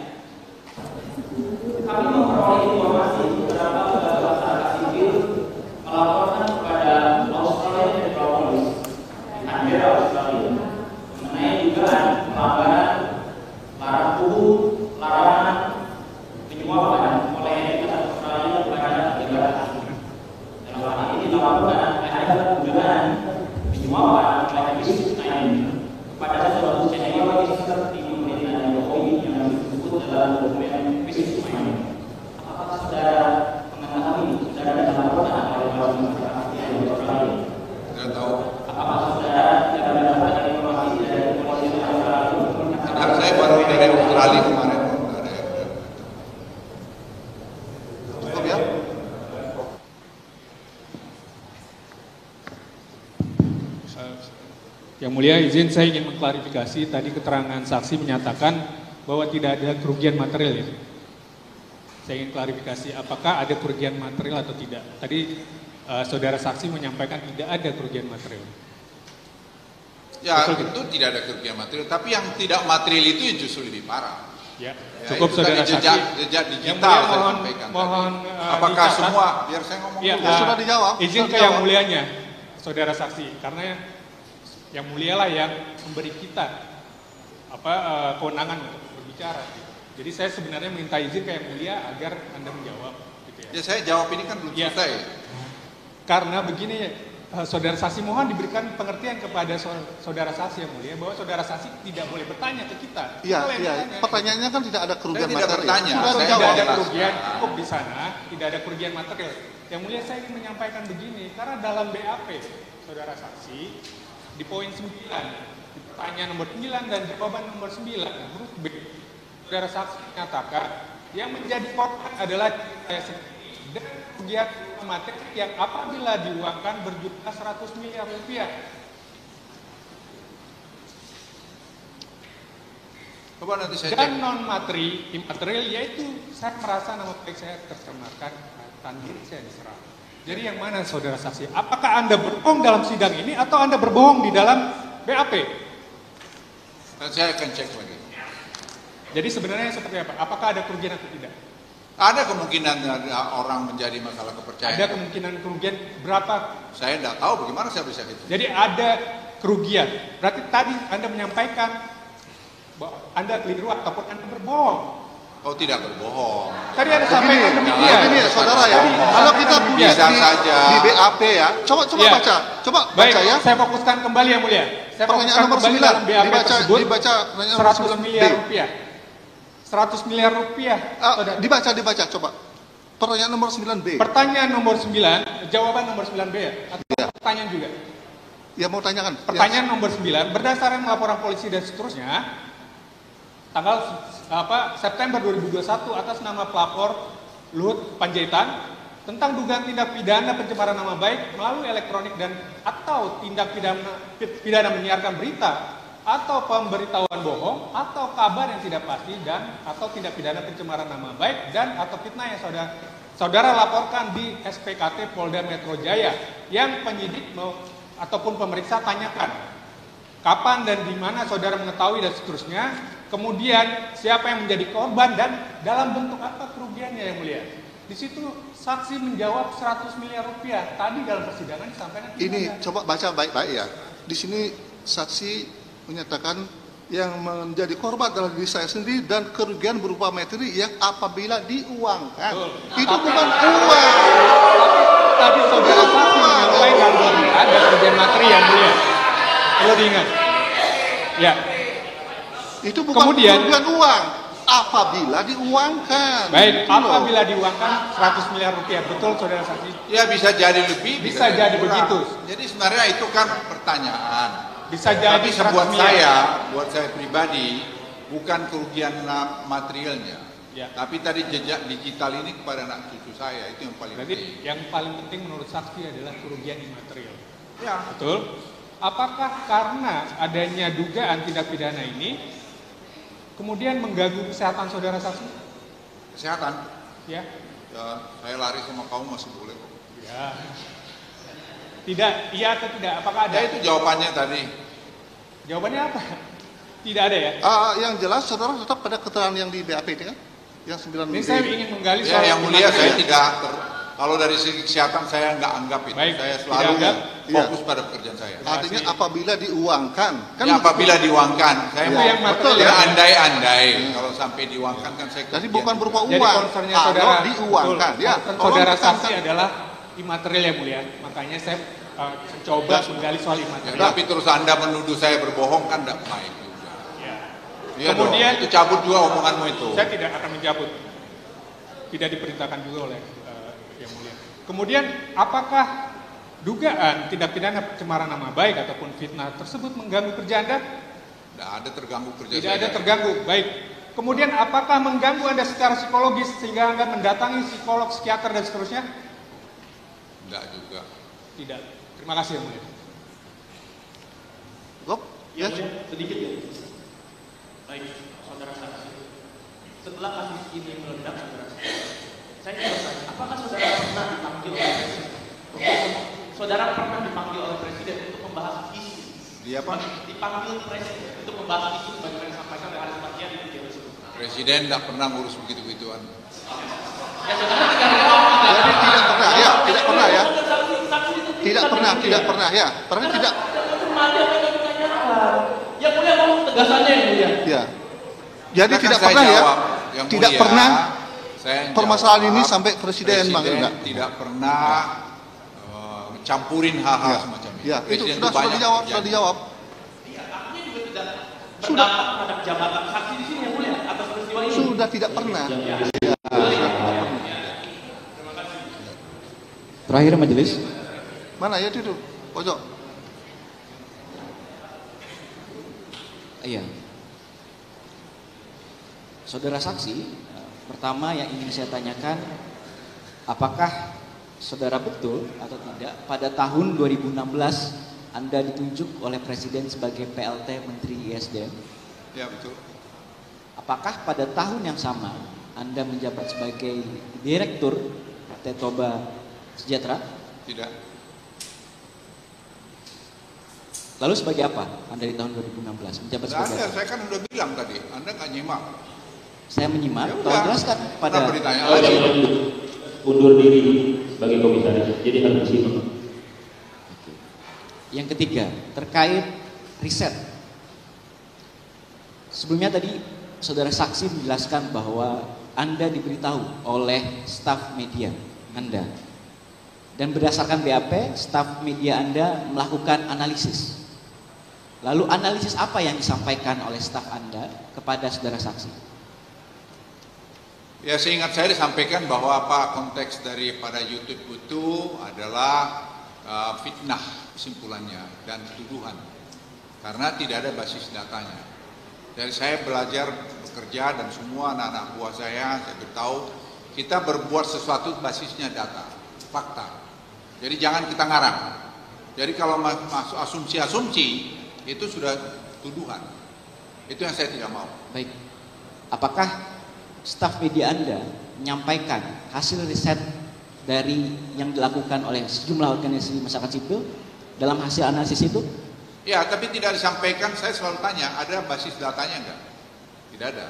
kami memperoleh informasi beberapa lembaga masyarakat sipil melaporkan kepada Australian Federal Police di Canberra, Australia, mengenai dugaan pelanggaran larangan hukum, larangan penyuapan oleh entitas Australia kepada negara asing. Dalam hal ini dilaporkan ada dugaan penyuapan oleh Habibie kepada sebuah senior minister di pemerintahan Jokowi yang disebut dalam dokumen bisnis main. Apakah saudara mengetahui saudara dilaporkan oleh masyarakat yang di Australia? Tidak tahu. Apakah saudara tidak mendapatkan informasi dari kepolisian Australia? Tidak, saya baru dari Australia kemarin. Cukup ya? Yang mulia, izin saya ingin mengklarifikasi tadi keterangan saksi menyatakan bahwa tidak ada kerugian material ya. Saya ingin klarifikasi apakah ada kerugian material atau tidak. Tadi saudara saksi menyampaikan tidak ada kerugian material. Ya, Betul, itu tidak ada kerugian material, tapi yang tidak material itu yang justru lebih parah. Ya, Ya, cukup itu saudara tadi saksi. jejak Yang digital mulia saya sampaikan. mohon Apakah dicatat. semua? Biar saya ngomong Ya, dulu. sudah dijawab. Izin Sudah ke yang dijawab. mulianya, saudara saksi, karena yang mulia lah yang memberi kita kewenangan untuk berbicara. Jadi saya sebenarnya minta izin ke yang mulia agar Anda menjawab. Gitu ya. Ya, saya jawab ini kan belum Ya. selesai. Karena begini, saudara saksi mohon diberikan pengertian kepada saudara saksi yang mulia bahwa saudara saksi tidak boleh bertanya ke kita. Iya, Kita yang iya. bertanya. Pertanyaannya kan tidak ada kerugian Saya tidak material. bertanya. Sudah Saya dijawab. Tidak ada jelas. kerugian, cukup di sana, tidak ada kerugian material. Yang mulia saya ingin menyampaikan begini, karena dalam BAP saudara saksi di poin 9, di pertanyaan nomor 9 dan jawaban nomor 9, huruf B, saudara saksi menyatakan yang menjadi korban adalah saya sendiri dan kerugian material yang apabila diuangkan berjumlah 100 miliar rupiah. Coba nanti saya cek. Dan non materi, imaterial, yaitu saya merasa nama baik saya tercemarkan, diri saya diserang. Jadi yang mana saudara saksi? Apakah Anda berbohong dalam sidang ini atau Anda berbohong di dalam BAP? Saya akan cek lagi. Jadi sebenarnya seperti apa? Apakah ada kerugian atau tidak? Ada kemungkinan orang menjadi masalah kepercayaan. Ada kemungkinan kerugian berapa? Saya tidak tahu bagaimana saya bisa gitu. Jadi ada kerugian. Berarti tadi Anda menyampaikan bahwa Anda keliru ataupun Anda berbohong. Oh, tidak berbohong. Tadi ada sampaikan demikian. Begini ya, saudara ya. Kalau kita tulis Bisa saja. di BAP ya, coba Ya. baca. Coba Baik, baca ya. saya fokuskan kembali yang mulia. Saya Pertanyaan fokuskan nomor kembali 9. dalam BAP tersebut. Dibaca pertanyaan nomor 100 9 miliar B. rupiah. 100 miliar rupiah. Saudara. Dibaca coba. Pertanyaan nomor 9B. Pertanyaan nomor 9, jawaban nomor 9B ya? Atau pertanyaan juga? Ya mau tanyakan. Pertanyaan nomor 9, berdasarkan laporan polisi dan seterusnya, tanggal September 2021 atas nama pelapor Luhut Panjaitan tentang dugaan tindak pidana pencemaran nama baik melalui elektronik dan atau tindak pidana menyiarkan berita atau pemberitahuan bohong atau kabar yang tidak pasti dan atau tindak pidana pencemaran nama baik dan atau fitnah yang saudara laporkan di SPKT Polda Metro Jaya yang penyidik ataupun pemeriksa tanyakan kapan dan di mana saudara mengetahui dan seterusnya. Kemudian siapa yang menjadi korban dan dalam bentuk apa kerugiannya yang mulia. Di situ saksi menjawab 100 miliar rupiah. Tadi dalam persidangan disampaikan Ini coba baca baik-baik ya. di sini saksi menyatakan yang menjadi korban adalah diri saya sendiri dan kerugian berupa materi yang apabila diuangkan. Itu bukan uang. Tadi saudara saksi menyampaikan bahwa ada kerugian materi yang mulia. Perlu diingat. Ya. Itu bukan kerugian uang. Apabila diuangkan. Baik, apabila diuangkan 100 miliar rupiah, betul saudara saksi? Ya bisa jadi lebih, bisa jadi begitu. Jadi sebenarnya itu kan pertanyaan. Bisa jadi. Tapi buat saya pribadi bukan kerugian materialnya. Ya. Tapi tadi jejak digital ini kepada anak cucu saya itu yang paling penting. Yang paling penting menurut saksi adalah kerugian imaterial. Ya. Betul. Apakah karena adanya dugaan tindak pidana ini kemudian mengganggu kesehatan saudara saksi? Kesehatan? Ya. Ya, saya lari sama kamu masih boleh kok. Ya. Tidak, iya atau tidak? Apakah ada? Ya itu jawabannya tadi. Jawabannya apa? Tidak ada ya? Yang jelas saudara tetap pada keterangan yang di BAP itu kan? Yang 9 Ini saya ingin menggali soal yang mulia saya tidak Kalau dari segi kesehatan saya nggak anggap itu. Baik, saya selalu fokus pada pekerjaan saya. Artinya apabila diuangkan. Kan ya, apabila diuangkan. Saya mau yang betul ya andai-andai. Kalau sampai diuangkan kan saya. Jadi bukan berupa uang. Jadi concernnya saudara diuangkan. Betul, Ya. Saudara saksi adalah imaterial yang mulia. Makanya saya coba menggali soal imaterial. Ya, tapi terus Anda menuduh saya berbohong kan tidak baik juga. Ya, kemudian itu cabut juga omonganmu itu. Saya tidak akan mencabut. Tidak diperintahkan juga oleh yang mulia. Kemudian apakah dugaan tindak pidana pencemaran nama baik ataupun fitnah tersebut mengganggu kerja Anda? Tidak ada terganggu kerja Tidak saya. ada terganggu. Baik. Kemudian apakah mengganggu Anda secara psikologis sehingga Anda mendatangi psikolog, psikiater dan seterusnya? Tidak juga. Tidak. Terima kasih yang mulia. Gop? Ya, sedikit ya. Baik, saudara saksi. Setelah kasus ini meledak, saudara saksi, saya ingin bertanya, apakah saudara pernah dipanggil oleh presiden? Saudara pernah dipanggil oleh presiden untuk membahas isu? Dia apa? Dipanggil presiden untuk membahas isu sebagaimana disampaikan oleh Aris Batia di video tersebut. Presiden tidak pernah ngurus begitu-gituan. Ya, saudara tidak pernah. Jadi tidak pernah ya, tidak pernah ya. Tidak pernah ya. Pernah tidak. Yang mulia ngomong tegasannya yang mulia. Ya. Jadi tidak saya pernah ya. jawab, yang Tidak mulia, pernah saya permasalahan jawab, ini sampai presiden enggak? tidak pernah campurin hal-hal semacam ini. Ya, itu Presiden sudah banyak dijawab, terjadi. sudah dijawab. Iya, artinya juga tidak berdampak terhadap jabatan saksi di sini yang mulia atas peristiwa ini. Sudah tidak pernah. Ya. Terakhir majelis. Mana ya itu? Pojok. Iya. Saudara saksi, pertama yang ingin saya tanyakan, apakah saudara betul atau tidak pada tahun 2016 Anda ditunjuk oleh Presiden sebagai PLT Menteri ISDM? Ya, betul. Apakah pada tahun yang sama Anda menjabat sebagai Direktur PT Toba Sejahtera? Tidak. Lalu sebagai apa Anda di tahun 2016 menjabat sebagai apa? Saya kan udah bilang tadi, Anda nggak nyimak. Saya menyimak, Ya tolong udah. jelaskan pada Kenapa ditanya lagi? Undur diri sebagai komisaris. Jadi harus disimak. Yang ketiga, terkait riset. Sebelumnya tadi saudara saksi menjelaskan bahwa Anda diberitahu oleh staf media Anda. Dan berdasarkan BAP, staf media Anda melakukan analisis. Lalu analisis apa yang disampaikan oleh staf Anda kepada saudara saksi? Ya, seingat saya disampaikan bahwa apa konteks daripada YouTube itu adalah fitnah kesimpulannya dan tuduhan. Karena tidak ada basis datanya. Dari saya belajar bekerja dan semua anak-anak buah saya beritahu kita berbuat sesuatu basisnya data, fakta. Jadi jangan kita ngarang. Jadi kalau masuk asumsi-asumsi itu sudah tuduhan. Itu yang saya tidak mau. Baik. Apakah staf media Anda menyampaikan hasil riset dari yang dilakukan oleh sejumlah organisasi masyarakat sipil dalam hasil analisis itu? Ya, tapi tidak disampaikan. Saya selalu tanya, ada basis datanya enggak? Tidak ada.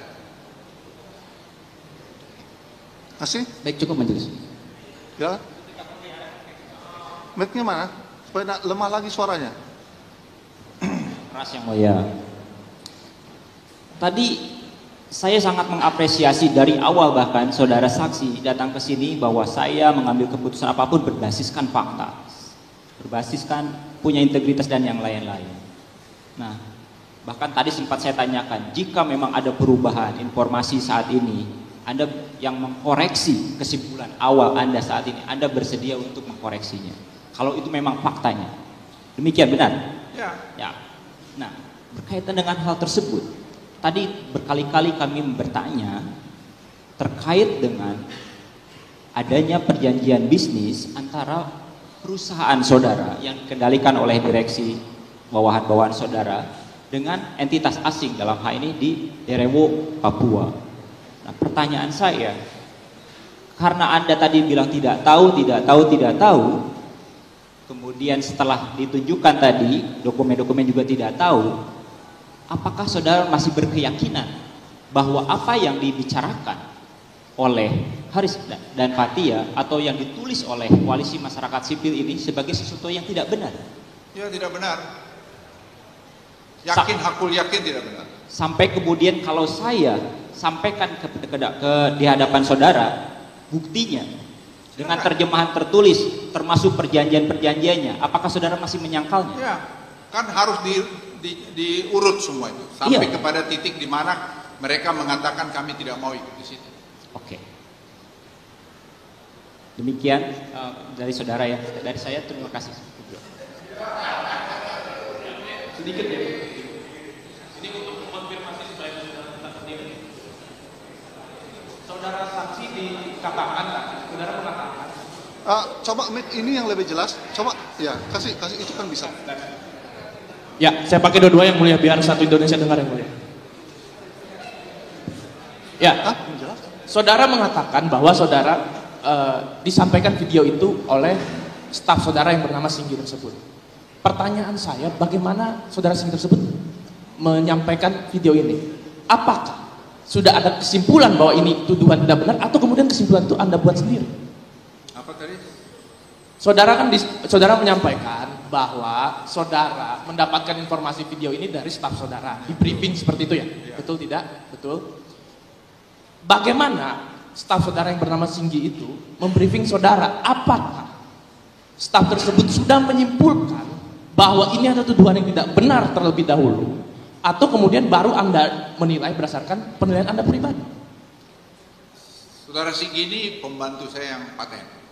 Masih? Baik, cukup majelis. Ya. Mic-nya mana? Supaya lemah lagi suaranya. Mas yang mulia. Tadi saya sangat mengapresiasi dari awal bahkan saudara saksi datang ke sini bahwa saya mengambil keputusan apapun berbasiskan fakta, berbasiskan punya integritas dan yang lain-lain. Nah, bahkan tadi sempat saya tanyakan, jika memang ada perubahan informasi saat ini, Anda yang mengkoreksi kesimpulan awal Anda saat ini, Anda bersedia untuk mengkoreksinya. Kalau itu memang faktanya, demikian benar? Ya. Nah, berkaitan dengan hal tersebut. Tadi berkali-kali kami bertanya terkait dengan adanya perjanjian bisnis antara perusahaan saudara yang dikendalikan oleh direksi bawahan-bawahan saudara dengan entitas asing, dalam hal ini di Derewo, Papua. Nah, pertanyaan saya, karena Anda tadi bilang tidak tahu, kemudian setelah ditunjukkan tadi dokumen-dokumen juga tidak tahu, apakah saudara masih berkeyakinan bahwa apa yang dibicarakan oleh Haris dan Fathia atau yang ditulis oleh Koalisi Masyarakat Sipil ini sebagai sesuatu yang tidak benar? Ya, tidak benar. Yakin, hakul yakin tidak benar. Sampai kemudian kalau saya sampaikan di hadapan saudara buktinya dengan terjemahan tertulis termasuk perjanjian-perjanjiannya, apakah saudara masih menyangkalnya? Ya, kan harus diurut semua itu sampai kepada titik di mana mereka mengatakan kami tidak mau ikut di situ. Oke. Demikian dari saudara ya. Dari saya terima kasih. Sedikit ya. Ini untuk mengkonfirmasi supaya saudara tidak tertipu. Saudara saksi dikatakan, saudara mengatakan. Coba ini yang lebih jelas. Coba ya kasih itu kan bisa. Ya, saya pakai dua-dua yang mulia biar satu Indonesia dengar yang mulia. Ya, saudara mengatakan bahwa saudara disampaikan video itu oleh staf saudara yang bernama Singgi tersebut. Pertanyaan saya, bagaimana saudara Singgi tersebut menyampaikan video ini? Apakah sudah ada kesimpulan bahwa ini tuduhan tidak benar atau kemudian kesimpulan itu Anda buat sendiri? Apa tadi? Saudara menyampaikan bahwa saudara mendapatkan informasi video ini dari staf saudara, di briefing seperti itu ya? Betul tidak? Betul. Bagaimana staf saudara yang bernama Singgi itu membriefing saudara? Apakah staf tersebut sudah menyimpulkan bahwa ini ada tuduhan yang tidak benar terlebih dahulu, atau kemudian baru Anda menilai berdasarkan penilaian Anda pribadi? Saudara Singgi ini pembantu saya yang paten.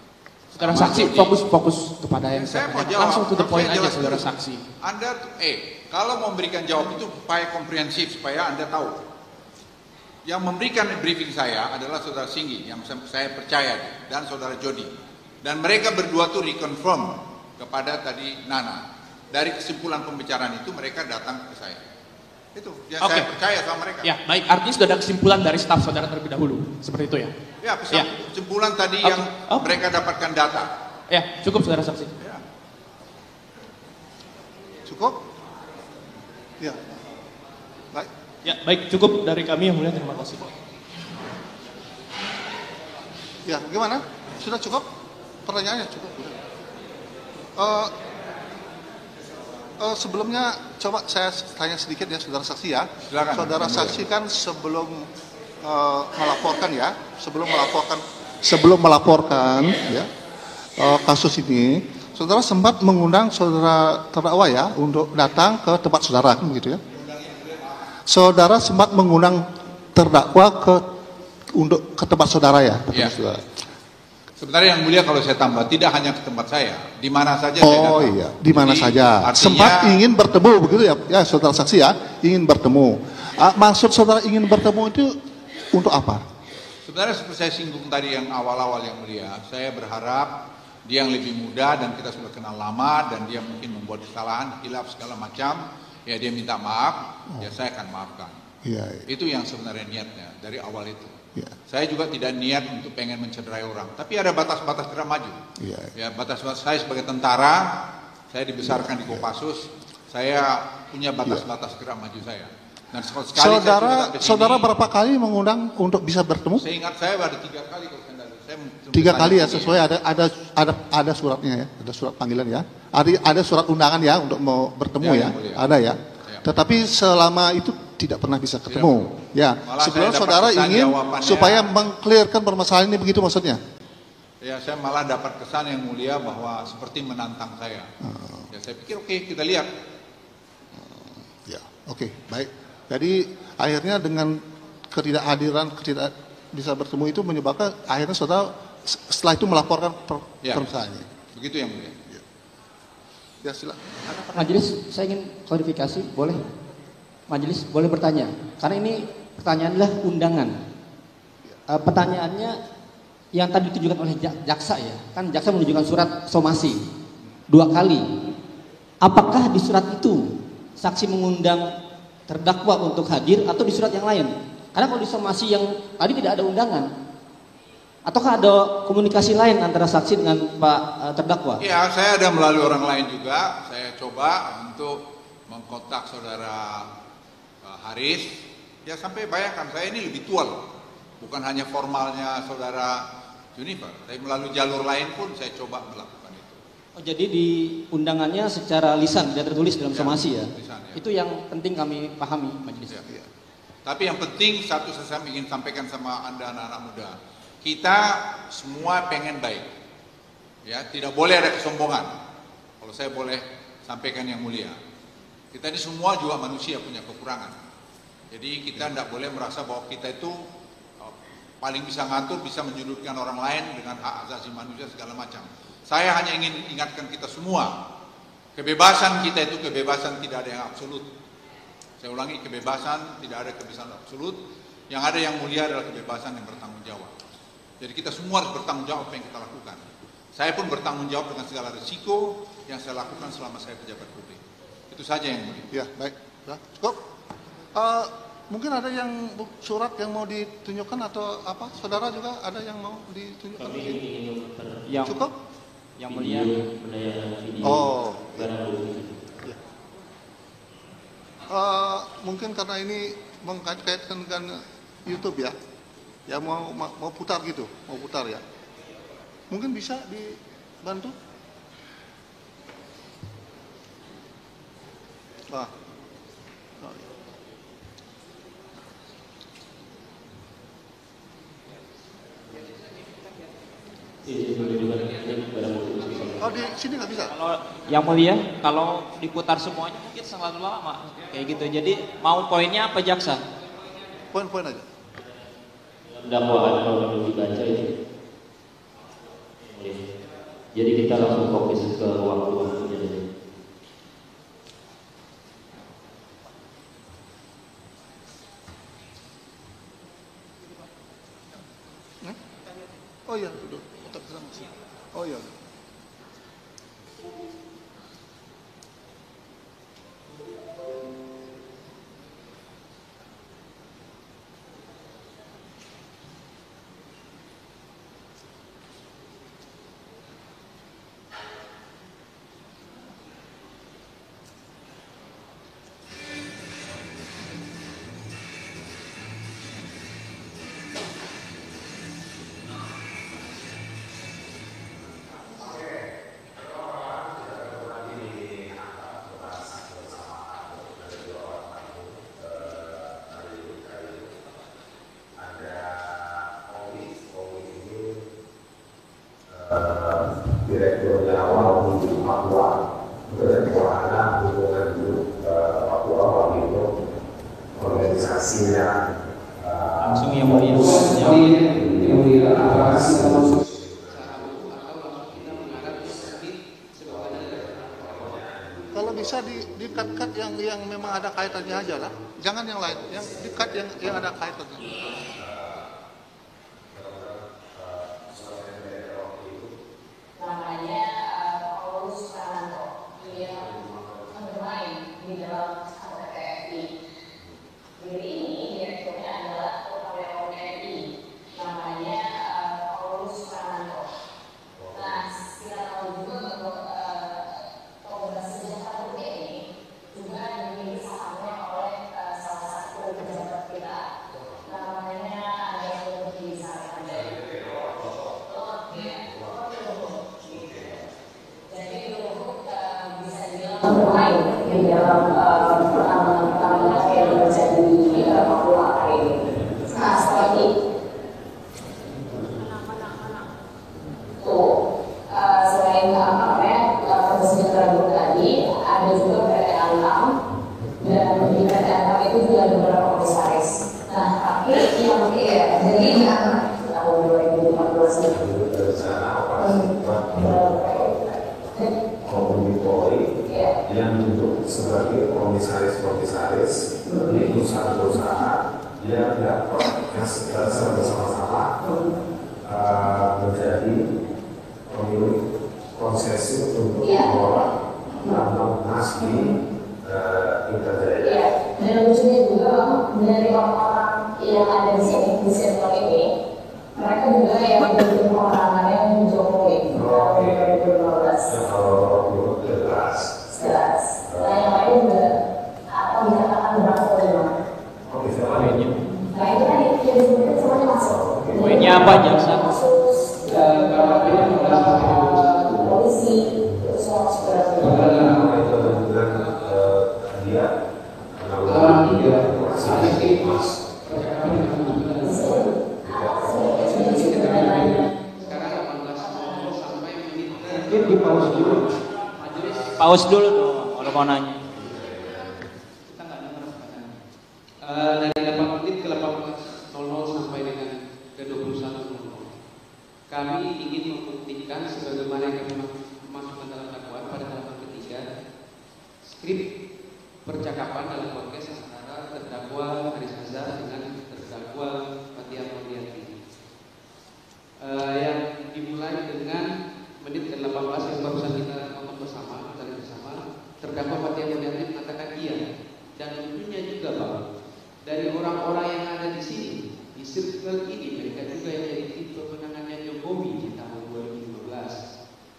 Saudara saksi fokus kepada yang saya mau jawab. Langsung to the point aja saudara dulu. saksi. Anda kalau mau memberikan jawab itu supaya komprehensif, supaya Anda tahu. Yang memberikan briefing saya adalah saudara Singgi yang saya percaya dan saudara Jody. Dan mereka berdua tuh reconfirm kepada tadi Nana. Dari kesimpulan pembicaraan itu mereka datang ke saya. Itu yang saya percaya sama mereka. Ya, baik. Artinya sudah ada kesimpulan dari staf saudara terlebih dahulu. Seperti itu ya? Ya, kesimpulan tadi yang mereka dapatkan data. Ya, cukup saudara saksi. Ya. Cukup? Ya. Baik. Ya, baik. Cukup dari kami yang mulia. Terima kasih. Ya, gimana? Sudah cukup? Pertanyaannya cukup. Sebelumnya coba saya tanya sedikit ya saudara saksi ya. Silakan. Saudara saksi kan sebelum melaporkan ya kasus ini, saudara sempat mengundang saudara terdakwa ya untuk datang ke tempat saudara kan begitu ya. Saudara sempat mengundang terdakwa ke tempat saudara ya. Ya. Sebenarnya yang mulia kalau saya tambah, tidak hanya ke tempat saya, di mana saja saya datang. Oh iya, di mana saja. Artinya, sempat ingin bertemu begitu ya, ya saudara saksi ya, ingin bertemu. Maksud saudara ingin bertemu itu untuk apa? Sebenarnya seperti saya singgung tadi yang awal-awal yang mulia, saya berharap dia yang lebih muda dan kita sudah kenal lama dan dia mungkin membuat kesalahan, hilaf segala macam, ya dia minta maaf, ya saya akan maafkan. Iya. Itu yang sebenarnya niatnya dari awal itu. Ya. Saya juga tidak niat untuk pengen mencederai orang, tapi ada batas-batas gerak maju. Ya. Ya, batas-batas saya sebagai tentara, saya dibesarkan di Kopassus, saya punya batas-batas gerak maju saya. Dan sekali saudara berapa kali mengundang untuk bisa bertemu? Saya ingat saya baru 3 kali kalau saya 3 kali ya, sesuai ada suratnya ya, ada surat panggilan ya, ada surat undangan ya untuk mau bertemu ya, ada ya. Tetapi selama itu tidak pernah bisa ketemu. Ya, Malah sebelum saya dapat saudara kesan ingin jawabannya- supaya mengclearkan permasalahan ini, begitu maksudnya? Ya, saya malah dapat kesan yang mulia bahwa seperti menantang saya. Ya, saya pikir oke, kita lihat. Ya, oke, baik. Jadi akhirnya dengan ketidakhadiran, tidak bisa bertemu itu menyebabkan akhirnya saudara setelah itu melaporkan permasalahan ini. Begitu yang mulia. Ya, silakan. Majelis, saya ingin klarifikasi, boleh? Majelis, boleh bertanya? Karena ini pertanyaan adalah undangan. Pertanyaannya yang tadi ditujukan oleh jaksa ya, kan jaksa menunjukkan surat somasi 2 kali. Apakah di surat itu saksi mengundang terdakwa untuk hadir atau di surat yang lain? Karena kalau di somasi yang tadi tidak ada undangan. Ataukah ada komunikasi lain antara saksi dengan Pak terdakwa? Ya, saya ada melalui orang lain juga. Saya coba untuk mengkontak saudara Haris. Ya, sampai bayangkan saya ini lebih tua loh. Bukan hanya formalnya saudara Junifer, tapi melalui jalur lain pun saya coba melakukan itu. Oh, jadi di undangannya secara lisan, tidak tertulis dalam somasi ya? Lisan, ya. Itu yang penting kami pahami, Majelis. Ya. Tapi yang penting satu saya ingin sampaikan sama Anda anak-anak muda. Kita semua pengen baik. Ya, tidak boleh ada kesombongan. Kalau saya boleh sampaikan yang mulia. Kita ini semua juga manusia punya kekurangan. Jadi kita tidak boleh merasa bahwa kita itu paling bisa ngatur, bisa menyudutkan orang lain dengan hak asasi manusia segala macam. Saya hanya ingin ingatkan kita semua, kebebasan kita itu kebebasan tidak ada yang absolut. Saya ulangi, kebebasan tidak ada kebebasan absolut. Yang ada yang mulia adalah kebebasan yang bertanggung jawab. Jadi kita semua harus bertanggung jawab apa yang kita lakukan. Saya pun bertanggung jawab dengan segala risiko yang saya lakukan selama saya pejabat publik. Itu saja yang mulia. Ya, baik. Ya, cukup. Mungkin ada yang surat yang mau ditunjukkan atau apa? Saudara juga ada yang mau ditunjukkan? Yang cukup? Yang mulia. Oh. Ya. Mungkin karena ini mengkaitkan dengan YouTube ya. Ya mau putar gitu, mau putar ya. Mungkin bisa dibantu? Oh, di sini nggak bisa. Kalau yang mulia, kalau diputar semuanya mungkin selalu lama kayak gitu. Jadi mau poinnya apa jaksa? Poin-poin aja. Dakwaan kalau dibaca itu. Jadi kita langsung fokus ke waktu-waktunya saja. Oh iya, duduk. Oh iya. Direkturnya awal di Papua, bagaimana hubungan Papua waktu itu organisasinya langsung yang mulia. Kalau bisa di-cut yang memang ada kaitannya aja lah, jangan yang lain, yang di-cut yang ada kaitannya. Namanya Paulus Prananto, dia bermain di dalam TFI. Diri ini direkturnya adalah Pegawai TNI, namanya Paulus Prananto. Nah, kita tahu juga bahwa Komunitas Sejahtera Putih ini juga dimiliki sahamnya oleh salah satu pejabat kita, namanya ada Luhut Sarah. Jadi Luhut bisa dibilang bermain di dalam pertarungan dan di PT Antam itu juga ada beberapa komisaris. Nah, tapi yang jadi di anak tahun 2014 itu Komuni Polri yang duduk sebagai komisaris-komisaris di perusahaan-perusahaan yang dapat secara bersama-sama menjadi pemilik konsesi untuk mengelola tambang emas di Indrajaya. Dan lucunya juga dari orang-orang yang ada di sini di circle ini, mereka juga yang bikin perorangannya Jokowi tahun 2015. Kalau jelas. Nah yang lain juga apa dikatakan berapa poin? Nah itu kan yang disebutkan semuanya masuk. Poinnya apa jaksa? Polisi terus masuk ke Paus dulu dong, kalau mau nanya. Dari 8 menit ke 18.00 sampai dengan ke 21.00. Kami ingin membuktikan sebagaimana yang kami masukkan dalam dakwaan pada halaman ketiga, skrip percakapan dalam podcast antara terdakwa Haris Azhar dengan terdakwa Fathia Nurlianti, yang dimulai dengan menit ke-18 yang barusan kita nonton bersama. Terdakwa Fathia Nurlianti mengatakan iya, dan tentunya juga bahwa dari orang-orang yang ada di sini di circle ini mereka juga yang jadi tim pemenangannya Jokowi di tahun 2015.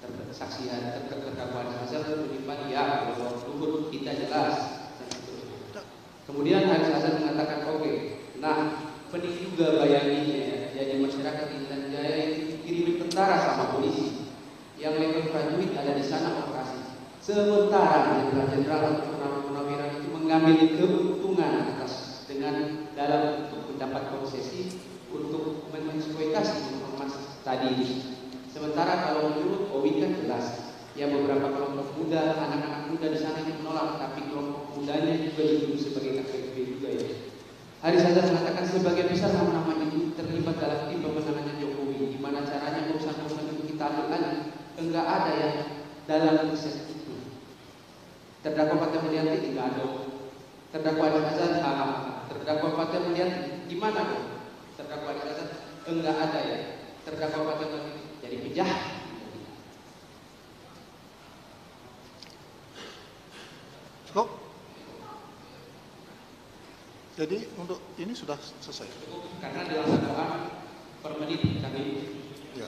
Tersaksian terdakwa Haris Azhar menyimpan ya bahwa Luhut kita jelas. Kemudian Haris Azhar mengatakan oke. Nah, pening juga bayanginnya jadi masyarakat Intan Jaya itu kirimin tentara sama polisi yang level prajurit ada di sana operasi. Sementara jenderal-jenderal atau purnawirawan itu mengambil keuntungan atas dengan dalam untuk mendapat konsesi untuk mengeksploitasi informasi tadi. Sementara kalau menurut Owi kan jelas, ya beberapa kelompok muda, anak-anak muda di sana yang menolak, tapi kelompok mudanya juga dituduh sebagai KPP juga ya. Haris Azhar mengatakan sebagian besar nama-nama ini terlibat dalam tim pemenangannya Jokowi. Gimana caranya urusan-urusan itu kita ambil alih? Enggak ada yang dalam riset itu. Terdakwa Fathia Nurlianti tidak ada. Terdakwa Haris Azhar, terdakwa Fathia Nurlianti gimana dong? Terdakwa Haris Azhar enggak ada ya. Terdakwa Fathia Nurlianti jadi penjahat. Cukup? Jadi untuk ini sudah selesai. Karena dalam dakwaan per menit kami. Ya.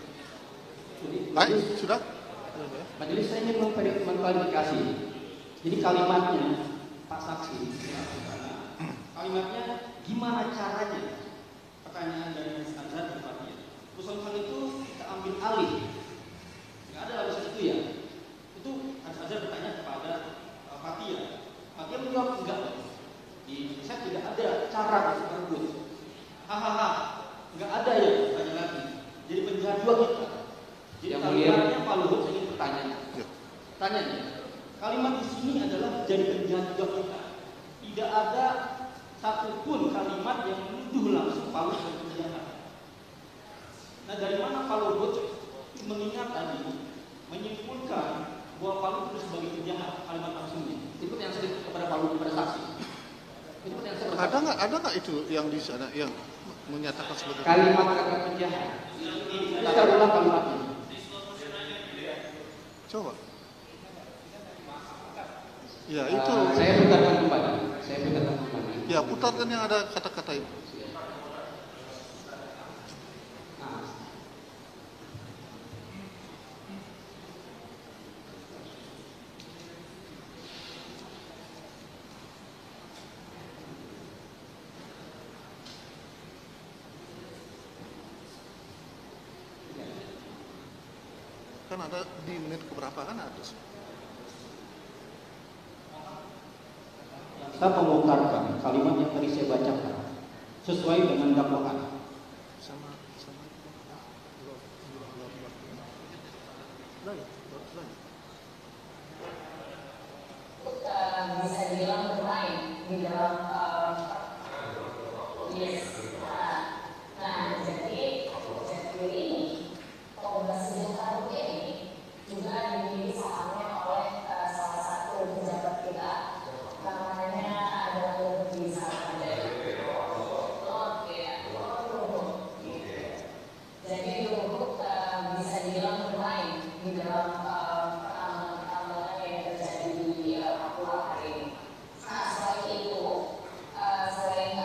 Baik, sudah. Majelis saya ingin mengklarifikasi. Jadi kalimatnya Pak Saksi, kalimatnya gimana caranya? Pertanyaan dari Haris Azhar dan Fathia. Usul itu kita ambil alih. Nggak ada lapisan itu ya. Itu Haris Azhar bertanya kepada Fathia. Fathia menjawab enggak. Di saya tidak ada cara untuk merebut. Hahaha, nggak ada ya. Tanya lagi. Jadi penjahat dua kita. Jadi kalimatnya Pak Luhut ingin bertanya. Tanyanya. Kalimat di sini adalah jadi penjahat juga kita. Tidak ada satupun kalimat yang menuduh langsung Pak Luhut sebagai penjahat. Nah dari mana Pak Luhut mengingat tadi menyimpulkan bahwa Pak Luhut itu sebagai penjahat kalimat langsungnya? Itu yang saya kepada Pak Luhut pada saksi. Itu yang saya ada nggak itu yang di sana yang menyatakan sebagai kalimat kata penjahat? Kita ulang kalimatnya. Coba. Ya itu. Saya putarkan kembali. Ya putarkan yang ada kata-kata itu. Kan ada di menit keberapa kan ada. Saya mengungkapkan kalimat yang tadi saya bacakan sesuai dengan dakwaan. Bisa dibilang bermain di dalam yes. Nah, jadi ini Komnas Sejahtera ini juga dimiliki sahamnya oleh salah satu pejabat kita, namanya adalah Lutfi Sarmada. Jadi Luhut bisa dibilang bermain di dalam pertambangan yang terjadi di Papua hari ini. Nah, selain itu, selain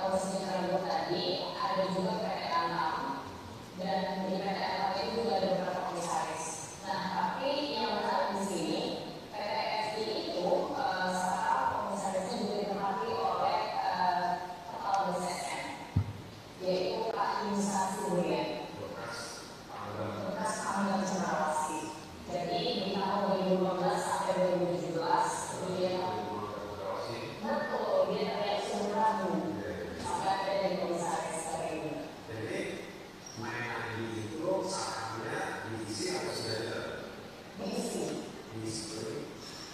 Komisi Luhut tadi, ada juga PT Antam, dan di PT Antam itu juga ada beberapa komisaris. Nah, tapi yang menarik di sini, PT FI itu sekarang komisarisnya juga ditempati oleh kepala BSSN, yaitu Pak Yusa Surya, bekas Pangdam Cendrawasih. Jadi di tahun 2015 sampai 2017 dia betul dia kayak sumber sampai ada di komisaris hari ini. Jadi mainan itu sahamnya diisi atau sudah ada? Diisi.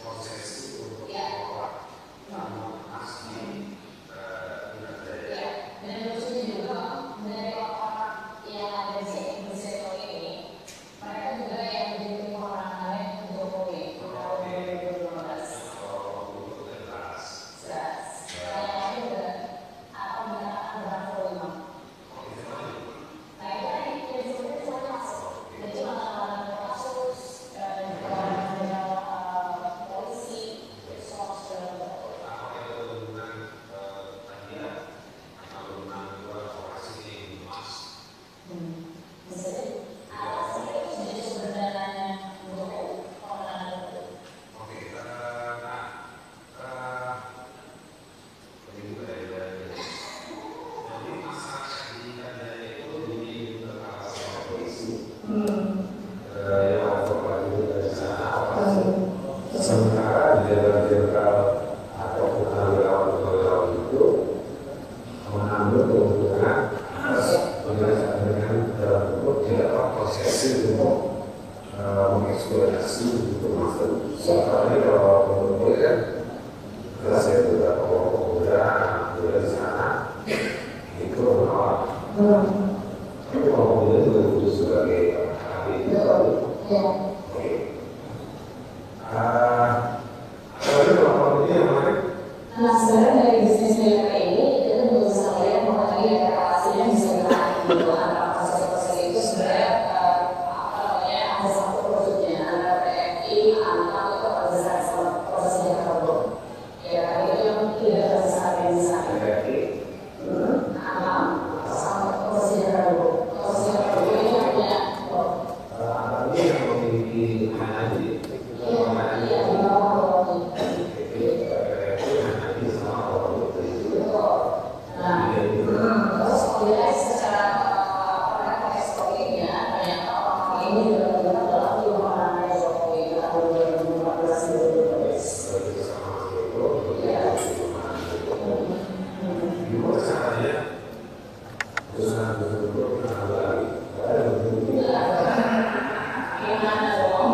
Konsesi untuk orang namun asli tidak ada. Dan lucunya juga dari orang yang ada di sektor ini, mereka juga yang menjadi pemenangannya Jokowi tahun 2015. Yang lain juga akan mengatakan berapa lima. Nah itu tadi yang disebutnya semuanya masuk. Jadi mantan-mantan kasus dan polisi, sos dan sementara jenderal-jenderal atau purnawirawan itu mengambil keuntungan dengan dalam bentuk tidak prosesi untuk mengeksploitasi untuk masuk. Soalnya kalau menurut kan, jelas ya beberapa kelompok pemuda di sana itu menolak. Tapi kelompok pemuda juga butuh sebagai ahli itu. Nah, sebenarnya dari bisnis mereka ini kita juga bisa melihat bahwa tadi ada relasinya bisa ditarik gitu antara proses-proses itu sebenarnya ada satu produknya antara PFI, Antam itu proses yang terlalu ya kan itu yang tidak terbesar di sana. Antam sama proses yang terlalu ini yang punya ini yang memiliki haji. Iya, di bawah terus kemudian secara ekspornya ternyata orang ini juga dalam pemenangan Jokowi tahun 2014-2015. Ya. Gimana caranya? Gimana dong?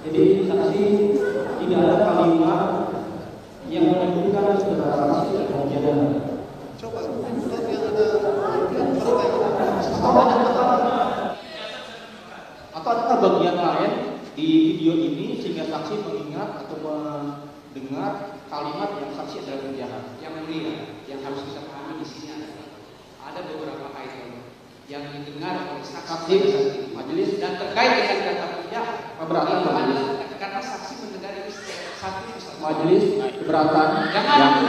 Jadi saksi tidak ada kalimat yang menunjukkan saudara saksi kemudian atau adakah bagian lain di video ini sehingga saksi mengingat atau mendengar kalimat yang saksi adalah penjahat. Yang mulia, yang harus kita pahami di sini ada beberapa item yang didengar oleh saksi majelis dan terkait dengan kata penjahat. Keberatan majelis. Karena saksi mendengar itu satu majelis keberatan yang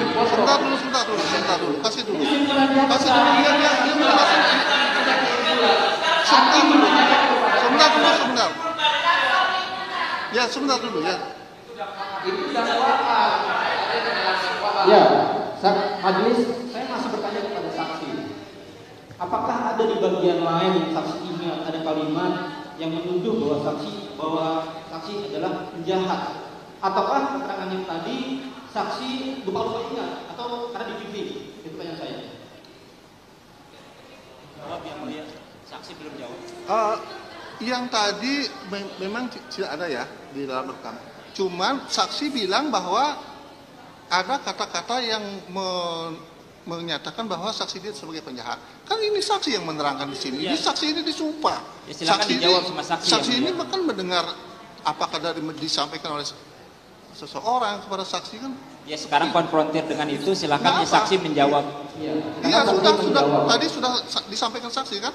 sebentar dulu, kasih dulu biar dia menjelaskan. Sebentar. Ya, sebentar dulu ya. Itu dakwaan. Ya, majelis, saya masih bertanya kepada saksi. Apakah ada di bagian lain yang saksi ingat ada kalimat yang menuduh bahwa saksi adalah penjahat? Ataukah keterangan yang tadi saksi lupa ingat atau karena di TV? Itu pertanyaan saya. Jawab yang mulia. Saksi belum jawab. Yang tadi memang tidak ada ya di dalam rekam. Cuman saksi bilang bahwa ada kata-kata yang menyatakan bahwa saksi dia sebagai penjahat. Kan ini saksi yang menerangkan di sini. Ini saksi ini disumpah. Ya, silakan dijawab sama saksi. Saksi ini bahkan mendengar apakah dari disampaikan oleh seseorang kepada saksi kan. Ya sekarang konfrontir dengan itu, silakan saksi menjawab. Iya sudah tadi sudah disampaikan saksi kan.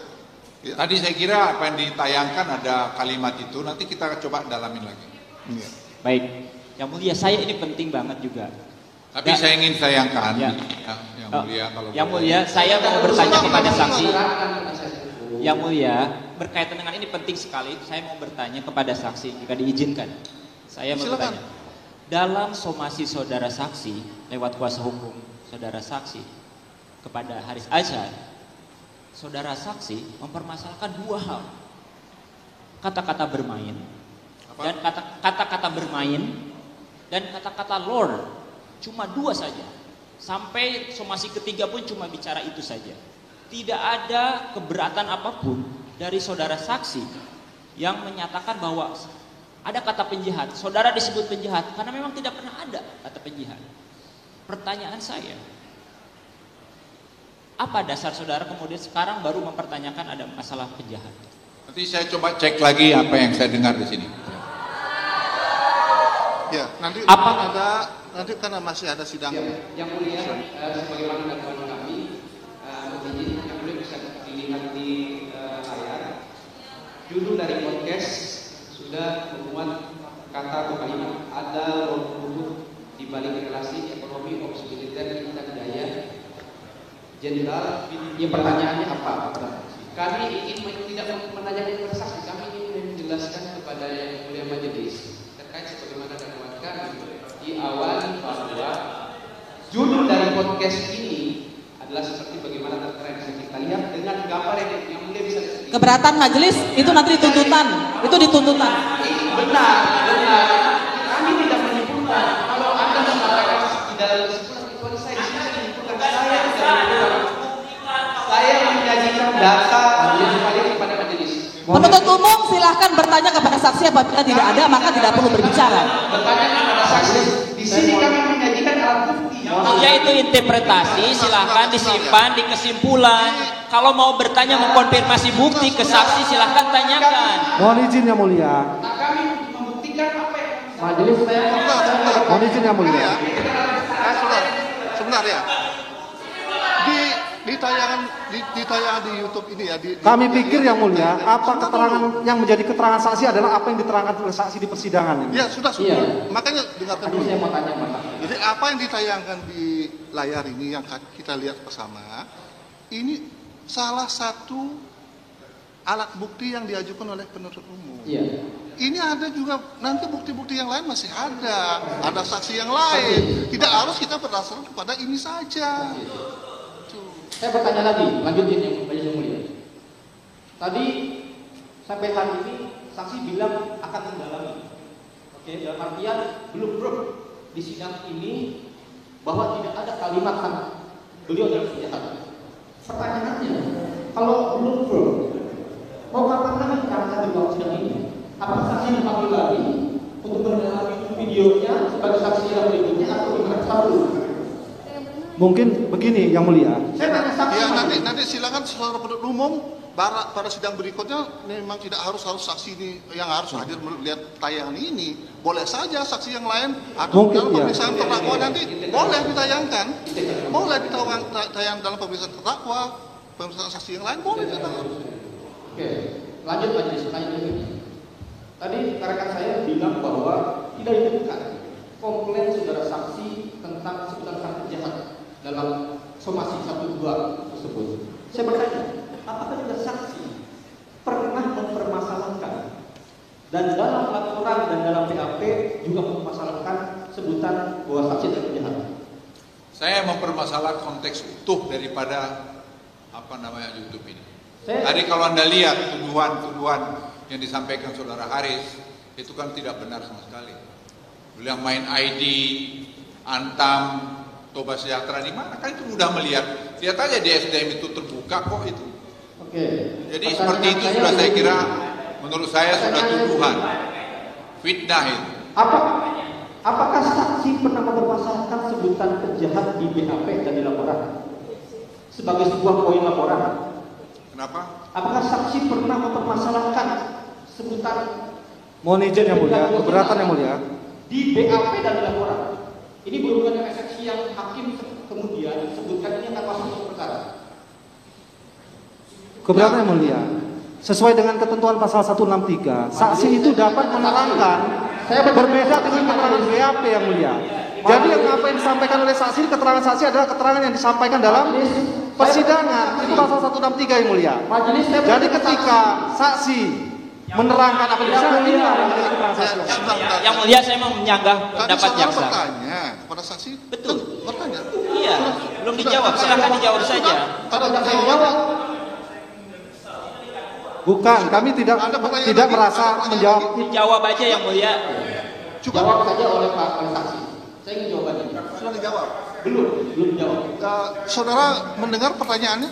Ya. Tadi saya kira apa yang ditayangkan ada kalimat itu, nanti kita coba dalamin lagi. Ya. Baik, Yang Mulia, saya ini penting banget juga. Tapi saya ingin sayangkan, Yang Mulia, kalau Yang Mulia, saya mau bertanya kepada saksi. Yang Mulia, berkaitan dengan ini penting sekali. Saya mau bertanya kepada saksi, jika diizinkan. Saya mau bertanya. Dalam somasi saudara saksi lewat kuasa hukum saudara saksi kepada Haris Azhar, saudara saksi mempermasalahkan dua hal. Kata-kata bermain dan kata-kata bermain dan kata-kata Lord, cuma dua saja. Sampai somasi ketiga pun cuma bicara itu saja. Tidak ada keberatan apapun dari saudara saksi yang menyatakan bahwa ada kata penjahat. Saudara disebut penjahat karena memang tidak pernah ada kata penjahat. Pertanyaan saya, apa dasar saudara kemudian sekarang baru mempertanyakan ada masalah penjahat? Nanti saya coba cek lagi apa yang saya dengar di sini. Ya, nanti nanti karena masih ada sidang. Yang Mulia, sebagaimana dakwaan kami, yang Mulia bisa dilihat di layar. Judul dari podcast sudah memuat kata atau kalimat ada rumput di balik relasi ekonomi militer dan daya jenderal. Yang pertanyaannya apa? Kami ingin tidak menanyakan saksi, kami ingin menjelaskan kepada Yang Mulia Majelis terkait sebagaimana dakwaan kami diawali bahwa judul dari podcast ini adalah seperti bagaimana tertera yang kita lihat dengan gambar yang Mulia bisa lihat. Keberatan majelis itu nanti dituntutan, itu dituntutan. Benar. Kami tidak menyimpulkan. Kalau Anda mengatakan di dalam kesimpulan saya menyimpulkan saya menyajikan data yang kembali kepada majelis. Penuntut umum silahkan bertanya kepada saksi apabila tidak ada maka tidak perlu berbicara. Bertanya kepada saksi. Di sini kami menyajikan alat bukti. Yaitu interpretasi, silahkan disimpan di kesimpulan. Kalau mau bertanya mengkonfirmasi bukti ke saksi, silahkan tanyakan. Mohon izin Yang Mulia. Kami membuktikan apa yang Majelis mohon izin Yang Mulia. Sebentar ya. Di tayangan di YouTube ini ya. Kami pikir Yang Mulia, apa keterangan yang menjadi keterangan saksi adalah apa yang diterangkan oleh saksi di persidangan ini. Ya sudah. Makanya dengarkan dulu. Saya mau tanya Jadi apa yang ditayangkan di layar ini yang kita lihat bersama, ini salah satu alat bukti yang diajukan oleh penuntut umum. Iya. Ini ada juga nanti bukti-bukti yang lain masih ada saksi yang lain. Tidak harus kita berdasarkan kepada ini saja. Saya bertanya lagi, lanjutin yang Mulia. Tadi sampai hari ini saksi bilang akan mendalami. Oke, dalam artian belum proof di sidang ini bahwa tidak ada kalimat beliau adalah penjahat. Pertanyaannya, kalau belum proof, mau kapan lagi kita akan dibawa sidang ini? Apakah saksi dipanggil lagi untuk mendalami videonya sebagai saksi yang berikutnya atau gimana? Satu. Mungkin begini Yang Mulia. Ya nanti silakan saudara penuntut umum pada sidang berikutnya memang tidak harus saksi ini yang harus hadir melihat tayangan ini. Boleh saja saksi yang lain atau dalam pemeriksaan terdakwa nanti boleh ditayangkan. Boleh ditayang dalam pemeriksaan terdakwa, pemeriksaan saksi yang lain boleh ditayang. Oke, lanjut majelis. Tadi rekan saya bilang bahwa tidak ditemukan komplain saudara saksi tentang sebutan kata penjahat dalam somasi 1-2 tersebut. Saya bertanya, apakah juga saksi pernah mempermasalahkan dan dalam laporan dan dalam BAP juga mempermasalahkan sebutan bahwa saksi adalah penjahat? Saya mempermasalahkan konteks utuh daripada YouTube ini. Tadi kalau Anda lihat tuduhan-tuduhan yang disampaikan saudara Haris itu kan tidak benar sama sekali. Beliau main ID, Antam, Toba Sejahtera di mana? Kan itu mudah melihat. Lihat aja di SDM itu terbuka kok itu. Oke. Jadi seperti itu sudah saya kira Menurut saya sudah tuduhan. Fitnah itu. Apakah saksi pernah mempermasalahkan sebutan penjahat di BAP dan di laporan sebagai sebuah poin laporan? Kenapa? Apakah saksi pernah mempermasalahkan sebutan mohon izin yang mulia, keberatan yang mulia, di BAP dan di laporan? Ini berhubungan dengan eksepsi yang hakim kemudian sebutkan ini akan masuk ke perkara. keberatan yang mulia. Sesuai dengan ketentuan pasal 163, saksi itu dapat menerangkan berbeda dengan keterangan BAP yang mulia. Jadi yang apa yang disampaikan oleh saksi, keterangan saksi adalah keterangan yang disampaikan dalam persidangan. Itu pasal 163 yang mulia. Jadi ketika saksi menerangkan apa yang disampaikan, inilah yang menjadi keterangan saksi. Yang mulia, saya mau menyanggah pendapat jaksa. Bertanya kepada saksi. Betul. Bertanya. Iya, belum dijawab. Silahkan dijawab saja. Bukan, kami tidak merasa menjawab. Dijawab aja yang mulia. Jawab saja oleh saksi. Saya ingin jawabannya. Sudah dijawab. Belum dijawab. Saudara mendengar pertanyaannya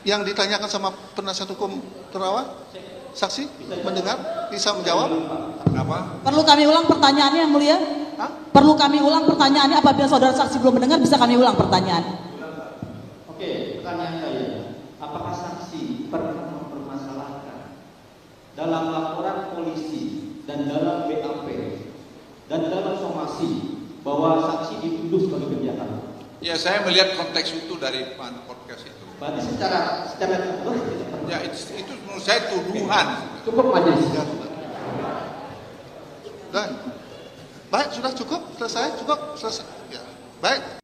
yang ditanyakan sama penasihat hukum terdakwa? Saksi mendengar, bisa menjawab? Kenapa? Perlu kami ulang pertanyaannya yang mulia? Perlu kami ulang pertanyaannya apabila saudara saksi belum mendengar, bisa kami ulang pertanyaan. Oke, pertanyaan saya. Apakah saksi pernah mempermasalahkan dalam laporan polisi dan dalam BAP dan dalam somasi bahwa saksi dituduh sebagai penjahat? Ya, saya melihat konteks itu dari podcast itu. Berarti secara ya itu menurut saya tuduhan. Cukup majelis. Dan baik, sudah cukup selesai, cukup selesai. Ya, baik.